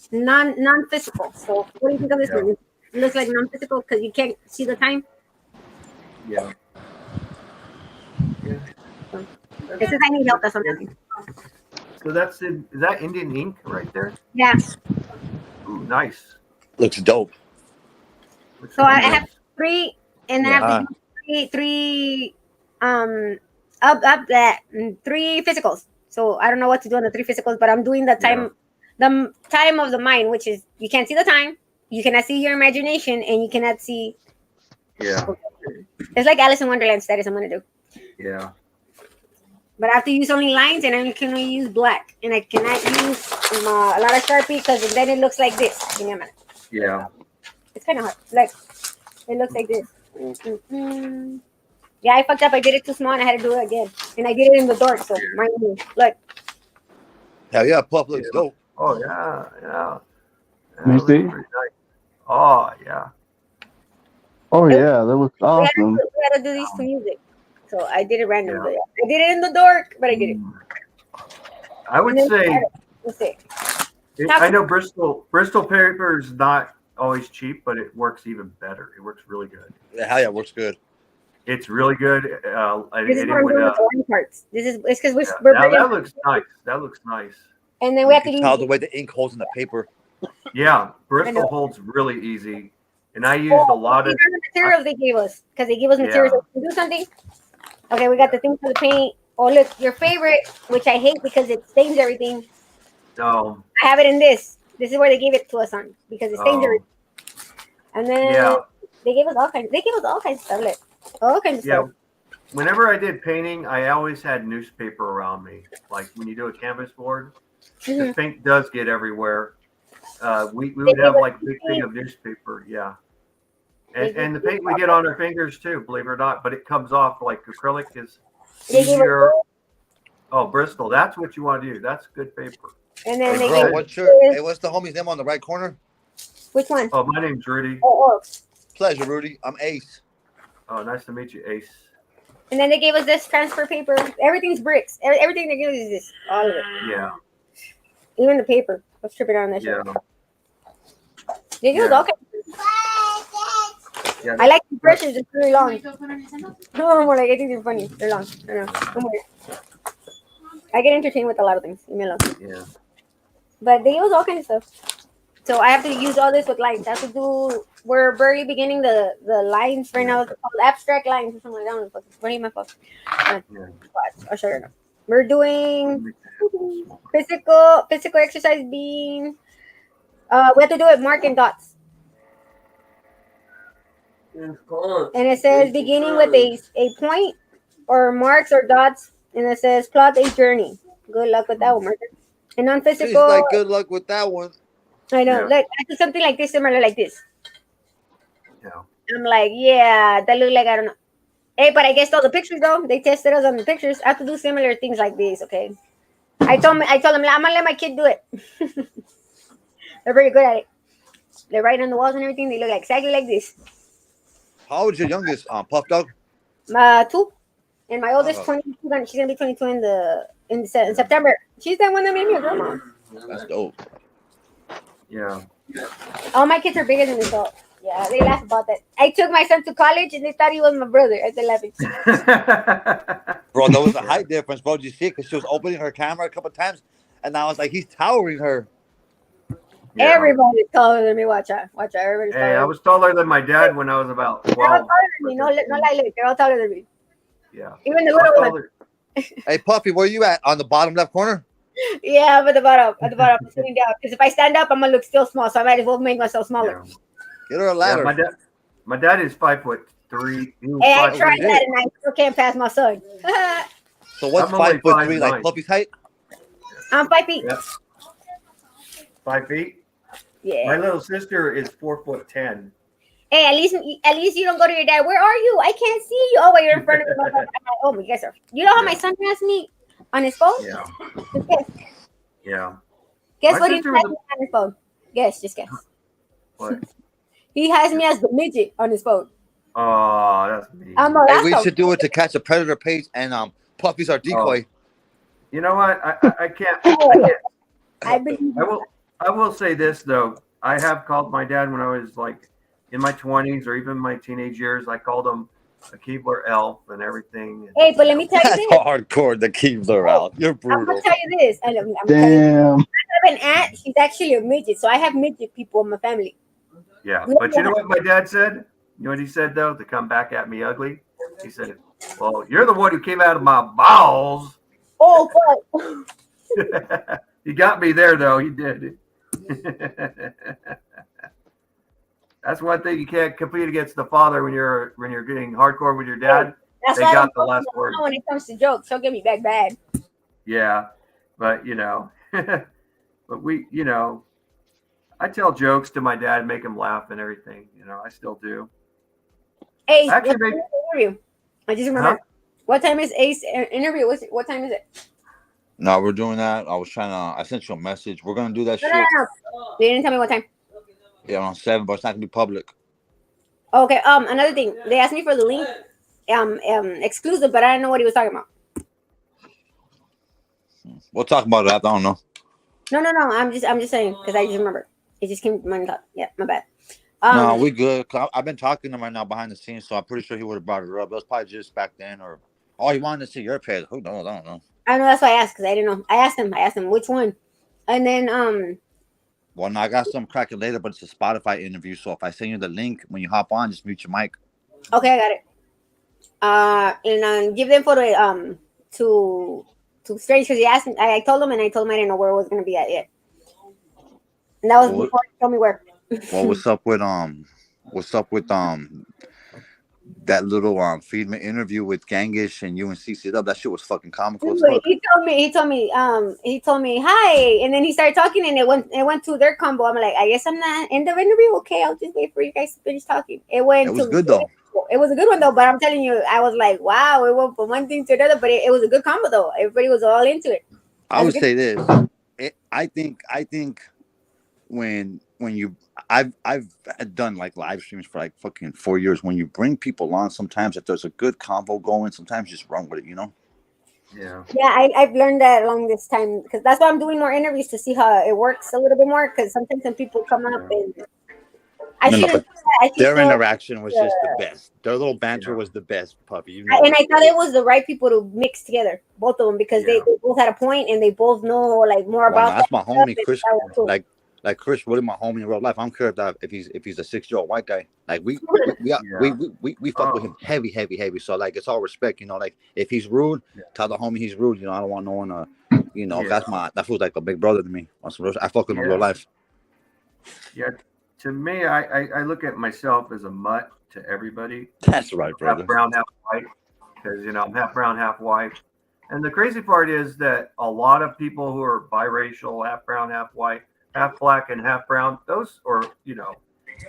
Non-physical. So what do you think of this one? It looks like non-physical because you can't see the time. Yeah. This is I need help or something. So is that Indian ink right there? Yeah. Ooh, nice. Looks dope. So I have 3, and then I have to do three up that 3 physicals. So I don't know what to do on the 3 physicals, but I'm doing the time of the mind, which is you can't see the time, you cannot see your imagination, and you cannot see. Yeah. It's like Alice in Wonderland status I'm gonna do. Yeah. But I have to use only lines, and I can only use black, and I cannot use a lot of Sharpie because then it looks like this. Give me a minute. Yeah. It's kind of hard. Like it looks like this. Mm-hmm. Yeah, I fucked up. I did it too small, and I had to do it again. And I did it in the dark, so mind me. Look. Hell yeah, Puff looks dope. Oh yeah. Let me see. Nice. Oh yeah. Oh yeah, that looks awesome. We had to do these to music, so I did it random. But I did it in the dark, but I did it. I would say. Let's see. I know Bristol paper is not always cheap, but it works even better. It works really good. Yeah, hell yeah, works good. It's really good. This is the parts. It's because that looks nice. That looks nice. And then we have to tell the way the ink holds in the paper. Yeah, Bristol holds really easy, and I used a lot of the materials they gave us because they gave us materials to do something. Okay, we got the thing for the paint. Oh look, your favorite, which I hate because it stains everything. No. I have it in this. This is where they gave it to us on because it stains everything. And then they gave us all kinds. They gave us all kinds of stuff. Like, all kinds of stuff. Whenever I did painting, I always had newspaper around me. Like when you do a canvas board, the paint does get everywhere. We would have like a big thing of newspaper, and the paint we get on our fingers too, believe it or not. But it comes off like acrylic is easier. Oh, Bristol, that's what you want to do. That's good paper. And then hey, bro, what's the homie's name on the right corner? Which one? Oh, my name's Rudy. Oh. Pleasure, Rudy. I'm Ace. Oh, nice to meet you, Ace. And then they gave us this transfer paper. Everything's bricks. Everything they give us is this. All of it. Yeah. Even the paper. Let's strip it on that shit. They give us all kinds of Yeah. I like the brushes. It's really long. No, more like I think they're funny. They're long. I don't know. Don't worry. I get entertained with a lot of things. Leave me alone. Yeah. But they use all kinds of stuff. So I have to use all this with lines. I have to do. We're barely beginning the lines right now. It's called abstract lines or something like that. What do you mean, fuck? I'll show you now. We're doing physical exercise being. We have to do it marking dots. And it says beginning with a point or marks or dots, and it says plot a journey. Good luck with that one, Marker. And non-physical. She's like, good luck with that one. I know. Like I do something like this, similar like this. Yeah. I'm like, yeah, that look like I don't know. Hey, but I guess all the pictures though, they tested us on the pictures. I have to do similar things like this, okay? I told them I'm gonna let my kid do it. They're very good at it. They're right on the walls and everything. They look exactly like this. How old is your youngest? Puff Dog. 2, and my oldest 22. She's gonna be 22 in September. She's the one that made me a grandma. That's dope. Yeah. All my kids are bigger than me, so yeah, they laugh about that. I took my son to college and they thought he was my brother. I said laughing. Bro, there was a height difference, bro. Did you see it? Because she was opening her camera a couple times, and I was like, he's towering her. Yeah. Everybody's taller than me. Watch out. Everybody's taller. Hey, I was taller than my dad when I was about They're all 12. taller than me. No lie, look. They're all taller than me. Yeah. Even the I was little one. taller- Hey, Puffy, where you at? On the bottom left corner? Yeah, I'm at the bottom. I'm sitting down. Because if I stand up, I'm gonna look still small. So I might as well make myself smaller. Yeah. Get her a Yeah, ladder. my dad is 5'3". He was Hey, I 5'3". tried that and I still can't pass my son. So what's I'm only 5'3", 5'9". like Puffy's height? I'm 5 feet. Yep. 5 feet. Yeah. My little sister is 4'10". Hey, at least you don't go to your dad. Where are you? I can't see you. Oh, wait, you're in front of me. I'm like, oh, you guys are. You know how my son has me on his phone? Yeah. Just guess. Yeah. Guess My what he sister has was me on his phone? Guess, just guess. What? He has me as the midget on his phone. Oh, that's me. Hey, we should do it to catch a predator page, and Puffy's our decoy. You know what? I can't. I will say this though. I have called my dad when I was like in my 20s or even my teenage years. I called him a Keebler elf and everything. Hey, but let me tell you That's this. hardcore, the Keebler out. You're I'm brutal. gonna tell you this. And I'm telling you, Damn. I have an aunt. She's actually a midget, so I have midget people in my family. Yeah, but you know what my dad said? You know what he said though? To come back at me ugly, he said, "Well, you're the one who came out of my balls." Oh, fuck. He got me there though. He did. That's one thing you can't compete against the father when you're getting hardcore with your dad. That's They why got I the last word. when it comes to jokes. She'll get me back bad. Yeah, but but we, I tell jokes to my dad, make him laugh and everything. I still do. Hey, Actually, what time is the interview? I just remember. Huh? What time is Ace interview? What time is it? No, we're doing that. I sent you a message. We're gonna do that shit. No. They didn't tell me what time. Yeah, on 7, but it's not gonna be public. Okay. Another thing. They asked me for the link. Exclusive, but I didn't know what he was talking about. We'll talk about it after. I don't know. No. I'm just saying because I just remember. It just came to my thought. Yeah, my bad. No, we good. I've been talking to him right now behind the scenes, so I'm pretty sure he would have brought it up. It was probably just back then, or he wanted to see your page. Who knows? I don't know. I know that's why I asked because I didn't know. I asked him which one, and then Well, no, I got some cracking later, but it's a Spotify interview. So if I send you the link when you hop on, just mute your mic. Okay, I got it. And give the info to Strange because he asked me. I told him I didn't know where it was gonna be at yet. And that was before he told me where. Well, what's up with that little Friedman interview with Gangish and you and CC Dub? That shit was fucking comical as fuck. He told me hi, and then he started talking, and it went to their combo. I'm like, I guess I'm not in the interview. Okay, I'll just wait for you guys to finish talking. It was good though. It was a good one though, but I'm telling you, I was like, wow, it went from one thing to another, but it was a good combo though. Everybody was all into it. I would say this. I think when you I've done like live streams for like fucking 4 years. When you bring people on, sometimes if there's a good convo going, sometimes just run with it, Yeah. Yeah, I've learned that along this time because that's why I'm doing more interviews to see how it works a little bit more. Because sometimes when people come up and their interaction was just the best. Their little banter was the best, Puppy. And I thought it was the right people to mix together, both of them, because they both had a point and they both know like more about. That's my homie, Chris. Like Chris, really my homie in real life. I don't care if he's a 6-year-old white guy. Like we fuck with him heavy. So like it's all respect, like if he's rude, tell the homie he's rude. I don't want no one to, that feels like a big brother to me. I fuck with him in real life. Yeah, to me, I look at myself as a mutt to everybody. That's right, brother. Half brown, half white, because I'm half brown, half white. And the crazy part is that a lot of people who are biracial, half brown, half white, half black and half brown, those are,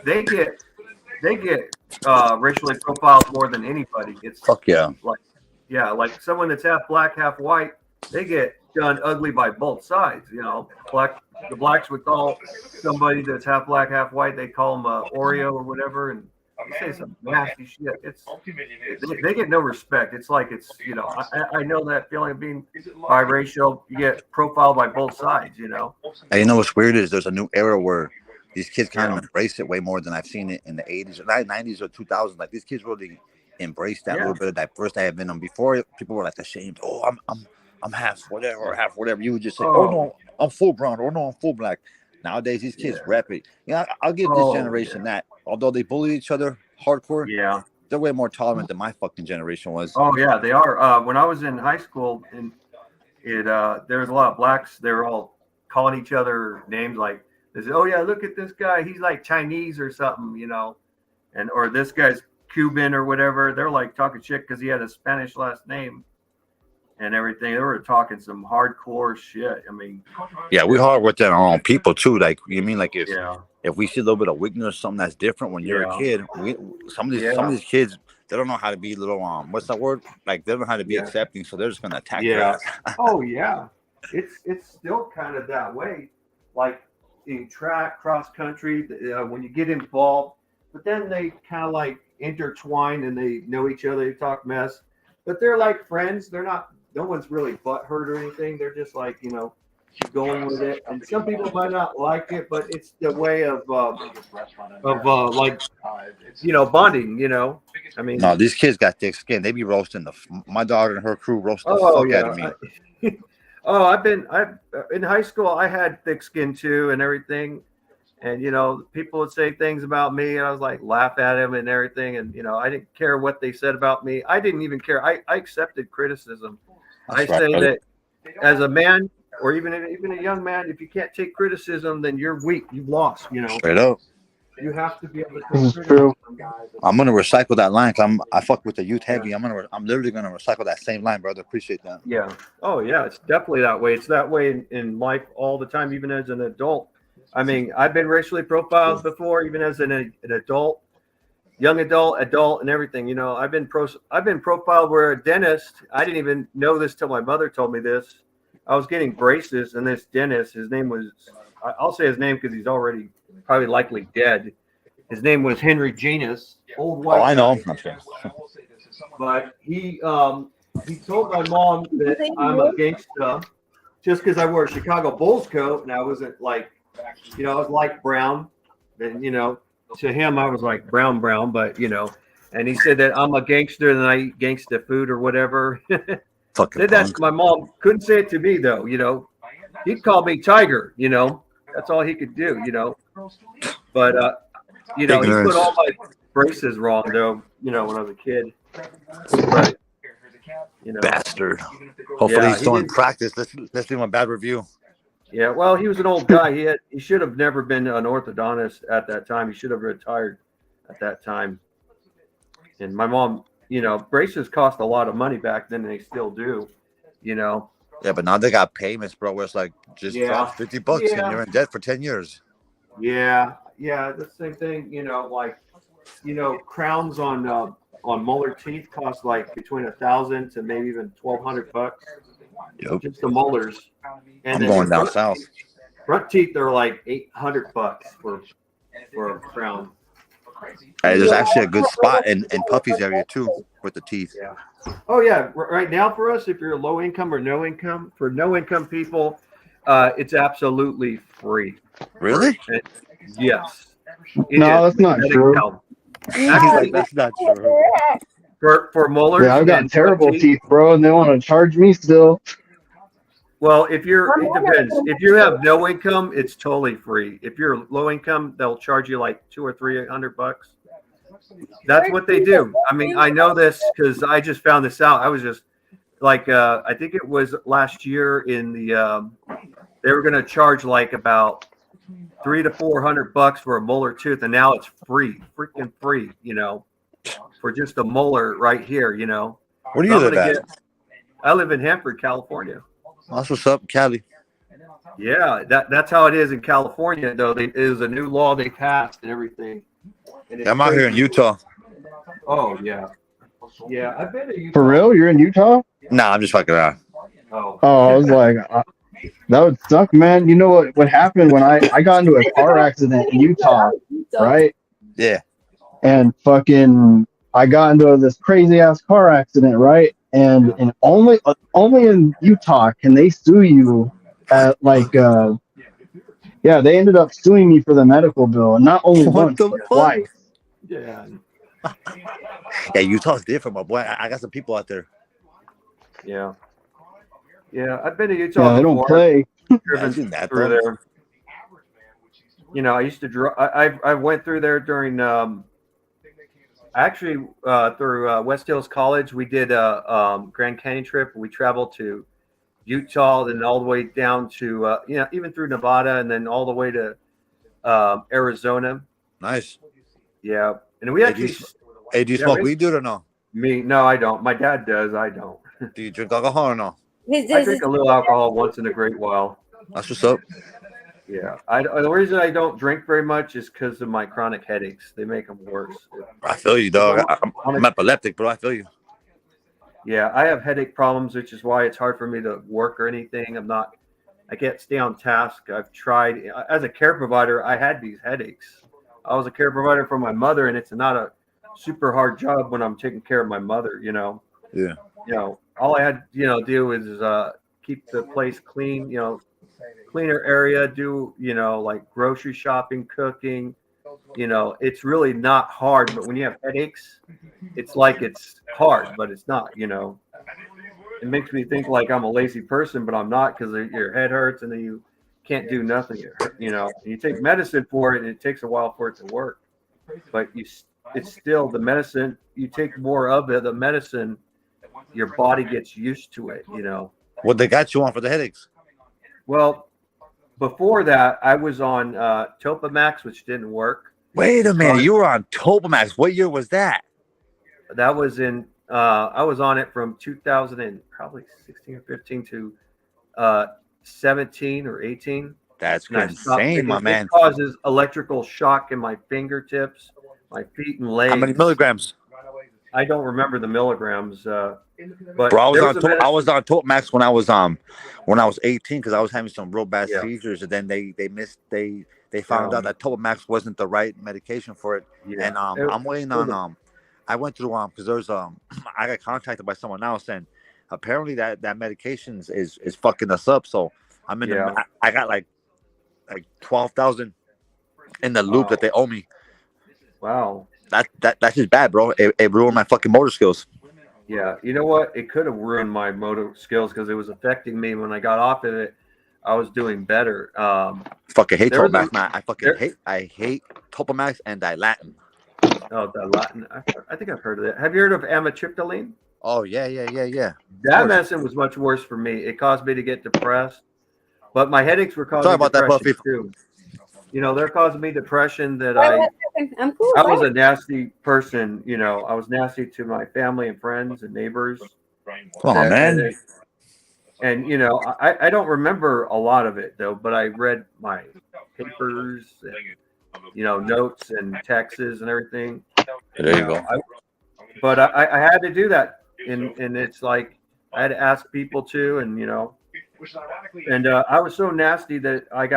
they get racially profiled more than anybody. It's fuck yeah. Like someone that's half black, half white, they get done ugly by both sides. You know, the blacks would call somebody that's half black, half white. They call them Oreo or whatever, and they say some nasty shit. They get no respect. It's like you know, I know that feeling of being biracial. You get profiled by both sides. You know. And you know what's weird is there's a new era where these kids kind of embrace it way more than I've seen it in the 80s or 90s or 2000s. Like these kids really embrace that little bit of diversity in them. Before, people were like ashamed. Oh, I'm half whatever or half whatever. You would just say, oh no, I'm full brown, or no, I'm full black. Nowadays, these kids rep it. You know, I'll give this generation that. Although they bully each other hardcore, they're way more tolerant than my fucking generation was. Oh yeah, they are. When I was in high school, and there was a lot of blacks. They were all calling each other names like, they say, oh yeah, look at this guy. He's like Chinese or something, you know, or this guy's Cuban or whatever. They're like talking shit because he had a Spanish last name and everything. They were talking some hardcore shit. I mean, yeah, we hard with our own people too. Like, you mean like if we see a little bit of weakness or something that's different when you're a kid, some of these kids, they don't know how to be little what's that word? Like they don't know how to be accepting, so they're just gonna attack your ass. Oh yeah, it's still kind of that way. Like in track, cross country, when you get involved, but then they kind of like intertwine and they know each other. They talk mess, but they're like friends. They're not. No one's really butthurt or anything. They're just like, you know, keep going with it. And some people might not like it, but it's the way of like, you know, bonding. You know, I mean, no, these kids got thick skin. They be roasting my daughter and her crew roast the fuck out of me. I've in high school. I had thick skin too and everything. And, you know, people would say things about me and I was like, laugh at them and everything. And, you know, I didn't care what they said about me. I didn't even care. I accepted criticism. That's that as a man or even a young man, if you can't take criticism, then you're weak. You've lost, you know. Straight up. You have to be able to take criticism. I'm going to recycle that line. I fuck with the youth heavy. I'm literally going to recycle that same line, brother. Appreciate that. Yeah. Oh, yeah. It's definitely that way. It's that way in life all the time, even as an adult. I mean, I've been racially profiled before, even as an adult, young adult, and everything. You know, I've been profiled where a dentist. I didn't even know this till my mother told me this. I was getting braces, and this dentist, his name was, I'll say his name because he's already probably likely dead. His name was Henry Genus, old white. Oh, I know. But he told my mom that I'm a gangsta just because I wore a Chicago Bulls coat, and I wasn't like, you know, I was light brown, and you know, to him I was like brown, but you know, and he said that I'm a gangster and I eat gangsta food or whatever. Fucking that's my mom couldn't say it to me though, you know. He'd call me Tiger, you know. That's all he could do, you know. But you know, he put all my braces wrong though, you know, when I was a kid. But you know, bastard. Hopefully he's still in practice. Let's give him a bad review. Yeah, well, he was an old guy. He should have never been an orthodontist at that time. He should have retired at that time. And my mom, you know, braces cost a lot of money back then, and they still do, you know. Yeah, but now they got payments, bro, where it's like just $50 and you're in debt for 10 years. Yeah, the same thing, you know, like, you know, crowns on molar teeth cost like between $1,000 to maybe even $1,200. Yep. Just the molars. And I'm going down south. Front teeth are like $800 for a crown. Hey, there's actually a good spot in Puffy's area too with the teeth. Yeah. Oh yeah. Right now for us, if you're low income or no income, for no income people, it's absolutely free. Really? Yes. No, that's not true. Actually, that's not true. For molars. Yeah, I've got terrible teeth, bro, and they want to charge me still. Well, it depends. If you have no income, it's totally free. If you're low income, they'll charge you like $200 or $300. That's what they do. I mean, I know this because I just found this out. I was just like, I think it was last year in the, they were going to charge like about $300 to $400 for a molar tooth, and now it's free, freaking free, you know, for just a molar right here, you know. Where do you live at? I live in Hanford, California. That's what's up, Cali. Yeah, that's how it is in California, though. It is a new law they passed and everything. And I'm out here in Utah. Oh, yeah. Yeah, I've been to Utah. For real? You're in Utah? Nah, I'm just fucking around. Oh, Oh, I was like, that would suck, man. You know what happened when I got into a car accident in Utah, right? Yeah. And fucking I got into this crazy ass car accident, right? And only in Utah can they sue you at like yeah, they ended up suing me for the medical bill, and not only What once the but fuck? twice. yeah, Yeah, Utah's different, my boy. I got some people out there. yeah, yeah. I've been to Yeah, Utah they don't before. play. Yeah, I Driven seen that through though. there. You know, I used to drive. I went through there during actually through West Hills College. We did a Grand Canyon trip. We traveled to Utah, then all the way down to you know, even through Nevada, and then all the way to Arizona. Nice. Yeah, and we Hey, do you, actually, hey, do you yeah, smoke weed, dude, or no? me, no, I don't. My dad does. I don't. Do you drink alcohol or no? I drink a little alcohol once in a great while. That's what's up. Yeah, the reason I don't drink very much is because of my chronic headaches. They make them worse. I feel you, dog. I'm epileptic, bro. I feel you. Yeah, I have headache problems, which is why it's hard for me to work or anything. I can't stay on task. I've tried as a care provider. I had these headaches. I was a care provider for my mother, and it's not a super hard job when I'm taking care of my mother. Yeah. All I had do is keep the place clean. Cleaner area. Do like grocery shopping, cooking. It's really not hard. But when you have headaches, it's like it's hard, but it's not. It makes me think like I'm a lazy person, but I'm not, because your head hurts and then you can't do nothing. You take medicine for it, and it takes a while for it to work. But it's still the medicine. You take more of it, the medicine, your body gets used to it. What they got you on for the headaches? Well, before that, I was on Topamax, which didn't work. Wait a minute. You were on Topamax. What year was that? That was in. I was on it from 2000 and probably 16 or 15 to 17 or 18. That's And I stopped insane, taking my it. man. It causes electrical shock in my fingertips, my feet and legs. How many milligrams? I don't remember the milligrams. But Bro, I was there on a medicine- I was on Topamax when I was 18, because I was having some real bad Yeah. seizures, and then they found out that Topamax wasn't the right medication for it. Yeah. And I'm waiting on I went through because there's I got contacted by someone else, and apparently that medication is fucking us up. So I'm in I got like 12,000 in the loop that they owe me. Wow. That's just bad, bro. It ruined my fucking motor skills. Yeah. You know what? It could have ruined my motor skills because it was affecting me. When I got off of it, I was doing better. Fucking hate there was Topamax, man. I hate Topamax and Dilatin. Oh, the Latin. I think I've heard of it. Have you heard of amitriptyline? Oh yeah. That medicine was much worse for me. It caused me to get depressed, but my headaches were causing Sorry about that, depression Buffy. too. They're causing me depression. That I'm cool. I was a nasty person. I was nasty to my family and friends and neighbors. Come on, man. And I don't remember a lot of it though, but I read my papers and notes and texts and everything. There you go. But I had to do that, and it's like I had to ask people to, and I was so nasty that I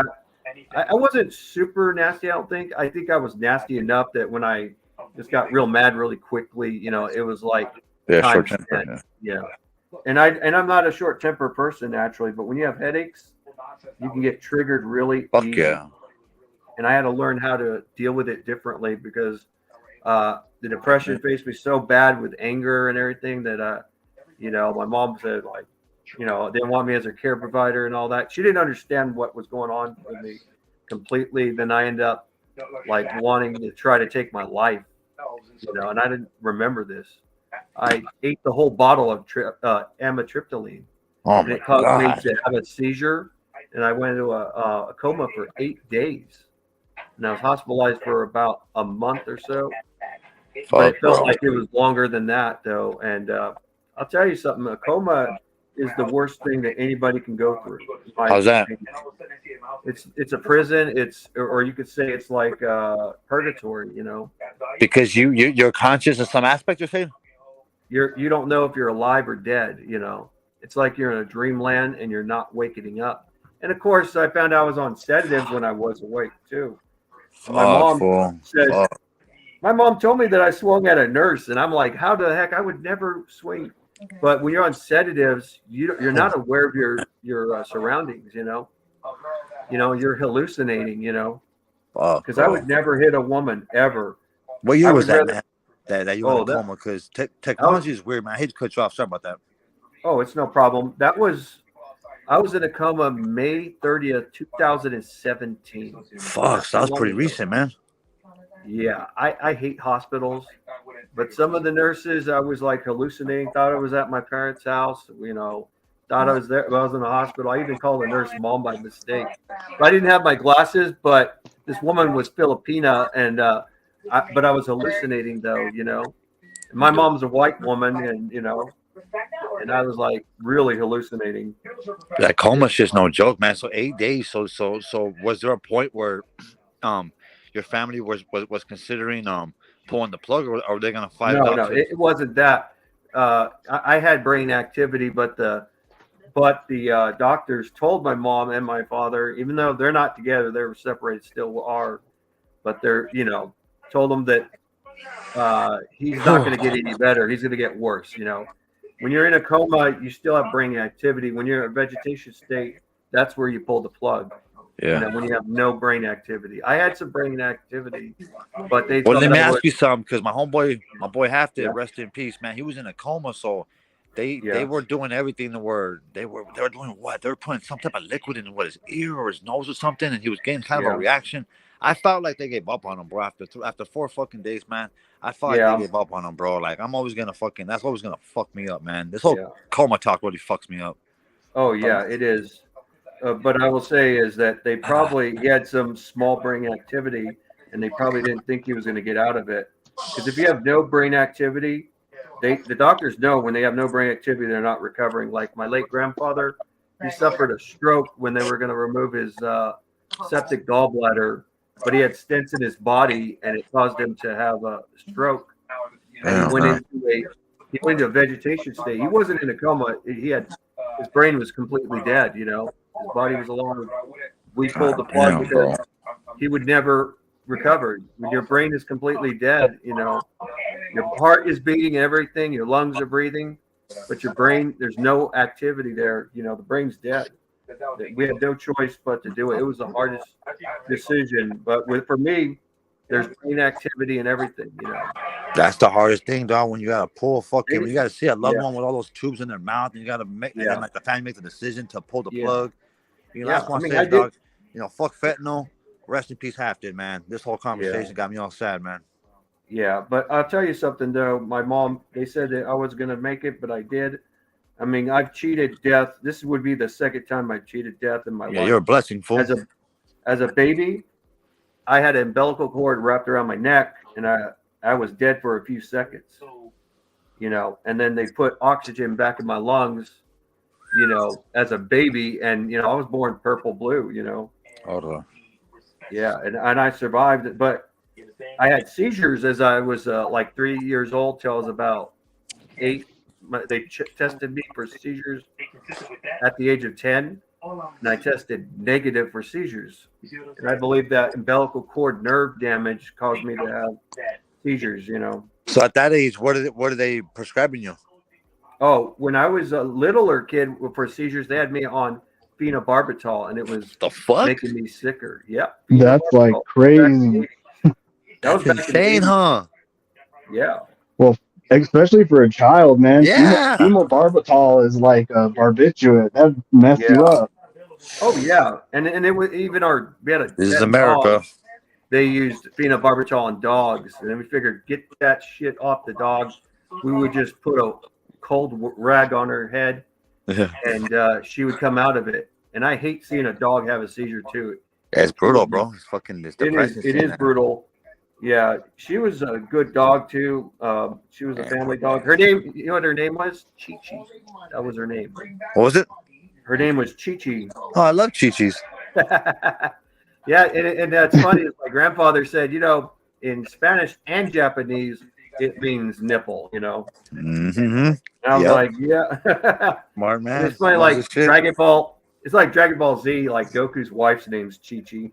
wasn't super nasty. I think I was nasty enough that when I just got real mad really quickly, it was like short temper. Yeah. And I'm not a short temper person naturally, but when you have headaches, you can get triggered really Fuck easy. yeah. And I had to learn how to deal with it differently because the depression faced me so bad with anger and everything that my mom said didn't want me as a care provider and all that. She didn't understand what was going on with me completely. Then I ended up wanting to try to take my life, and I didn't remember this. I ate the whole bottle of amitriptyline, and it caused me to have a seizure, and I went into a coma for 8 days, and I was hospitalized for about a month or so. But it felt like it was longer than that, though. And I'll tell you something: a coma is the worst thing that anybody can go through. How's that? It's a prison. Or you could say it's like purgatory. Because you're conscious of some aspect, you're saying? You don't know if you're alive or dead. it's like you're in a dreamland and you're not waking up. And of course, I found out I was on sedatives when I was awake too. And my mom says, my mom told me that I swung at a nurse, and I'm like, how the heck? I would never swing. But when you're on sedatives, you're not aware of your surroundings. You're hallucinating. Because I would never hit a woman ever. What year I was would that, rather- man? That you were in a coma? Because technology is weird, man. I hate to cut you off. Sorry about that. Oh, it's no problem. I was in a coma May 30th, 2017. Fuck, that was pretty recent, man. Yeah, I hate hospitals, but some of the nurses, I was like hallucinating, thought I was at my parents' house, thought I was there. I was in the hospital. I even called the nurse mom by mistake. I didn't have my glasses, but this woman was Filipina, and but I was hallucinating though, And my mom's a white woman, and I was like really hallucinating. That coma shit's no joke, man. So 8 days. So was there a point where your family was considering pulling the plug, or are they gonna fight it out? No, it wasn't that. I had brain activity, but the doctors told my mom and my father, even though they're not together, they were separated, still are, but they're told them that he's not going to get any better. He's going to get worse. When you're in a coma, you still have brain activity. When you're in a vegetation state, that's where you pull the plug. Yeah. When you have no brain activity. I had some brain activity, but they. Well, let me ask you something, because my boy Hafted, rest in peace, man. He was in a coma, so they were doing everything. They were doing what? They were putting some type of liquid in his ear or his nose or something, and he was getting kind of a reaction. I felt like they gave up on him, bro. After 4 fucking days, man, I felt like they gave up on him, bro. Like, I'm always gonna that's always gonna fuck me up, man. This whole coma talk really fucks me up. Oh yeah, it is. But I will say is that they probably he had some small brain activity, and they probably didn't think he was going to get out of it. Because if you have no brain activity, the doctors know when they have no brain activity, they're not recovering. Like my late grandfather, he suffered a stroke when they were going to remove his septic gallbladder, but he had stents in his body, and it caused him to have a stroke. And he went into a vegetation state. He wasn't in a coma. His brain was completely dead. His body was alone. We pulled the plug because he would never recover. When your brain is completely dead, your heart is beating and everything, your lungs are breathing, but your brain, there's no activity there. The brain's dead. We had no choice but to do it. It was the hardest decision, but for me, there's brain activity and everything. That's the hardest thing, dog. When you gotta pull when you gotta see a loved one with all those tubes in their mouth, and you gotta make, and then like the family makes the decision to pull the plug. That's what I say, dog. Fuck fentanyl. Rest in peace, Hafted, man. This whole conversation got me all sad, man. Yeah, but I'll tell you something though. My mom, they said that I was gonna make it, but I did. I've cheated death. This would be the second time I've cheated death in my life. Yeah, you're a blessing, fool. As a baby, I had an umbilical cord wrapped around my neck, and I was dead for a few seconds. And then they put oxygen back in my lungs, as a baby, and I was born purple blue, Hold on. Yeah, and I survived it, but I had seizures as I was like 3 years old till I was about 8. They tested me for seizures at the age of 10, and I tested negative for seizures. And I believe that umbilical cord nerve damage caused me to have seizures. So at that age, what are they prescribing you? Oh, when I was a littler kid for seizures, they had me on phenobarbital, and it was making me sicker. Yep. That's like crazy. That was insane, huh? Yeah. Well, especially for a child, man. Yeah. Phenobarbital is like a barbiturate. That messed you up. Oh yeah, and it was even we had This is America. Dog. They used phenobarbital on dogs, and then we figured get that shit off the dog. We would just put a cold rag on her head, and she would come out of it. And I hate seeing a dog have a seizure too. It's brutal, bro. It's fucking. It is brutal. Yeah, she was a good dog too. She was a family dog. Her name, you know what her name was? Chi-Chi. That was her name. What was it? Her name was Chi-Chi. Oh, I love Chi-Chis. Yeah, and that's funny. My grandfather said, in Spanish and Japanese, it means nipple. Mm-hmm. And I'm Yep. like, yeah. Smart And man. it's funny, Knows like his shit. Dragon Ball. It's like Dragon Ball Z. Like Goku's wife's name's Chi Chi.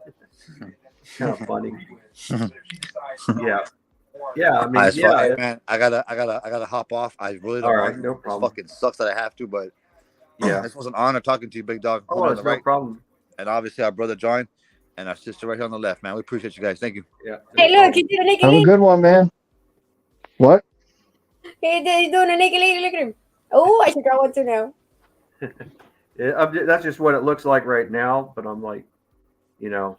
Kind of funny. Yeah. Yeah. I mean, Alright, so, hey, yeah. man, I gotta hop off. I really All don't right. want No to. This problem. fucking sucks that I have to, but Yeah. this was an honor talking to you, big dog. Oh, Homie on it's the no right, problem. and obviously our brother John, and our sister right here on the left, man. We appreciate you guys. Thank you. Yeah. Hey, No look, he's problem. doing a naked Have a lady. good one, man. What? He's doing a naked lady. Look at him. Oh, I should draw one too now. That's just what it looks like right now. But I'm like, you know,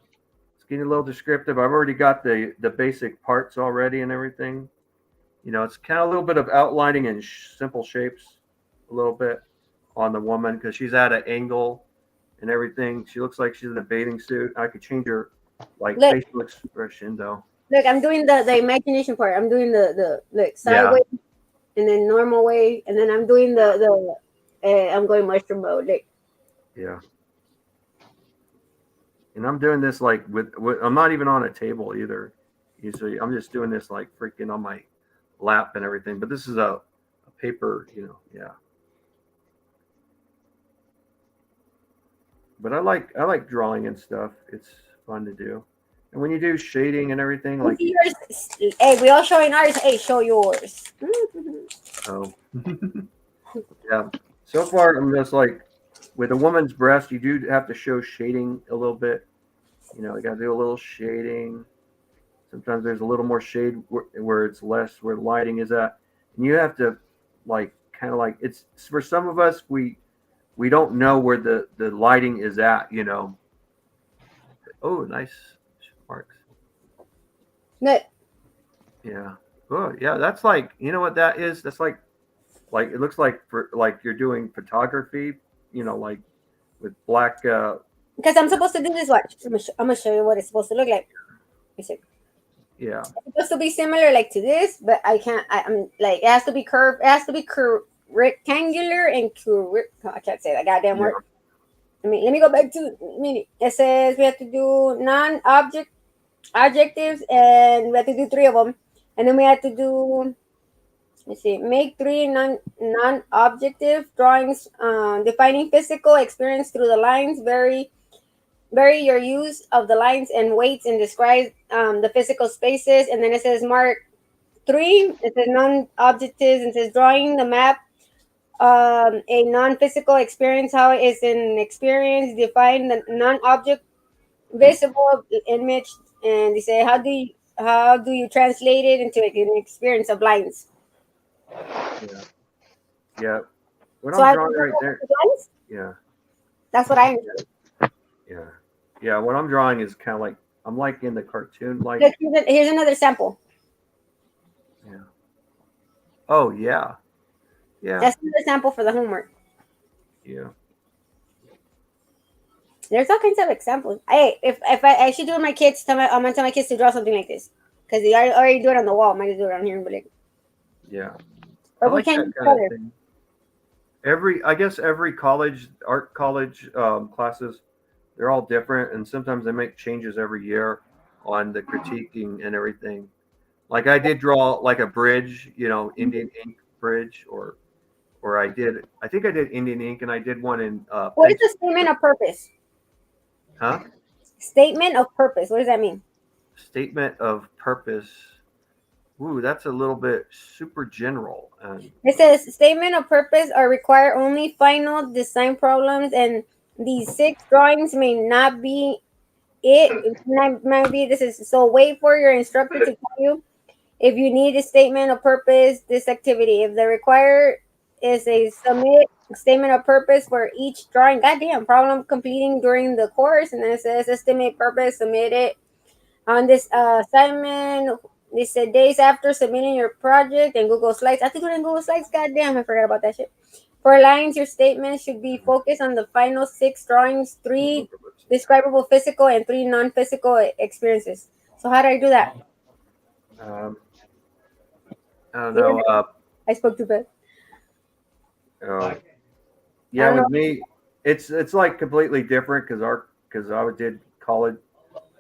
it's getting a little descriptive. I've already got the basic parts already and everything. You know, it's kind of a little bit of outlining in simple shapes, a little bit on the woman because she's at an angle and everything. She looks like she's in a bathing suit. I could change her like Look. facial expression though. Look, I'm doing the imagination part. I'm doing the look Yeah. sideways and then normal way, and then I'm doing I'm going mushroom mode. Like, Yeah. And I'm doing this like with I'm not even on a table either. You see, I'm just doing this like freaking on my lap and everything. But this is a paper, you know, yeah. But I like drawing and stuff. It's fun to do. And when you do shading and everything, like yours. Hey, we all showing ours. Hey, show yours. oh yeah. So far I'm just like with a woman's breast, you do have to show shading a little bit. You know, you gotta do a little shading. Sometimes there's a little more shade where it's less where the lighting is at. And you have to like kind of like it's for some of us we don't know where the lighting is at, you know. Oh, nice marks. Look, Yeah. Oh, yeah. That's like, you know what that is? That's like it looks like for like you're doing photography, you know, like with black. because I'm supposed to do this. Watch. I'm gonna show you what it's supposed to look like. Yeah. It's supposed to be similar like to this, but I can't. I'm like it has to be curved. It has to be rectangular and curved. I can't say that goddamn word. Let me go back to it says we have to do non-object adjectives, and we have to do 3 of them, and then we have to do. Let's see. Make 3 non-objective drawings, defining physical experience through the lines. Vary your use of the lines and weights, and describe the physical spaces. And then it says mark 3. It says non-objectives and says drawing the map. A non-physical experience, how it is an experience, define the non-object visible image, and they say how do you translate it into an experience of lines. Yeah. Yeah. What So I'm I drawing right there. lines? Yeah. That's what I understand. Yeah. Yeah. What I'm drawing is kind of like I'm like in the cartoon, like. Look, here's another sample. Yeah. Oh yeah. Yeah. That's another sample for the homework. Yeah. There's all kinds of examples. If I should do it with my kids, I'm gonna tell my kids to draw something like this because they already do it on the wall. I might just do it on here, but like, Yeah. or I we like can't that use kind of color. thing. I guess every art college classes, they're all different, and sometimes they make changes every year on the critiquing and everything. Like I did draw like a bridge, you know, Indian ink bridge, or I think I did Indian ink, and I did one in. What is the statement of purpose? Huh? Statement of purpose. What does that mean? Statement of purpose. Ooh, that's a little bit super general. It says statement of purpose are require only final design problems, and these 6 drawings may not be it. Might be this is so. Wait for your instructor to tell you if you need a statement of purpose. This activity, if the require is a submit statement of purpose for each drawing. Goddamn problem completing during the course, and then it says estimate purpose submit it on this assignment. They said days after submitting your project and Google Slides. I have to do it in Google Slides. Goddamn, I forgot about that shit. For lines, your statement should be focused on the final 6 drawings, 3 describable physical and 3 non-physical experiences. So how do I do that? I don't know. I spoke too fast. Yeah, with me, it's like completely different because I did college.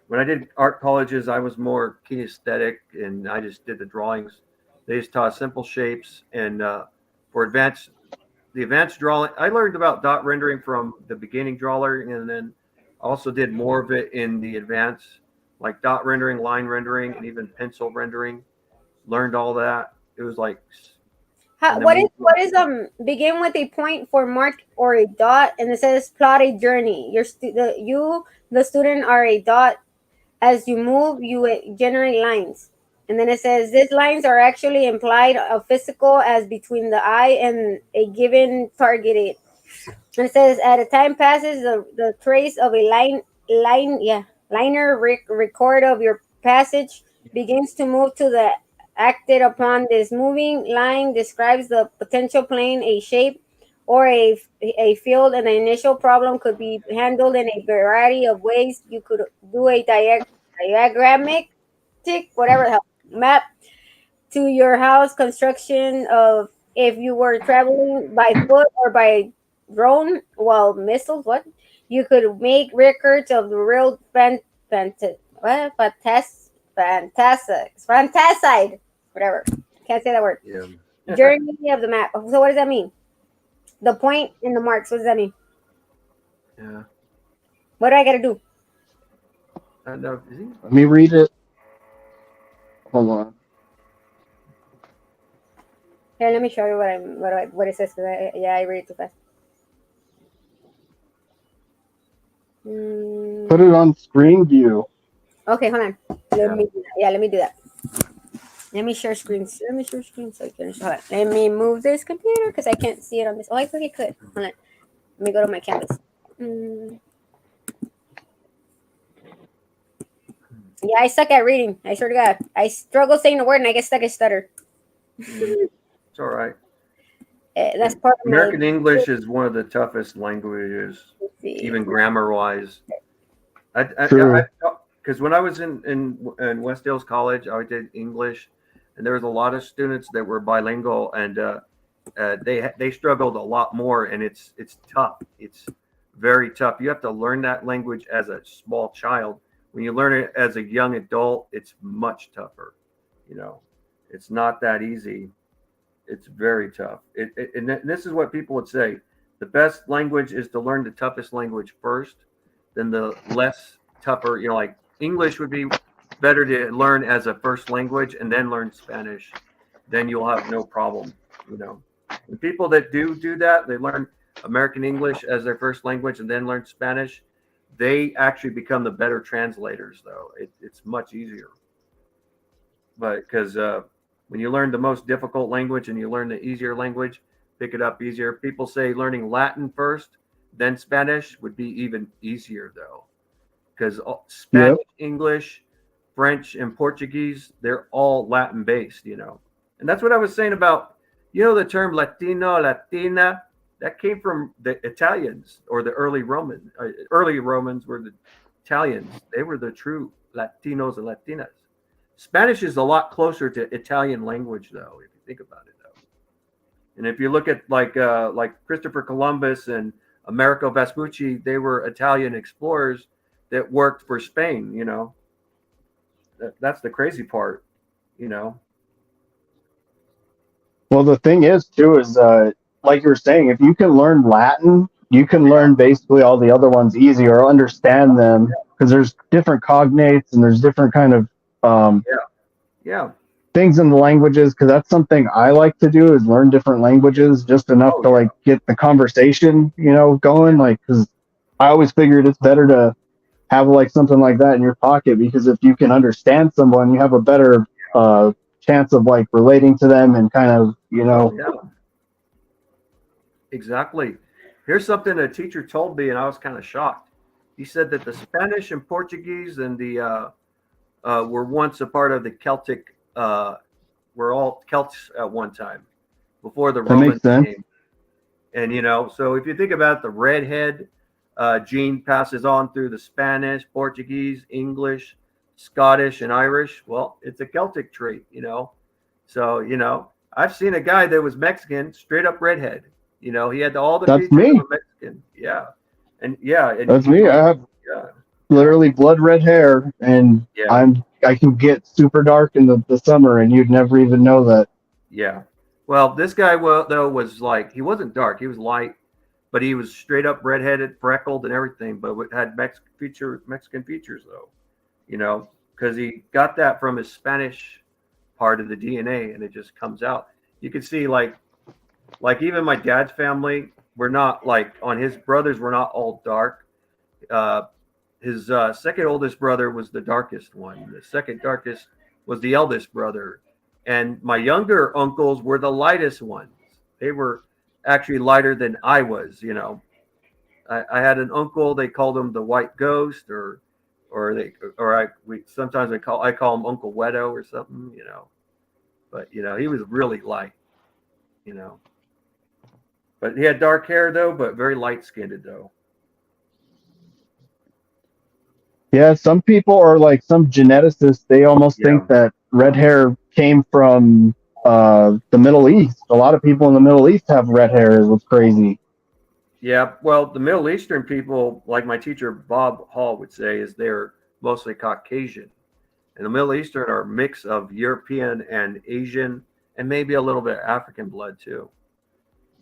When I did art colleges, I was more kinesthetic, and I just did the drawings. They just taught simple shapes, and for for the advanced drawing. I learned about dot rendering from the beginning drawer, and then also did more of it in the advanced, like dot rendering, line rendering, and even pencil rendering. Learned all that. It was like, and then What is begin with a point for mark or a dot, and it says plot a journey. The student are a dot. As you move, you generate lines, and then it says these lines are actually implied of physical as between the eye and a given targeted. And it says at a time passes, the trace of a liner record of your passage begins to move to the acted upon. This moving line describes the potential plane, a shape, or a field, and the initial problem could be handled in a variety of ways. You could do a diagrammatic, whatever the hell, map to your house construction of if you were traveling by foot or by drone. Well, missiles, what? You could make records of the real fantaside, whatever. Can't say that word. yeah. Journey of the map. So what does that mean? The point and the marks. What does that mean? Yeah. What do I gotta do? I know. Let me read it. Hold on. Here, let me show you what it says. I read it too fast. Put it on screen view. Okay, hold on. Let me do that. Let me share screens. So I can hold on. Let me move this computer because I can't see it on this. Oh, I thought I could. Hold on. Let me go to my canvas. Yeah, I suck at reading. I swear to God. I struggle saying the word and I get stuck. I stutter. It's all right. That's part of American English is one of the toughest languages, even grammar wise. Because when I was in West Hills College, I did English, and there was a lot of students that were bilingual, and they struggled a lot more, and it's tough. It's very tough. You have to learn that language as a small child. When you learn it as a young adult, it's much tougher. It's not that easy. It's very tough. And this is what people would say: the best language is to learn the toughest language first, then the less tougher. Like English would be better to learn as a first language and then learn Spanish. Then you'll have no problem. The people that do that, they learn American English as their first language and then learn Spanish. They actually become the better translators, though. It's much easier. But because when you learn the most difficult language and you learn the easier language, pick it up easier. People say learning Latin first, then Spanish would be even easier, though. Because Spanish, English, French, and Portuguese, they're all Latin based, And that's what I was saying about, the term Latino, Latina, that came from the Italians or the early Romans. Early Romans were the Italians. They were the true Latinos and Latinas. Spanish is a lot closer to Italian language, though, if you think about it, though. And if you look at like Christopher Columbus and Amerigo Vespucci, they were Italian explorers that worked for Spain. That's the crazy part. Well, the thing is, too, is like you were saying, if you can learn Latin, you can learn basically all the other ones easy or understand them because there's different cognates and there's different kind of things in the languages. Because that's something I like to do is learn different languages just enough to like get the conversation, going. Like, because I always figured it's better to have like something like that in your pocket because if you can understand someone, you have a better chance of like relating to them and kind of Exactly. Here's something a teacher told me and I was kind of shocked. He said that the Spanish and Portuguese and the were once a part of the Celtic we're all Celts at one time before the Romans came. And so if you think about the redhead gene passes on through the Spanish, Portuguese, English, Scottish, and Irish. Well, it's a Celtic trait, So, I've seen a guy that was Mexican, straight up redhead. He had all the features of a Mexican. Yeah. And that's me. I have literally blood red hair, and I can get super dark in the summer, and you'd never even know that. Yeah. Well, this guy though was like, he wasn't dark, he was light, but he was straight up redheaded, freckled, and everything, but had Mexican features though, you know, because he got that from his Spanish part of the DNA, and it just comes out. You can see like even my dad's family, we're not like on his brothers, we're not all dark. His second oldest brother was the darkest one. The second darkest was the eldest brother. And my younger uncles were the lightest ones. They were actually lighter than I was, you know. I had an uncle, they called him the White Ghost, sometimes I call him Uncle Wedo or something, you know. But you know, he was really light, you know. But he had dark hair though, but very light skinned though. Yeah, some people are like some geneticists. They almost Yeah. think that red hair came from the Middle East. A lot of people in the Middle East have red hair. Is what's crazy. Yeah, well, the Middle Eastern people, like my teacher Bob Hall would say, is they're mostly Caucasian. And the Middle Eastern are a mix of European and Asian, and maybe a little bit of African blood too.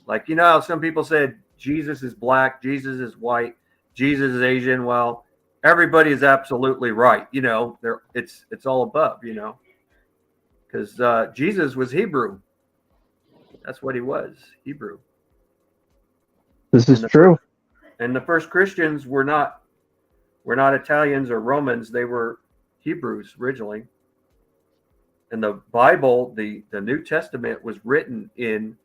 Like, you know how some people said Jesus is black, Jesus is white, Jesus is Asian. Well, everybody is absolutely right. You know, it's all above, you know, because Jesus was Hebrew. That's what he was, Hebrew. This is true. And the first Christians were not Italians or Romans. They were Hebrews originally. And the Bible, the New Testament, was written in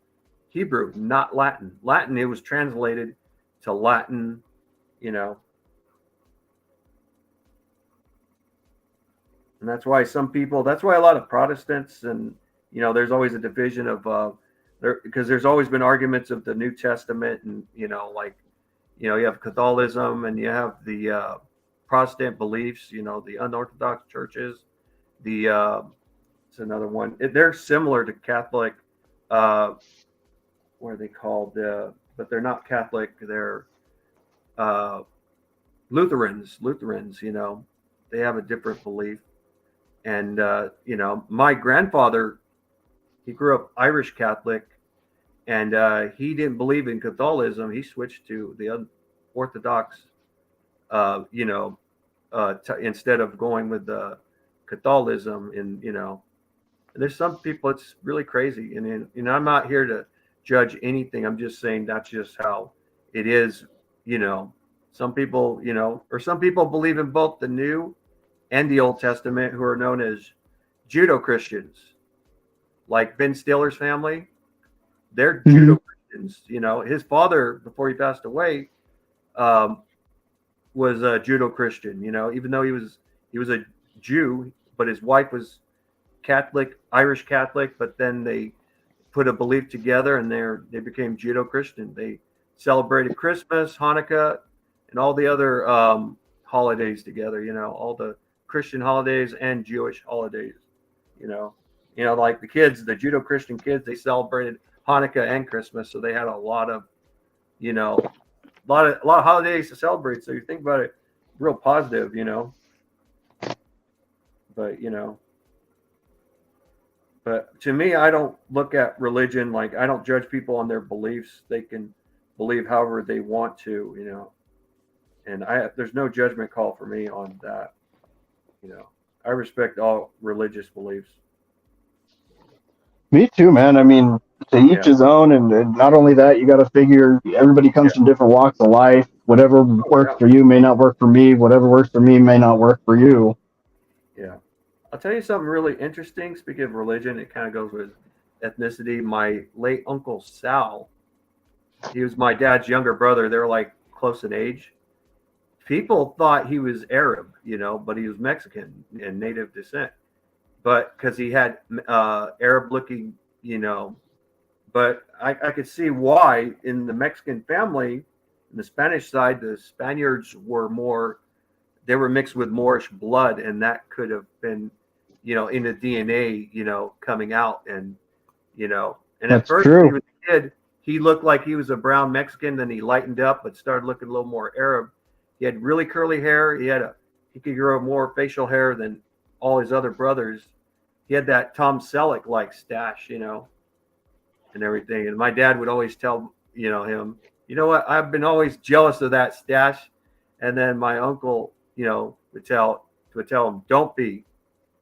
Hebrew, not Latin. Latin, it was translated to Latin, you know. And that's why a lot of Protestants, and, you know, there's always a division of, because there's always been arguments of the New Testament, and, you know, like, you know, you have Catholicism and you have the Protestant beliefs, you know, the unorthodox churches, it's another one. They're similar to Catholic, what are they called? But they're not Catholic. They're Lutherans, you know, they have a different belief. And, you know, my grandfather, he grew up Irish Catholic, and he didn't believe in Catholicism. He switched to the Orthodox, you know, instead of going with the Catholicism. And, you know, there's some people, it's really crazy. And, you know, I'm not here to judge anything. I'm just saying that's just how it is. You know, some people, you know, or some people believe in both the New and the Old Testament, who are known as Judo-Christians, like Ben Stiller's family. They're Judo-Christians. You know, his father, before he passed away, was a Judo-Christian. You know, even though he was a Jew, but his wife was Catholic, Irish Catholic. But then they put a belief together, and they became Judo-Christian. They celebrated Christmas, Hanukkah, and all the other holidays together. You know, all the Christian holidays and Jewish holidays. You know, like the kids, the Judo-Christian kids, they celebrated Hanukkah and Christmas, so they had a lot of, you know, a lot of holidays to celebrate. So you think about it, real positive, you know. But, you know, but to me, I don't look at religion like, I don't judge people on their beliefs. They can believe however they want to, you know. And there's no judgment call for me on that. You know, I respect all religious beliefs. Me too, man. I mean, to each his own, and not only that, you got to figure everybody comes from different walks of life. Whatever works for you may not work for me. Whatever works for me may not work for you. Yeah. I'll tell you something really interesting. Speaking of religion, it kind of goes with ethnicity. My late Uncle Sal, he was my dad's younger brother. They're like close in age. People thought he was Arab, you know, but he was Mexican and native descent. But because he had Arab looking, you know, but I could see why in the Mexican family, in the Spanish side, the Spaniards they were mixed with Moorish blood, and that could have been, you know, in the DNA, you know, coming out. And, you know, and at first when he was a kid, he looked like he was a brown Mexican, then he lightened up, but started looking a little more Arab. He had really curly hair. He could grow more facial hair than all his other brothers. He had that Tom Selleck like stash, you know. and everything. And my dad would always tell, him, you know what, I've been always jealous of that stash. And then my uncle, would tell him, don't be.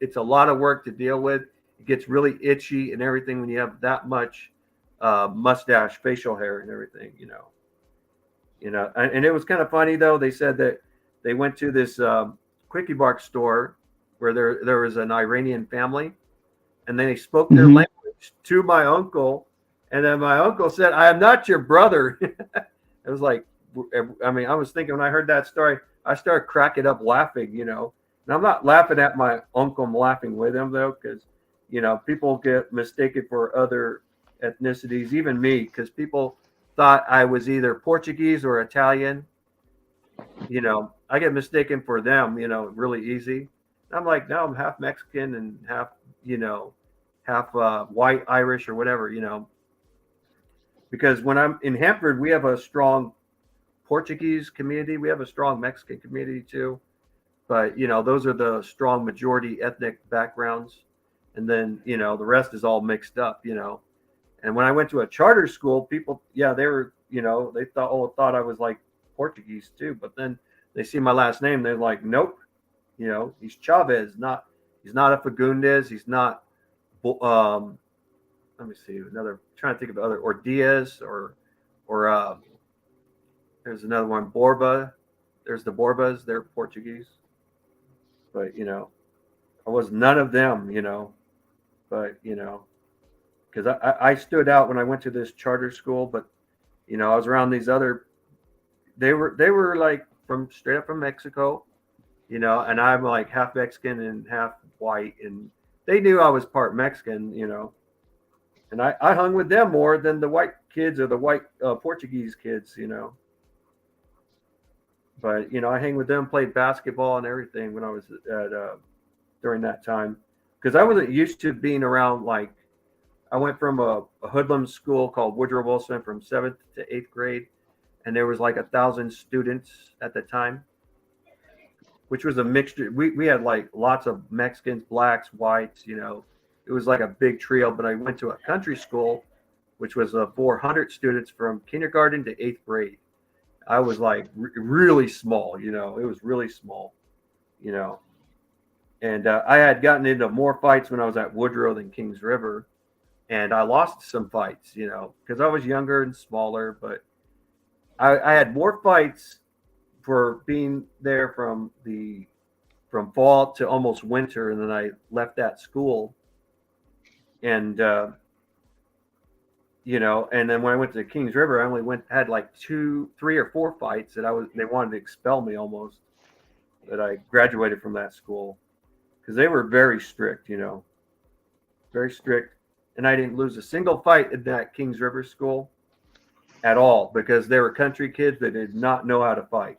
It's a lot of work to deal with. It gets really itchy and everything when you have that much mustache, facial hair, and everything. And it was kind of funny though. They said that they went to this Quickie Bark store where there was an Iranian family, and then they spoke their language to my uncle, and then my uncle said, "I am not your brother." It was like, I mean, I was thinking when I heard that story, I started cracking up laughing, And I'm not laughing at my uncle, I'm laughing with him though, because people get mistaken for other ethnicities, even me, because people thought I was either Portuguese or Italian. I get mistaken for them, really easy. I'm like, no, I'm half Mexican and half, half white Irish or whatever, because when I'm in Hanford, we have a strong Portuguese community. We have a strong Mexican community too. But, those are the strong majority ethnic backgrounds. And then, the rest is all mixed up, And when I went to a charter school, people, they were, they thought I was like Portuguese too. But then they see my last name. They're like, nope, he's Chavez. He's not a Fagundes. He's not, let me see, trying to think of other, or Diaz, or there's another one, Borba. There's the Borbas. They're Portuguese. But, I was none of them, but, because I stood out when I went to this charter school, but, I was around these other, they were like straight up from Mexico, and I'm like half Mexican and half white, and they knew I was part Mexican, and I hung with them more than the white kids or the white Portuguese kids, But, I hang with them, played basketball and everything when I was during that time. Because I wasn't used to being around, I went from a hoodlum school called Woodrow Wilson from 7th to 8th grade. And there was 1,000 students at the time, which was a mixture. We had lots of Mexicans, blacks, whites, It was like a big trio. But I went to a country school, which was 400 students from kindergarten to 8th grade. I was really small, it was really small, and I had gotten into more fights when I was at Woodrow than Kings River, and I lost some fights, because I was younger and smaller, but I had more fights for being there from fall to almost winter, and then I left that school, and and then when I went to Kings River, I only had 2, 3, or 4 fights that they wanted to expel me almost. But I graduated from that school because they were very strict, very strict. And I didn't lose a single fight at that Kings River school at all because they were country kids that did not know how to fight,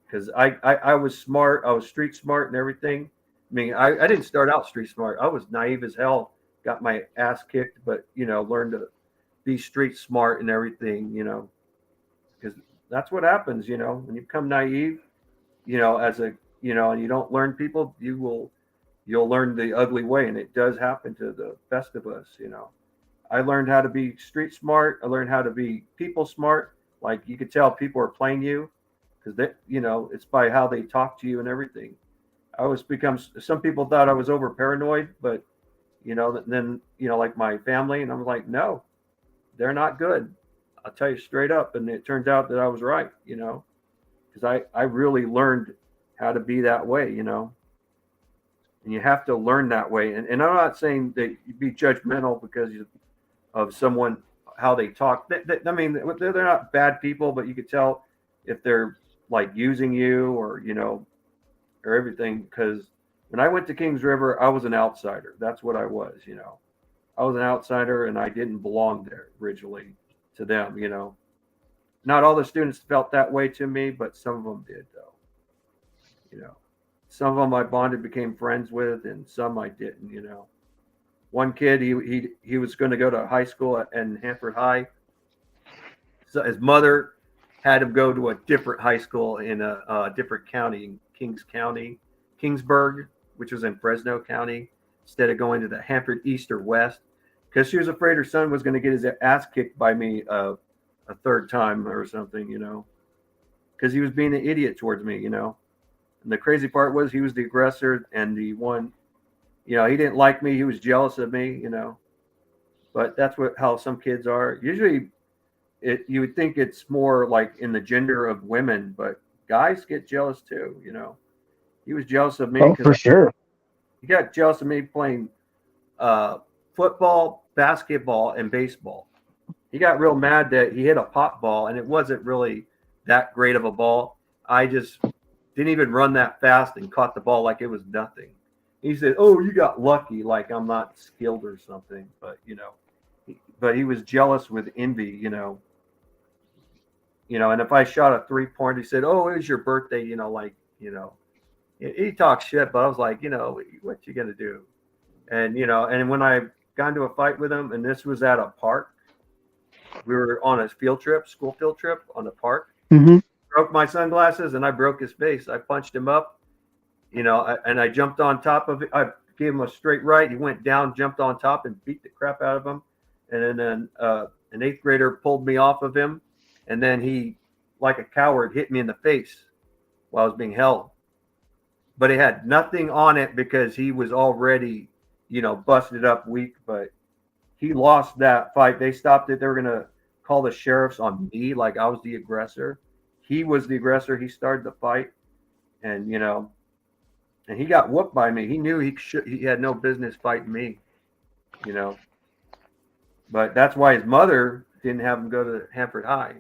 Because I was smart, I was street smart and everything. I mean, I didn't start out street smart. I was naive as hell. Got my ass kicked, but learned to be street smart and everything, because that's what happens, when you become naive, as a, and you don't learn people, you'll learn the ugly way, and it does happen to the best of us, I learned how to be street smart. I learned how to be people smart. You could tell people are playing you because they, it's by how they talk to you and everything. Some people thought I was over paranoid, but then, my family, and I'm like, no, they're not good. I'll tell you straight up. And it turned out that I was right, because I really learned how to be that way, and you have to learn that way. And I'm not saying that you be judgmental because of someone, how they talk. I mean, they're not bad people, but you could tell if they're using you or, or everything. Because when I went to Kings River, I was an outsider. That's what I was, I was an outsider and I didn't belong there originally to them, Not all the students felt that way to me, but some of them did, though. Some of them I bonded, became friends with, and some I didn't, One kid, he was going to go to high school in Hanford High. So his mother had him go to a different high school in a different county, in Kingsburg, which was in Fresno County, instead of going to the Hanford East or West. because she was afraid her son was going to get his ass kicked by me a third time or something, because he was being an idiot towards me, And the crazy part was he was the aggressor and the one, he didn't like me. He was jealous of me, But that's how some kids are. Usually, you would think it's more like in the gender of women, but guys get jealous too. He was jealous of me Oh, because for sure. he got jealous of me playing football, basketball, and baseball. He got real mad that he hit a pop ball and it wasn't really that great of a ball. I just didn't even run that fast and caught the ball like it was nothing. He said, "Oh, you got lucky, like I'm not skilled or something." But but he was jealous with envy, And if I shot a 3-point, he said, "Oh, it was your birthday," He talks shit, but I was like, what you gonna do? And and when I got into a fight with him, and this was at a park, we were on a school field trip on a park. Mm-hmm. Broke my sunglasses and I broke his face. I punched him up, and I jumped on top of it. I gave him a straight right. He went down, jumped on top, and beat the crap out of him. And then an 8th grader pulled me off of him, and then he, like a coward, hit me in the face while I was being held. But it had nothing on it because he was already, busted up weak. But he lost that fight. They stopped it. They were going to call the sheriffs on me like I was the aggressor. He was the aggressor. He started the fight. And, and he got whooped by me. He knew he had no business fighting me, But that's why his mother didn't have him go to Hanford High.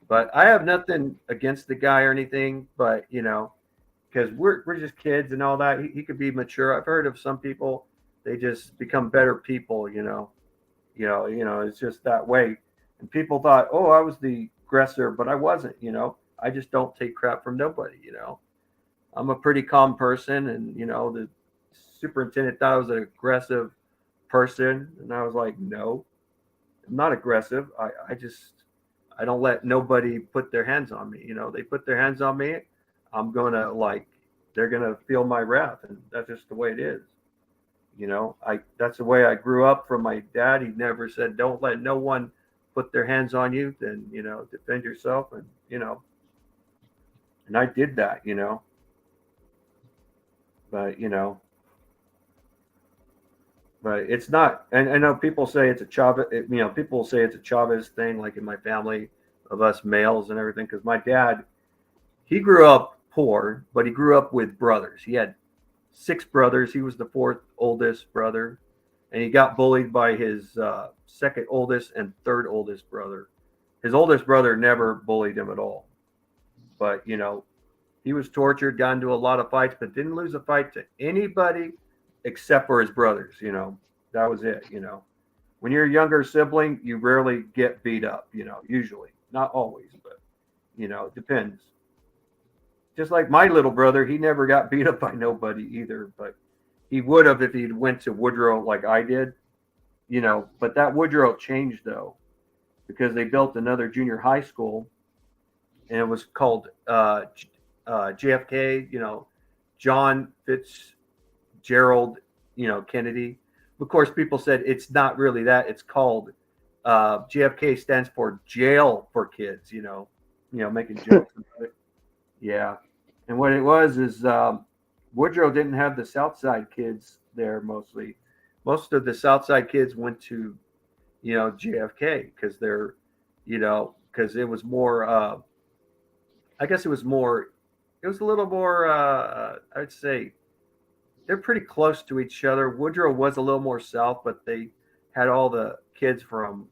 But I have nothing against the guy or anything, but, because we're just kids and all that. He could be mature. I've heard of some people, they just become better people, it's just that way. And people thought, oh, I was the aggressor, but I wasn't, I just don't take crap from nobody, I'm a pretty calm person. And, the superintendent thought I was an aggressive person. And I was like, no, I'm not aggressive. I don't let nobody put their hands on me. They put their hands on me, I'm going to they're going to feel my wrath. And that's just the way it is. That's the way I grew up from my dad. He never said, don't let no one put their hands on you. Then, defend yourself. And, and I did that, but, but it's not, and I know people say it's a Chavez, people say it's a Chavez thing, like in my family of us males and everything. Cause my dad, he grew up poor, but he grew up with brothers. He had 6 brothers. He was the 4th oldest brother, and he got bullied by his 2nd oldest and 3rd oldest brother. His oldest brother never bullied him at all, but he was tortured, got into a lot of fights, but didn't lose a fight to anybody except for his brothers. That was it. When you're a younger sibling, you rarely get beat up, usually, not always, but it depends. Just like my little brother, he never got beat up by nobody either, but he would have if he went to Woodrow like I did, but that Woodrow changed though, because they built another junior high school, and it was called JFK, John Fitzgerald, Kennedy. Of course, people said it's not really that. It's called JFK stands for jail for kids, making jokes about it. Yeah. And what it was is Woodrow didn't have the South Side kids there mostly. Most of the South Side kids went to, JFK because they're, because it was more, I guess it was a little more, I'd say they're pretty close to each other. Woodrow was a little more south, but they had all the kids from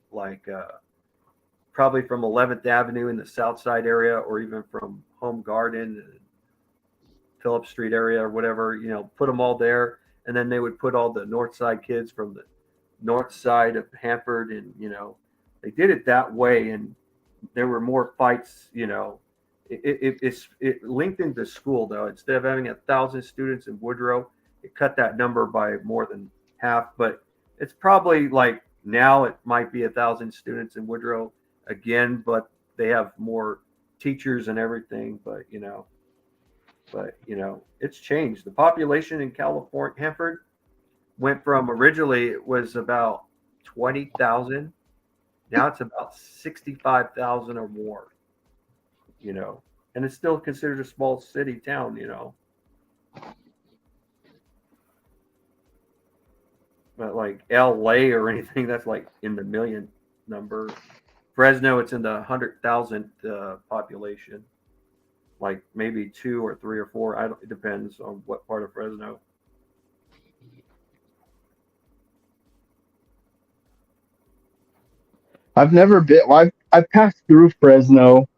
probably from 11th Avenue in the South Side area, or even from Home Garden, Phillip Street area or whatever, put them all there. And then they would put all the North Side kids from the North Side of Hanford. And, they did it that way. And there were more fights, it lengthened the school though. Instead of having 1,000 students in Woodrow, it cut that number by more than half. But it's probably like now it might be 1,000 students in Woodrow again, but they have more teachers and everything. But it's changed. The population in California, Hanford, went from originally it was about 20,000. Now it's about 65,000 or more, you know, and it's still considered a small city town, you know. But like LA or anything, that's like in the million number. Fresno, it's in the 100,000 population, like maybe 2 or 3 or 4. I don't, it depends on what part of Fresno. I've never been. Well, I've passed through Fresno.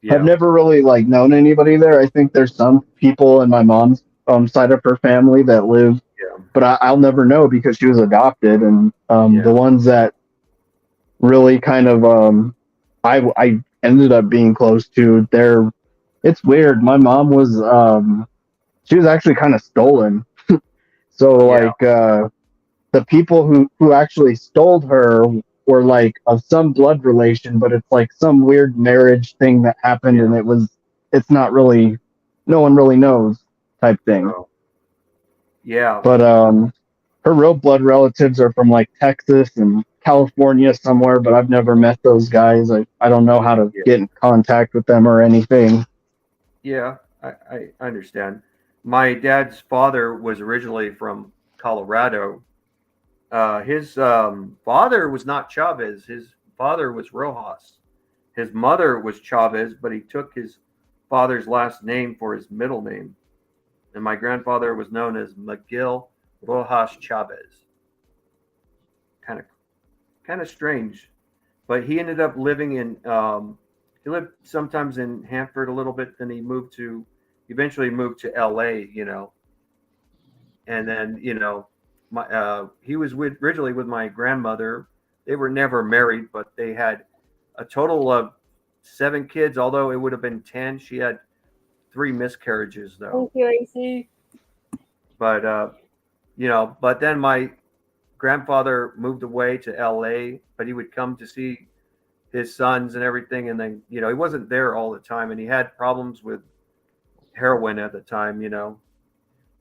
I've Yeah, never really like known anybody there. I think there's some people in my mom's side of her family that live, yeah, but I'll never know because she was adopted. And the yeah, ones that really kind of I ended up being close to, they're it's weird. My mom was she was actually kind of stolen. So yeah, like the people who actually stole her were like of some blood relation, but it's like some weird marriage thing that happened, yeah. and it's not really, no one really knows type thing. So, yeah, But her real blood relatives are from like Texas and California somewhere, but I've never met those guys. I don't know how to yeah, get in contact with them or anything. yeah. I understand. My dad's father was originally from Colorado. His father was not Chavez. His father was Rojas. His mother was Chavez, but he took his father's last name for his middle name. And my grandfather was known as Miguel Rojas Chavez. Kind of, kind of strange, but he ended up living in. He lived sometimes in Hanford a little bit. Then eventually moved to L.A. You know, and then he was originally with my grandmother. They were never married, but they had a total of 7 kids. Although it would have been 10, she had 3 miscarriages though. Thank you, AC. But but then my grandfather moved away to L.A. But he would come to see his sons and everything, and then he wasn't there all the time, and he had problems with heroin at the time,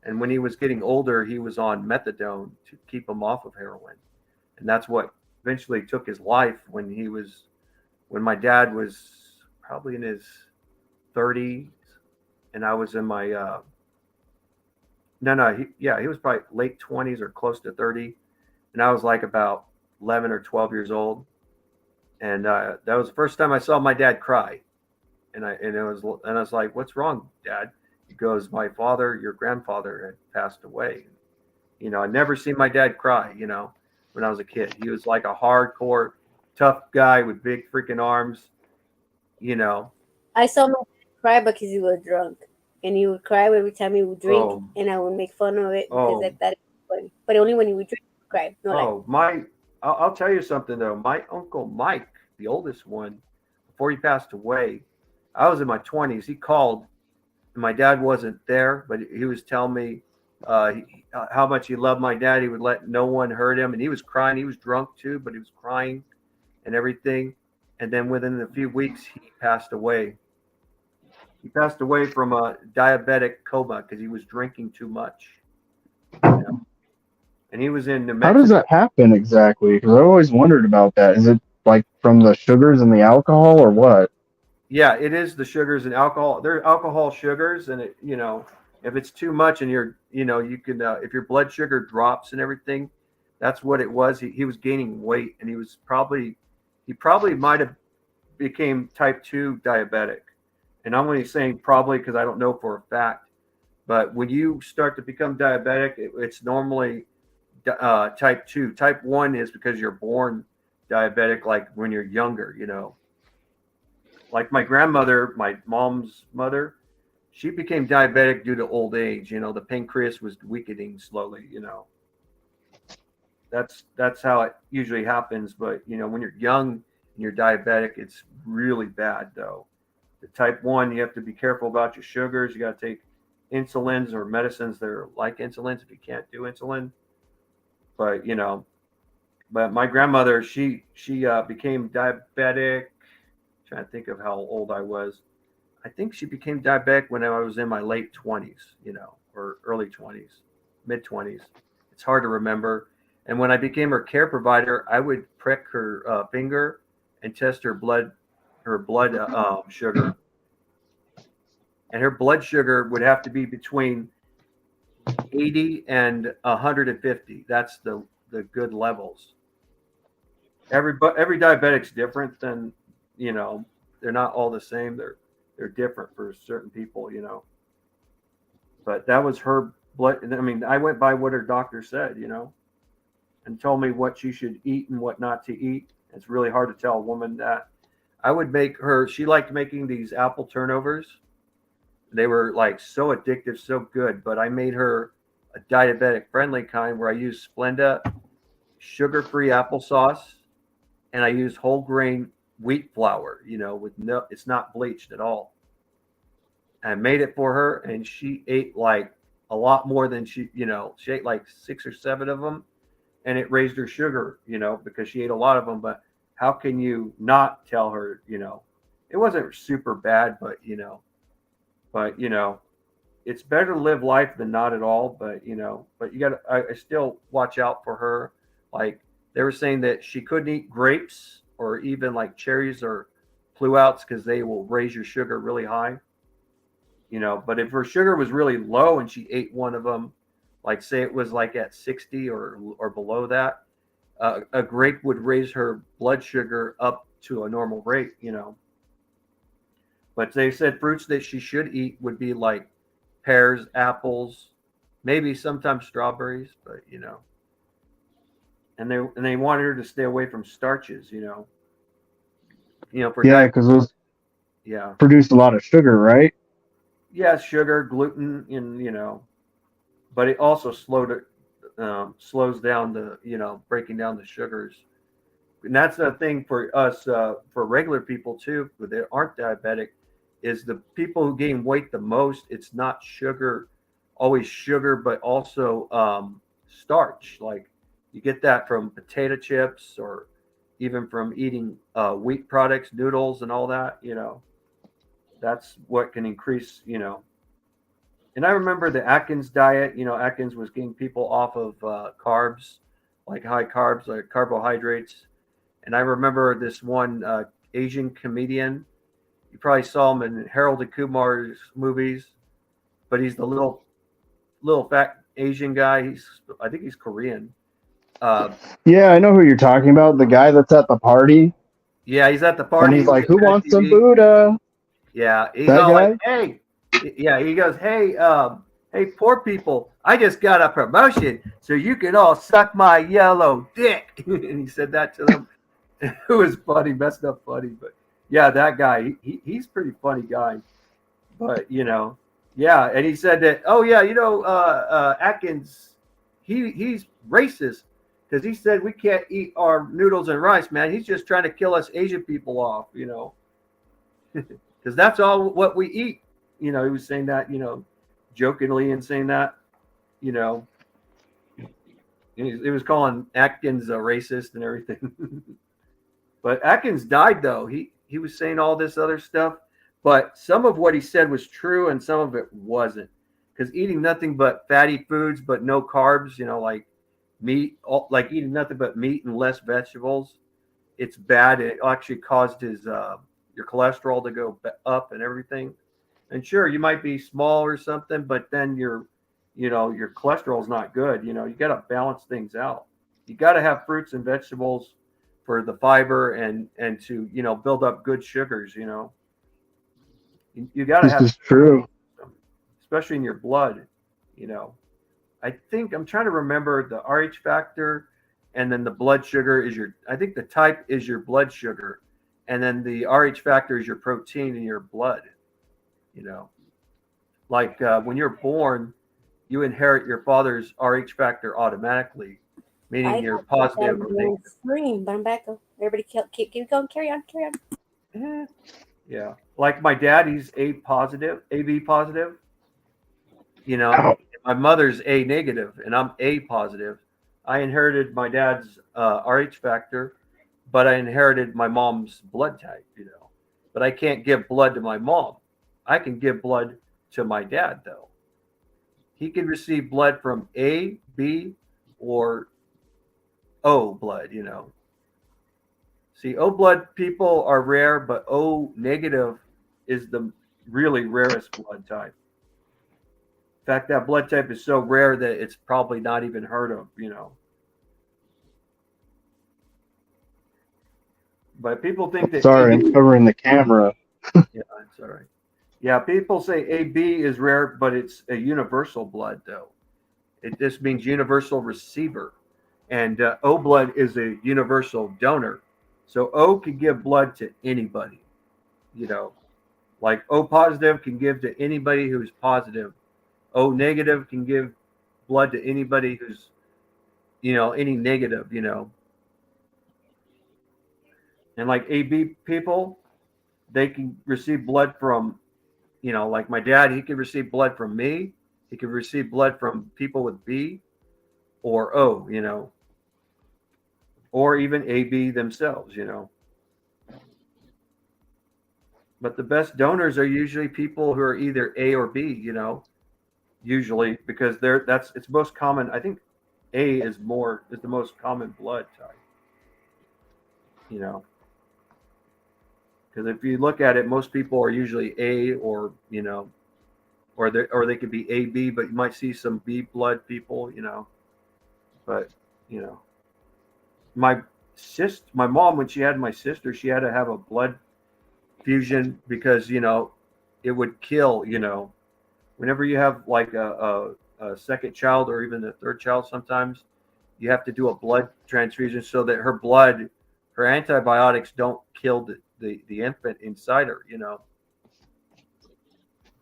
and when he was getting older, he was on methadone to keep him off of heroin, and that's what eventually took his life when my dad was probably in his 30s, and I was in my no, he was probably late 20s or close to 30, and I was like about 11 or 12 years old, and that was the first time I saw my dad cry, and I was like, "What's wrong, Dad?" He goes, "My father, your grandfather, had passed away." I never seen my dad cry. When I was a kid, he was like a hardcore, tough guy with big freaking arms. You know, I saw my dad cry because he was drunk, and he would cry every time he would drink, oh, and I would make fun of it because I oh, thought it was funny. But only when he would drink, he would cry. No, like oh, I'll tell you something though. My uncle Mike, the oldest one, before he passed away, I was in my 20s. He called, and my dad wasn't there, but he was telling me how much he loved my dad. He would let no one hurt him, and he was crying. He was drunk too, but he was crying and everything. And then within a few weeks, he passed away. He passed away from a diabetic coma because he was drinking too much. And he was in New How does Mexico. that happen exactly? Because I always wondered about that. Is it like from the sugars and the alcohol, or what? Yeah, it is the sugars and alcohol. They're alcohol sugars, and if it's too much, and you can if your blood sugar drops and everything, that's what it was. He was gaining weight, and he probably might have became type 2 diabetic. And I'm only saying probably because I don't know for a fact. But when you start to become diabetic, it's normally type 2. Type 1 is because you're born diabetic, like when you're younger. Like my grandmother, my mom's mother, she became diabetic due to old age. The pancreas was weakening slowly. That's how it usually happens. But when you're young and you're diabetic, it's really bad though. The type 1, you have to be careful about your sugars. You got to take insulins or medicines that are like insulins if you can't do insulin. But my grandmother, she became diabetic. Trying to think of how old I was. I think she became diabetic when I was in my late 20s, or early 20s, mid 20s. It's hard to remember. And when I became her care provider, I would prick her finger and test her blood sugar. And her blood sugar would have to be between 80 and 150. That's the good levels. Every diabetic's different. Than they're not all the same. They're different for certain people. But that was her blood. I mean, I went by what her doctor said. And told me what she should eat and what not to eat. It's really hard to tell a woman that. I would make her. She liked making these apple turnovers. They were like so addictive, so good. But I made her a diabetic friendly kind where I used Splenda, sugar-free applesauce, and I used whole grain wheat flour. It's not bleached at all. I made it for her, and she ate like a lot more than she ate like 6 or 7 of them, and it raised her sugar, because she ate a lot of them. But how can you not tell her, it wasn't super bad, but it's better to live life than not at all. But you got to, I still watch out for her. Like they were saying that she couldn't eat grapes or even like cherries or pluouts because they will raise your sugar really high. But if her sugar was really low and she ate one of them, like say it was like at 60 or below that, a grape would raise her blood sugar up to a normal rate. But they said fruits that she should eat would be like pears, apples, maybe sometimes strawberries, but and they wanted her to stay away from starches, for because those yeah, produce a lot of sugar, right? yeah, sugar, gluten, and but it also slows down the breaking down the sugars. And that's the thing for us, for regular people too, that aren't diabetic, is the people who gain weight the most. It's not always sugar, but also starch. Like you get that from potato chips or even from eating wheat products, noodles, and all that. That's what can increase. And I remember the Atkins diet. Atkins was getting people off of carbs, like high carbs, like carbohydrates. And I remember this one Asian comedian. You probably saw him in Harold and Kumar's movies, but he's the little fat Asian guy. I think he's Korean. Yeah, I know who you're talking about. The guy that's at the party. Yeah, he's at the party. And he's like, "Who wants some Buddha?" Yeah, he's that all guy? like, "Hey," yeah, he goes, "Hey, hey, poor people, I just got a promotion, so you can all suck my yellow dick." And he said that to them. It was funny, messed up funny, but yeah, that guy, he's a pretty funny guy. But yeah, and he said that, oh yeah, Atkins, he's racist because he said we can't eat our noodles and rice, man. He's just trying to kill us Asian people off, because that's all what we eat. He was saying that, jokingly and saying that, he was calling Atkins a racist and everything. But Atkins died though. He was saying all this other stuff, but some of what he said was true and some of it wasn't. Because eating nothing but fatty foods but no carbs, like meat, like eating nothing but meat and less vegetables, it's bad. It actually caused your cholesterol to go up and everything. And sure, you might be small or something, but then your cholesterol is not good. You got to balance things out. You got to have fruits and vegetables for the fiber and to build up good sugars. You got to have. This is true, especially in your blood. I think I'm trying to remember the RH factor, and then the blood sugar is I think the type is your blood sugar, and then the RH factor is your protein in your blood. Like when you're born, you inherit your father's RH factor automatically, meaning you're positive or negative. Screen, but I'm back. Everybody keep going. Carry on. Yeah. Like my dad, he's AB positive. My mother's A negative, and I'm A positive. I inherited my dad's RH factor, but I inherited my mom's blood type. But I can't give blood to my mom. I can give blood to my dad, though. He can receive blood from A, B, or O blood, See, O blood people are rare, but O negative is the really rarest blood type. In fact, that blood type is so rare that it's probably not even heard of. But people think that Sorry, I'm AB, covering the camera. yeah, it's all right. Yeah, people say AB is rare, but it's a universal blood, though. It just means universal receiver. And O blood is a universal donor. So O can give blood to anybody, you know, like O positive can give to anybody who's positive. O negative can give blood to anybody who's, any negative. And like AB people, they can receive blood from, like my dad, he could receive blood from me. He could receive blood from people with B or O, or even AB themselves. But the best donors are usually people who are either A or B, usually because it's most common. I think A is the most common blood type, because if you look at it, most people are usually A or they could be AB, but you might see some B blood people. But you know, my mom, when she had my sister, she had to have a blood fusion because it would kill. Whenever you have like a second child or even a third child, sometimes you have to do a blood transfusion so that her antibiotics don't kill the infant inside her.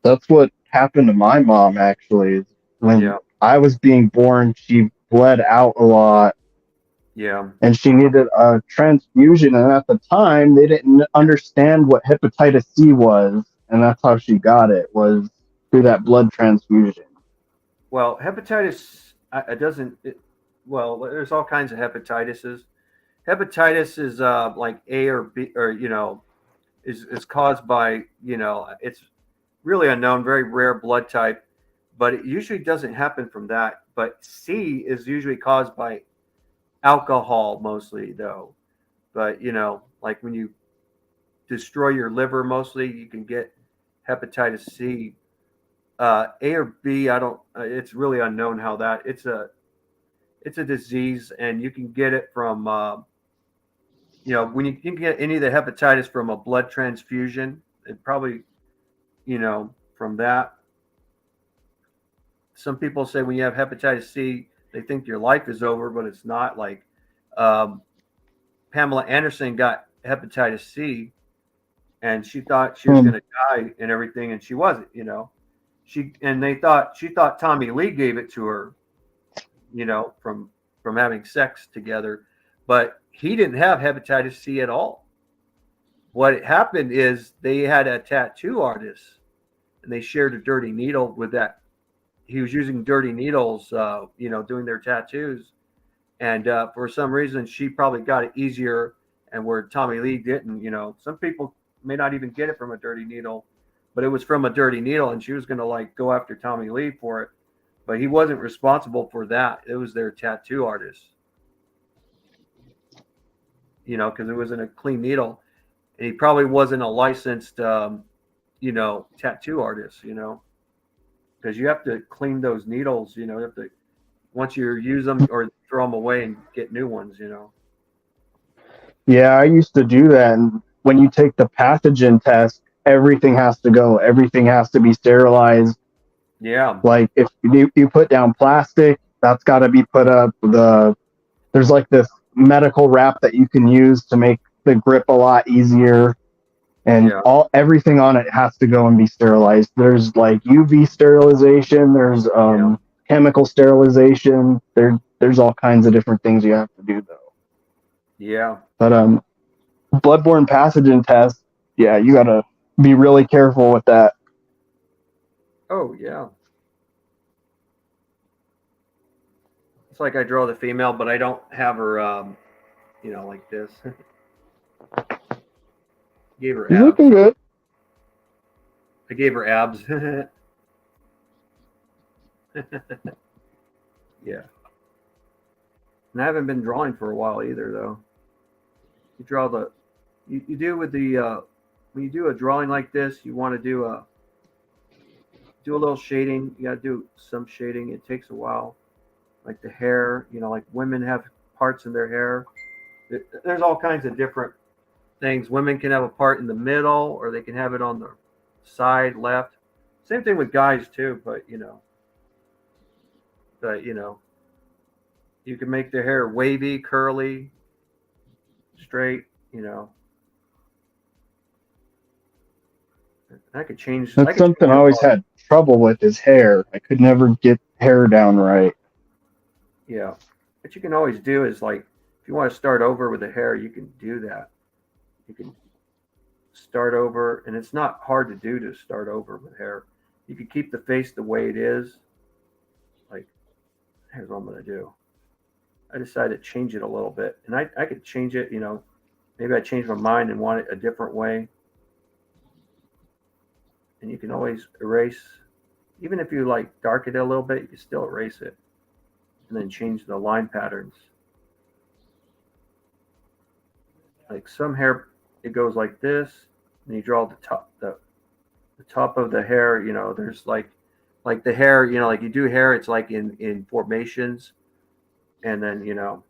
That's what happened to my mom, actually. When Yeah, I was being born, she bled out a lot yeah. and she needed a transfusion. And at the time, they didn't understand what hepatitis C was. And that's how she got it, was through that blood transfusion. Well, hepatitis it doesn't. Well, there's all kinds of hepatitises. Hepatitis is like A or B, or is caused by it's really unknown, very rare blood type, but it usually doesn't happen from that. But C is usually caused by alcohol mostly, though. But like when you destroy your liver, mostly you can get hepatitis C. A or B, I don't. It's really unknown how that. It's a disease, and you can get it from when you can get any of the hepatitis from a blood transfusion. It probably from that. Some people say when you have hepatitis C, they think your life is over, but it's not. Like um, Pamela Anderson got hepatitis C, and she thought she was Hmm. going to die and everything, and she wasn't. She thought Tommy Lee gave it to her, from having sex together, but he didn't have hepatitis C at all. What happened is they had a tattoo artist, and they shared a dirty needle with that. He was using dirty needles, doing their tattoos, and for some reason, she probably got it easier, and where Tommy Lee didn't. Some people may not even get it from a dirty needle, but it was from a dirty needle, and she was going to like go after Tommy Lee for it, but he wasn't responsible for that. It was their tattoo artist, because it wasn't a clean needle, and he probably wasn't a licensed, tattoo artist, because you have to clean those needles. You have to once you use them or throw them away and get new ones. Yeah, I used to do that. And when you take the pathogen test, everything has to go. Everything has to be sterilized. Yeah, Like if you put down plastic, that's got to be put up. There's like this medical wrap that you can use to make the grip a lot easier, and yeah, everything on it has to go and be sterilized. There's like UV sterilization. There's yeah, chemical sterilization. There's all kinds of different things you have to do though. yeah. But bloodborne pathogen test, yeah, you gotta be really careful with that. Oh, yeah. It's like I draw the female, but I don't have her, like this. Gave her She's abs. looking good. I gave her abs. Yeah. And I haven't been drawing for a while either, though. You draw the, you do with the, when you do a drawing like this, you want to do a little shading. You got to do some shading. It takes a while. Like the hair, you know, like women have parts in their hair. There's all kinds of different things. Women can have a part in the middle, or they can have it on the side, left. Same thing with guys too, but you know, you can make their hair wavy, curly, straight, you know. I could change. That's something I always had trouble with is hair. I could never get hair down right. Yeah. What you can always do is like, if you want to start over with the hair, you can do that. You can start over, and it's not hard to do to start over with hair. You can keep the face the way it is. Like, here's what I'm going to do. I decided to change it a little bit, and I could change it, you know, maybe I changed my mind and want it a different way. And you can always erase, even if you like darken it a little bit, you can still erase it and then change the line patterns. Like some hair, it goes like this, and you draw the top of the hair, you know, there's like the hair, you know, like you do hair, it's like in formations. And then, you know,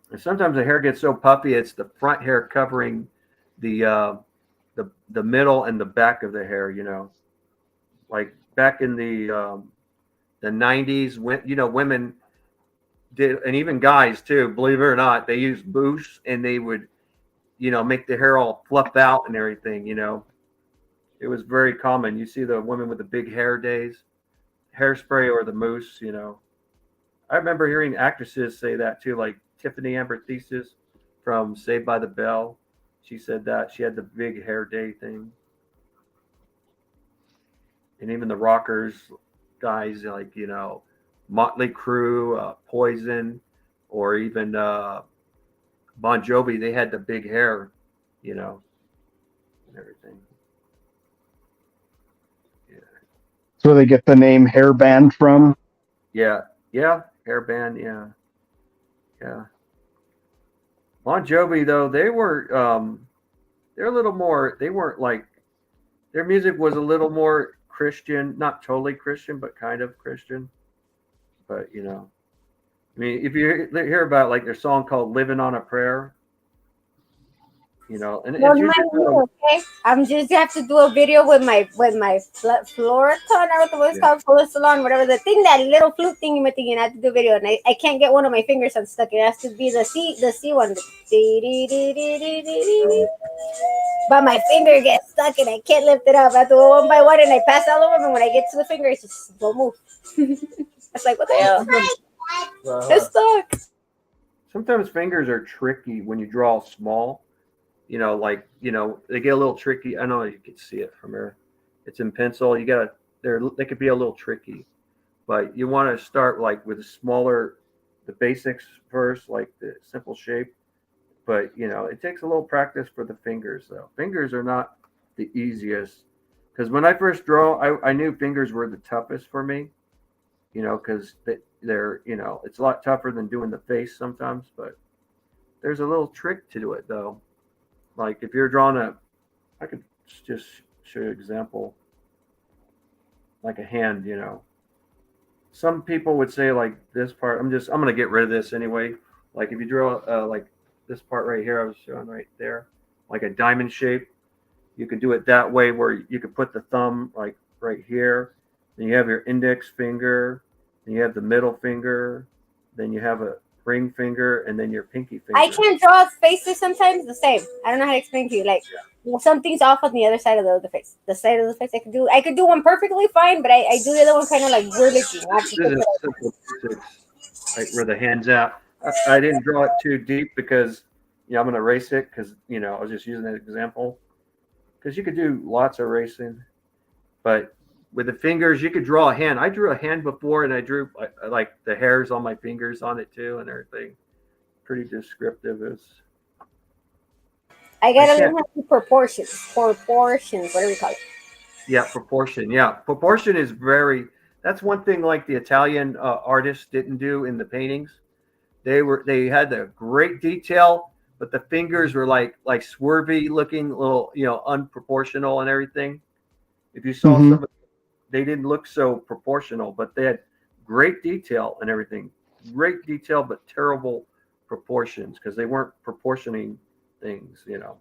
and sometimes the hair gets so puffy, it's the front hair covering the middle and the back of the hair, you know, like back in the 90s, when, you know, women did, and even guys too, believe it or not, they used mousse, and they would, you know, make the hair all fluff out and everything, you know. It was very common. You see the women with the big hair days, hairspray or the mousse, you know. I remember hearing actresses say that too, like Tiffany Amber Thesis from Saved by the Bell. She said that she had the big hair day thing. And even the rockers guys, like, you know, Motley Crue, Poison, or even Bon Jovi, they had the big hair, you know, and everything. Yeah. That's where they get the name hairband from. Yeah, hairband, yeah. Bon Jovi, though, they're a little more. They weren't like, their music was a little more Christian, not totally Christian, but kind of Christian. But you know, I mean, if you hear about like their song called "Living on a Prayer," you know, and Well, it's usually okay. I'm just have to do a video with my Floriton, I don't know what it's called, Full Salon, whatever the thing, that little flute thing you're thinking. I have to do a video, and I can't get one of my fingers unstuck. It has to be the C one. But my finger gets stuck and I can't lift it up. I have to go one by one, and I pass all over them. When I get to the finger, it just won't move. It's like, what the hell? It's stuck. Sometimes fingers are tricky when you draw small. You know, like, you know, they get a little tricky. I know you can see it from here. It's in pencil. You gotta, they could be a little tricky, but you want to start like with smaller, the basics first, like the simple shape. But you know, it takes a little practice for the fingers, though. Fingers are not the easiest, because when I first draw, I knew fingers were the toughest for me. You know, because they're, you know, it's a lot tougher than doing the face sometimes. But there's a little trick to do it, though. Like if you're drawing I could just show you an example, like a hand, you know. Some people would say like this part, I'm going to get rid of this anyway. Like if you draw like this part right here, I was showing right there, like a diamond shape, you could do it that way, where you could put the thumb like right here. Then you have your index finger, then you have the middle finger, then you have a ring finger, and then your pinky finger. I can't draw faces sometimes the same. I don't know how to explain to you. Like something's off on the other side of the face. The side of the face I could do one perfectly fine, but I do the other one kind of like weirdly. This is simple basics, like where the hand's at. I didn't draw it too deep because, you know, I'm going to erase it because, you know, I was just using an example. Because you could do lots of erasing, but with the fingers, you could draw a hand. I drew a hand before, and I drew like the hairs on my fingers on it too, and everything. Pretty descriptive. I gotta learn how to do proportions, whatever you call it. Yeah, proportion. Yeah, proportion is that's one thing like the Italian artists didn't do in the paintings. They had the great detail, but the fingers were like swervy looking, little, you know, unproportional and everything. If you saw Mm-hmm. some of, they didn't look so proportional, but they had great detail and everything. Great detail, but terrible proportions because they weren't proportioning things, you know.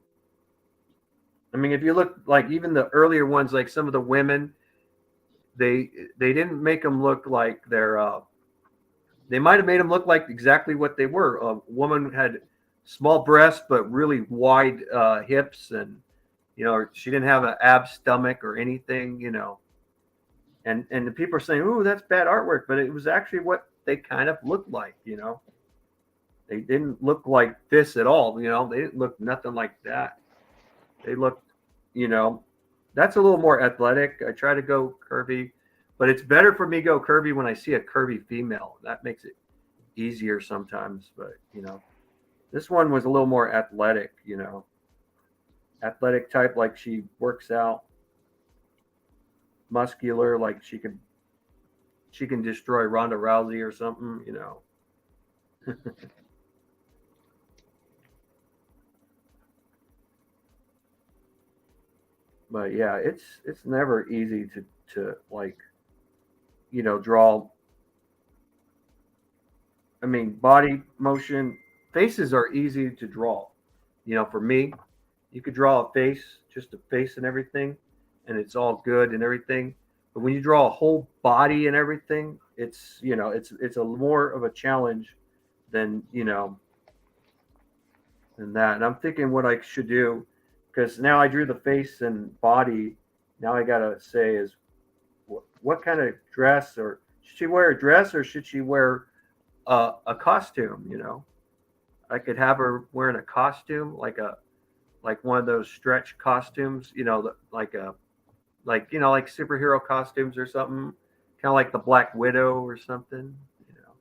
I mean, if you look like even the earlier ones, like some of the women, they didn't make them look like they're they might have made them look like exactly what they were. A woman had small breasts but really wide hips, and you know, she didn't have an ab stomach or anything, you know. And the people are saying, "Oh, that's bad artwork," but it was actually what they kind of looked like, you know. They didn't look like this at all, you know. They didn't look nothing like that. They looked, you know, that's a little more athletic. I try to go curvy, but it's better for me to go curvy when I see a curvy female. That makes it easier sometimes. But you know, this one was a little more athletic, you know, athletic type, like she works out, muscular, like she can destroy Ronda Rousey or something, you know. But yeah, it's never easy to like, you know, draw. I mean, body motion, faces are easy to draw. You know, for me, you could draw a face, just a face and everything, and it's all good and everything. But when you draw a whole body and everything, it's, you know, it's a more of a challenge than, you know, than that. And I'm thinking what I should do, because now I drew the face and body. Now I gotta say is what kind of dress, or should she wear a dress or should she wear a costume? You know, I could have her wearing a costume, like one of those stretch costumes. You know, like you know, like superhero costumes or something, kind of like the Black Widow or something. You know,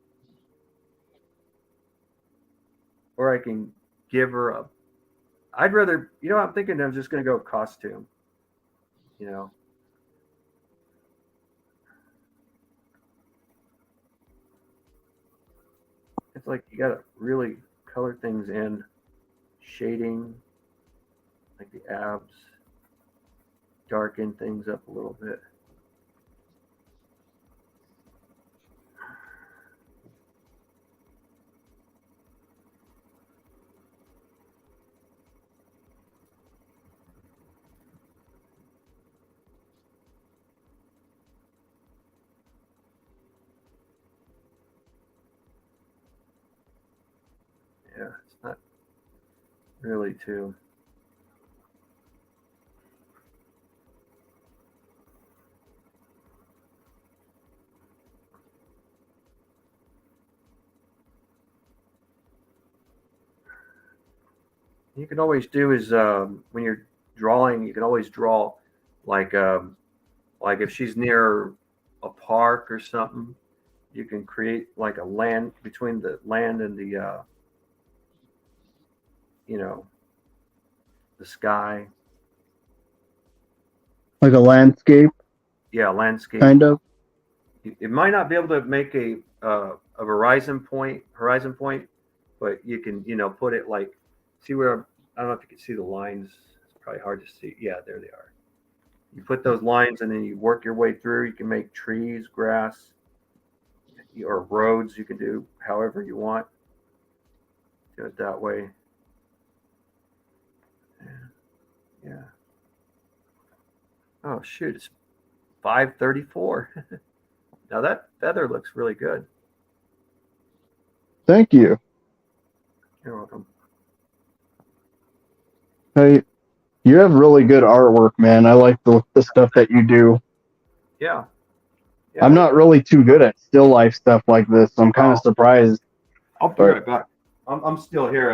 or I can give her a. I'd rather, you know, I'm thinking I'm just gonna go costume. You know. It's like you gotta really color things in, shading, like the abs, darken things up a little bit. Yeah, it's not really too. You can always do is when you're drawing, you can always draw like like if she's near a park or something, you can create like a land between the land and the you know, the sky. Like a landscape, Yeah, landscape. kind of. It might not be able to make a horizon point, but you can, you know, put it like, see where, I don't know if you can see the lines. It's probably hard to see. Yeah, there they are. You put those lines and then you work your way through. You can make trees, grass, or roads. You can do however you want. Do it that way. Yeah. Oh shoot, it's 5:34. Now that feather looks really good. Thank you. You're welcome. Hey, you have really good artwork, man. I like the stuff that you do. Yeah. I'm not really too good at still life stuff like this, so I'm kind of surprised. I'll be right back. I'm still here.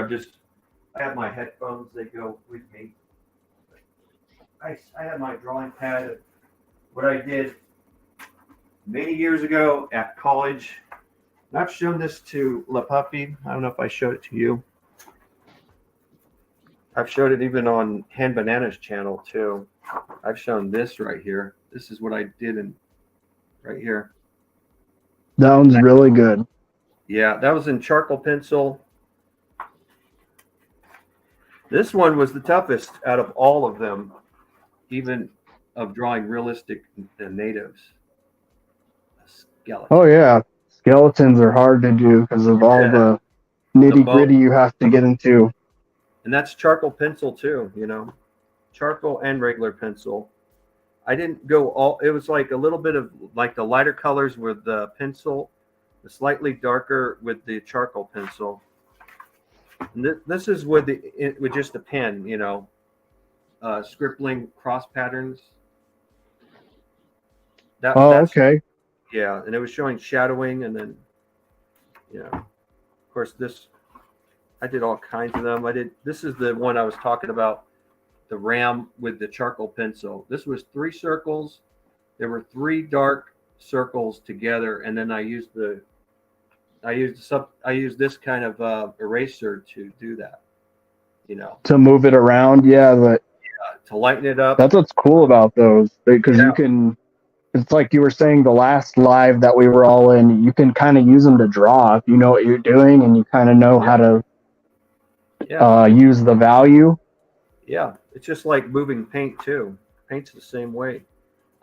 I have my headphones. They go with me. I have my drawing pad. What I did many years ago at college. And I've shown this to Lapuffy. I don't know if I showed it to you. I've showed it even on Hand Banana's channel too. I've shown this right here. This is what I did right here. That one's really good. Yeah, that was in charcoal pencil. This one was the toughest out of all of them, even of drawing realistic natives. Skeleton. Oh yeah, skeletons are hard to do because of all the nitty gritty you have to get into. And that's charcoal pencil too, you know, charcoal and regular pencil. I didn't go all. It was like a little bit of like the lighter colors with the pencil, the slightly darker with the charcoal pencil. And this is with just a pen, you know, scribbling cross patterns. That's, okay. Yeah, and it was showing shadowing, and then, you know, of course this. I did all kinds of them. This is the one I was talking about, the ram with the charcoal pencil. This was 3 circles. There were 3 dark circles together, and then I used this kind of eraser to do that, you know. To move it around, yeah, but to lighten it up. That's what's cool about those, because you can. It's like you were saying the last live that we were all in. You can kind of use them to draw if you know what you're doing and you kind of know how to use the value. Yeah, it's just like moving paint too. Paint's the same way.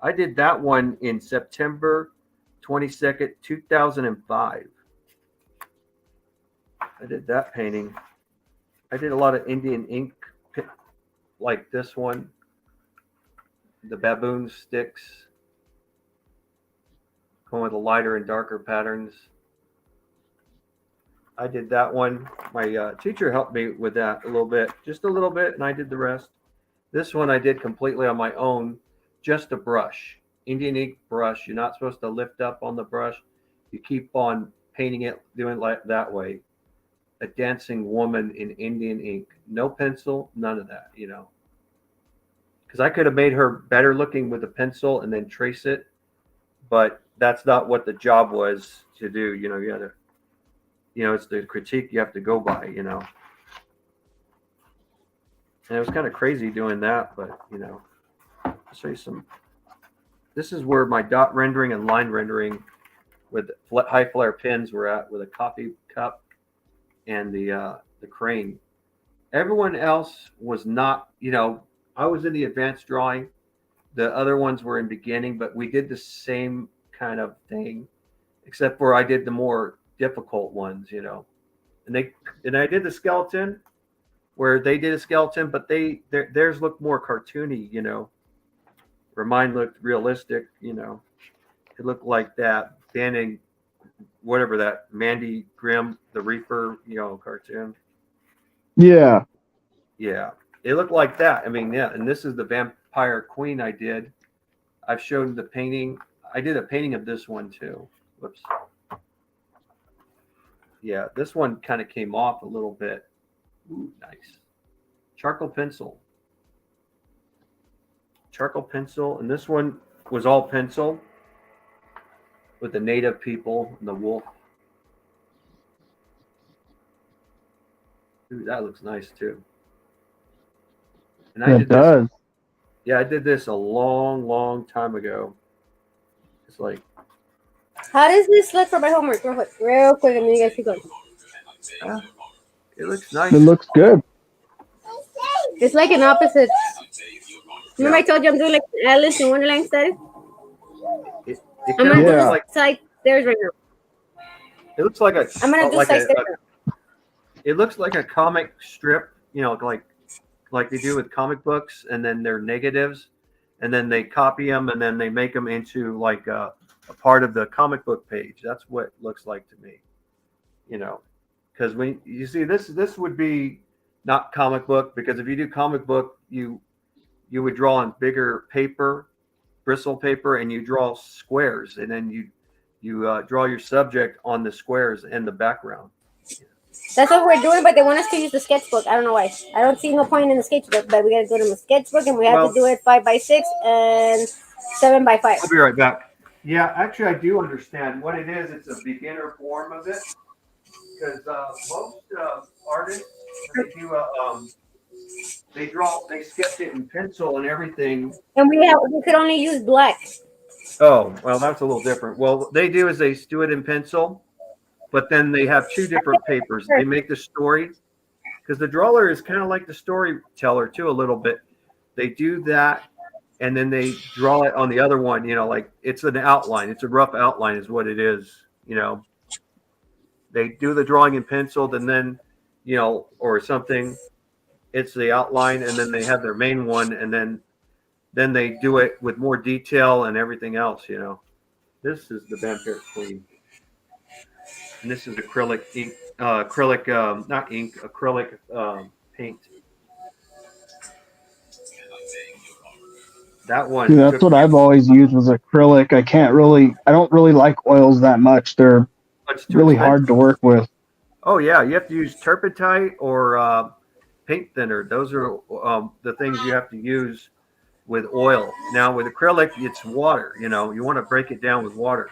I did that one in September 22nd, 2005. I did that painting. I did a lot of Indian ink, like this one, the baboon sticks, going with the lighter and darker patterns. I did that one. My teacher helped me with that a little bit, just a little bit, and I did the rest. This one I did completely on my own, just a brush, Indian ink brush. You're not supposed to lift up on the brush. You keep on painting it, doing it like that way. A dancing woman in Indian ink, no pencil, none of that, you know. Because I could have made her better looking with a pencil and then trace it, but that's not what the job was to do. You know, you had to, you know, it's the critique you have to go by, you know. And it was kind of crazy doing that, but, you know, I'll show you some. This is where my dot rendering and line rendering with high flare pens were at, with a coffee cup and the crane. Everyone else was not, you know, I was in the advanced drawing. The other ones were in beginning, but we did the same kind of thing, except for I did the more difficult ones, you know. And I did the skeleton where they did a skeleton, but theirs looked more cartoony, you know. Where mine looked realistic, you know. It looked like that banding, whatever that Mandy Grimm, the Reaper, you know, cartoon. Yeah. Yeah. It looked like that. I mean, yeah. And this is the Vampire Queen I did. I've shown the painting. I did a painting of this one too. Whoops. Yeah, this one kind of came off a little bit. Ooh, nice. Charcoal pencil. Charcoal pencil. And this one was all pencil with the native people and the wolf. Ooh, that looks nice too. And I did this. Yeah, I did this a long, long time ago. It's like. How does this look for my homework? Real quick, and then you guys keep going. It looks nice. It looks good. It's like an opposite. Remember I told you I'm doing like an Alice in Wonderland study? It I'm gonna do Yeah. this side stairs right now. It looks like a. I'm gonna do like side stairs. It looks like a comic strip, you know, like they do with comic books, and then they're negatives, and then they copy them, and then they make them into like a part of the comic book page. That's what it looks like to me, you know, because when you see this would be not comic book, because if you do comic book, you would draw on bigger paper, bristle paper, and you draw squares, and then you draw your subject on the squares and the background. That's what we're doing, but they want us to use the sketchbook. I don't know why. I don't see no point in the sketchbook, but we gotta do it in the sketchbook, and we have to do it 5x6 and 7x5. I'll be right back. Yeah, actually, I do understand what it is. It's a beginner form of it, because most artists, when they do they sketch it in pencil and everything. And we could only use black. Oh, well, that's a little different. Well, what they do is they do it in pencil, but then they have two different papers. They make the story because the drawer is kind of like the storyteller too, a little bit. They do that, and then they draw it on the other one. Like it's an outline. It's a rough outline, is what it is. They do the drawing in pencil, and then, or something. It's the outline, and then they have their main one, and then they do it with more detail and everything else. This is the Vampire Queen, and this is acrylic ink, not ink, acrylic paint. That one. Yeah, that's what I've always used was acrylic. I don't really like oils that much. They're really hard to work with. Oh yeah, you have to use turpentine or paint thinner. Those are the things you have to use with oil. Now with acrylic, it's water. You want to break it down with water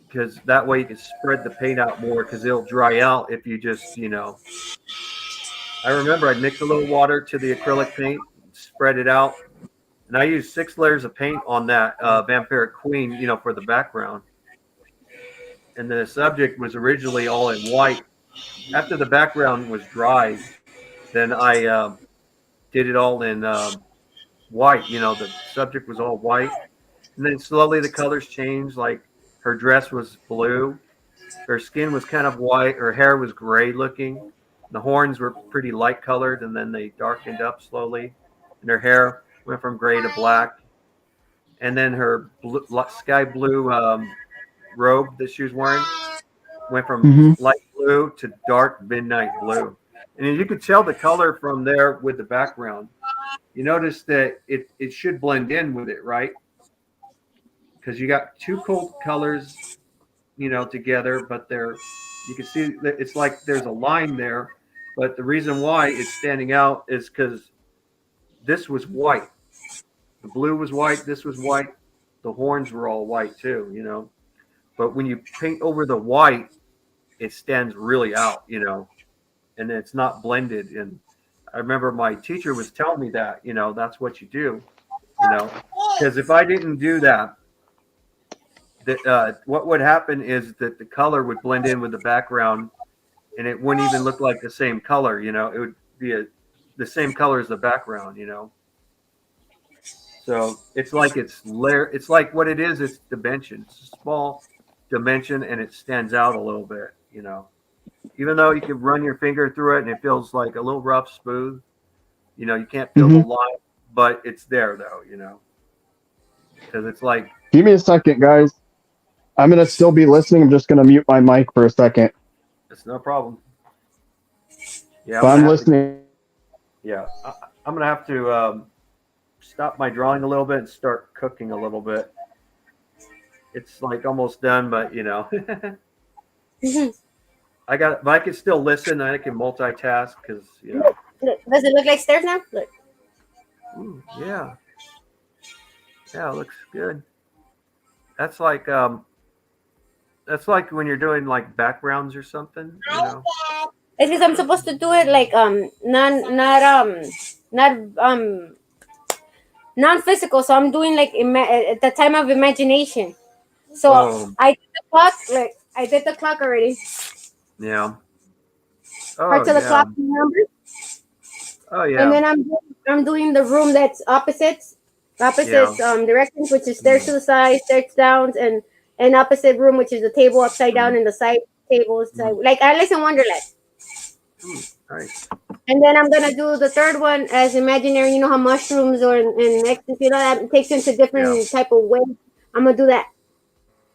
because that way you can spread the paint out more because it'll dry out if you just. I remember I'd mix a little water to the acrylic paint, spread it out, and I used 6 layers of paint on that Vampiric Queen, for the background. And the subject was originally all in white. After the background was dry, then I did it all in white. The subject was all white. And then slowly the colors changed. Like her dress was blue. Her skin was kind of white. Her hair was gray looking. The horns were pretty light colored, and then they darkened up slowly. And her hair went from gray to black. And then her sky blue robe that she was wearing went from light blue to dark midnight blue. And you could tell the color from there with the background. You notice that it should blend in with it, right? Because you got two cold colors, together, but you can see that it's like there's a line there. But the reason why it's standing out is because this was white. The blue was white. This was white. The horns were all white too, But when you paint over the white, it stands really out, and it's not blended. And I remember my teacher was telling me that, that's what you do, because if I didn't do that, what would happen is that the color would blend in with the background, and it wouldn't even look like the same color. It would be the same color as the background. So it's like it's layer. It's like what it is. It's dimension. It's a small dimension, and it stands out a little bit. Even though you can run your finger through it and it feels like a little rough, smooth. You can't feel the line, but it's there though. Because it's like. Give me a second, guys. I'm gonna still be listening. I'm just gonna mute my mic for a second. It's no problem. Yeah, but I'm listening. I'm gonna have to stop my drawing a little bit and start cooking a little bit. It's like almost done, but but I can still listen. I can multitask because Does it look like stairs now? Look. Ooh, yeah, it looks good. That's like when you're doing like backgrounds or something. It's because I'm supposed to do it like non-physical. So I'm doing like at the time of imagination. So I did the clock. Like I did the clock already. Yeah. Parts of the clock, remember? Oh yeah. And then I'm doing the room that's opposites directions, which is stairs to the side, stairs down, and opposite room, which is the table upside down and the side table side, like Alice in Wonderland. Nice. And then I'm gonna do the third one as imaginary. You know how mushrooms or in ecstasy, that takes you into different type of way. I'm gonna do that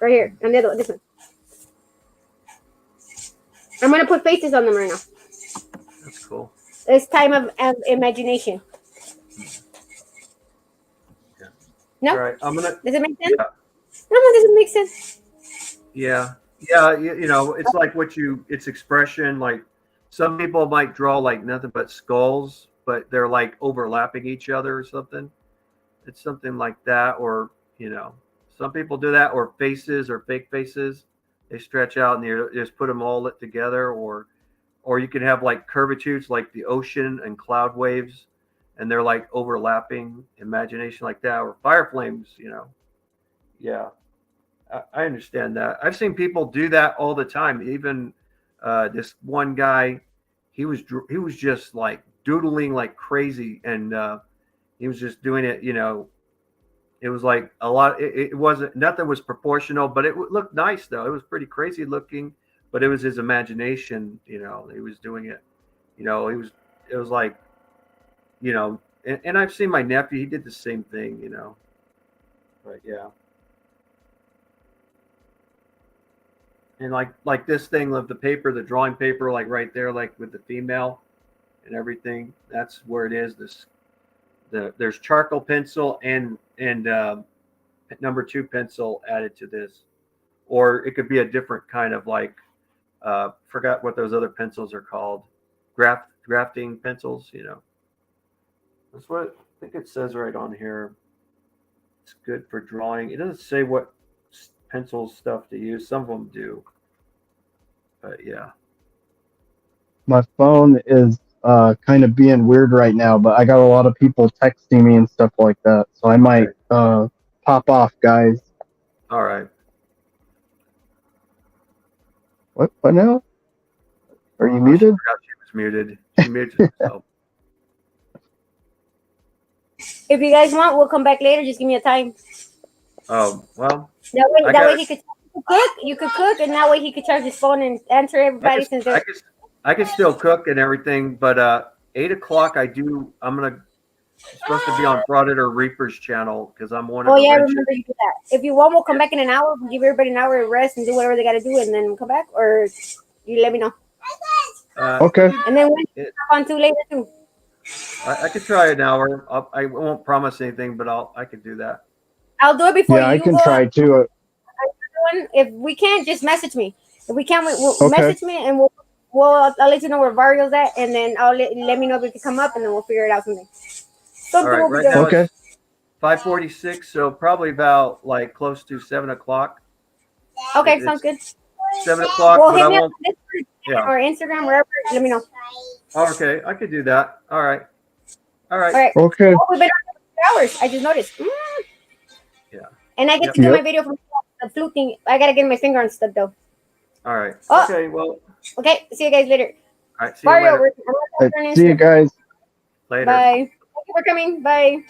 right here, and the other one, this one. I'm gonna put faces on them right now. That's cool. It's time of imagination. Yeah. No. All right. Does it make sense? Yeah. No, it doesn't make sense. Yeah. It's like it's expression. Like some people might draw like nothing but skulls, but they're like overlapping each other or something. It's something like that, or some people do that, or faces or fake faces. They stretch out and you just put them all together, or you can have like curvatures like the ocean and cloud waves, and they're like overlapping, imagination like that, or fire flames. Yeah, I understand that. I've seen people do that all the time. Even this one guy, he was just like doodling like crazy, and he was just doing it. You know, it was like a lot. It wasn't nothing was proportional, but it looked nice though. It was pretty crazy looking, but it was his imagination. You know, he was doing it. You know, it was like, you know, and I've seen my nephew. He did the same thing. You know, but yeah. And like this thing of the paper, the drawing paper, like right there, like with the female and everything. That's where it is. There's charcoal pencil and number 2 pencil added to this, or it could be a different kind of like forgot what those other pencils are called, grafting pencils. You know, that's what I think it says right on here. It's good for drawing. It doesn't say what pencil stuff to use. Some of them do, but yeah. My phone is kind of being weird right now, but I got a lot of people texting me and stuff like that, so I might pop off, guys. All right. What now? Are you I muted? forgot she was muted. She muted herself. If you guys want, we'll come back later. Just give me a time. Oh well. That way he could cook. You could cook, and that way he could charge his phone and answer everybody. I can still cook and everything, but 8 o'clock I'm supposed to be on Frauded or Reaper's channel because I'm one of the yeah, I wrenches. remember you do that. If you want, we'll come back in an hour. We'll give everybody an hour to rest and do whatever they got to do, and then we'll come back. Or you let me know. Okay. And then we'll on to later too. I could try an hour. I won't promise anything, but I could do that. I'll do it before you I can go. try too. If we can't, just message me. If we can't, we'll Okay. message me, and I'll let you know where Vario's at, and then I'll let me know if it can come up, and then we'll figure it out from there. All right, will be right done. now Okay. it's 5:46, so probably about like close to 7 o'clock. Okay, sounds good. 7 o'clock, Well, but hit I me up won't. on Discord Yeah. or Instagram, wherever. Let me know. Okay, I could do that. All right. All right. All right. Okay. Oh, we've been on for hours. I just noticed. Yeah. And I get to do my video from the flute thing. I gotta get my finger on stuff though. All right. Oh. Okay. Well. Okay. See you guys later. All right. See you Mario, later. we're See you guys Later. Bye. Thank you for coming. Bye.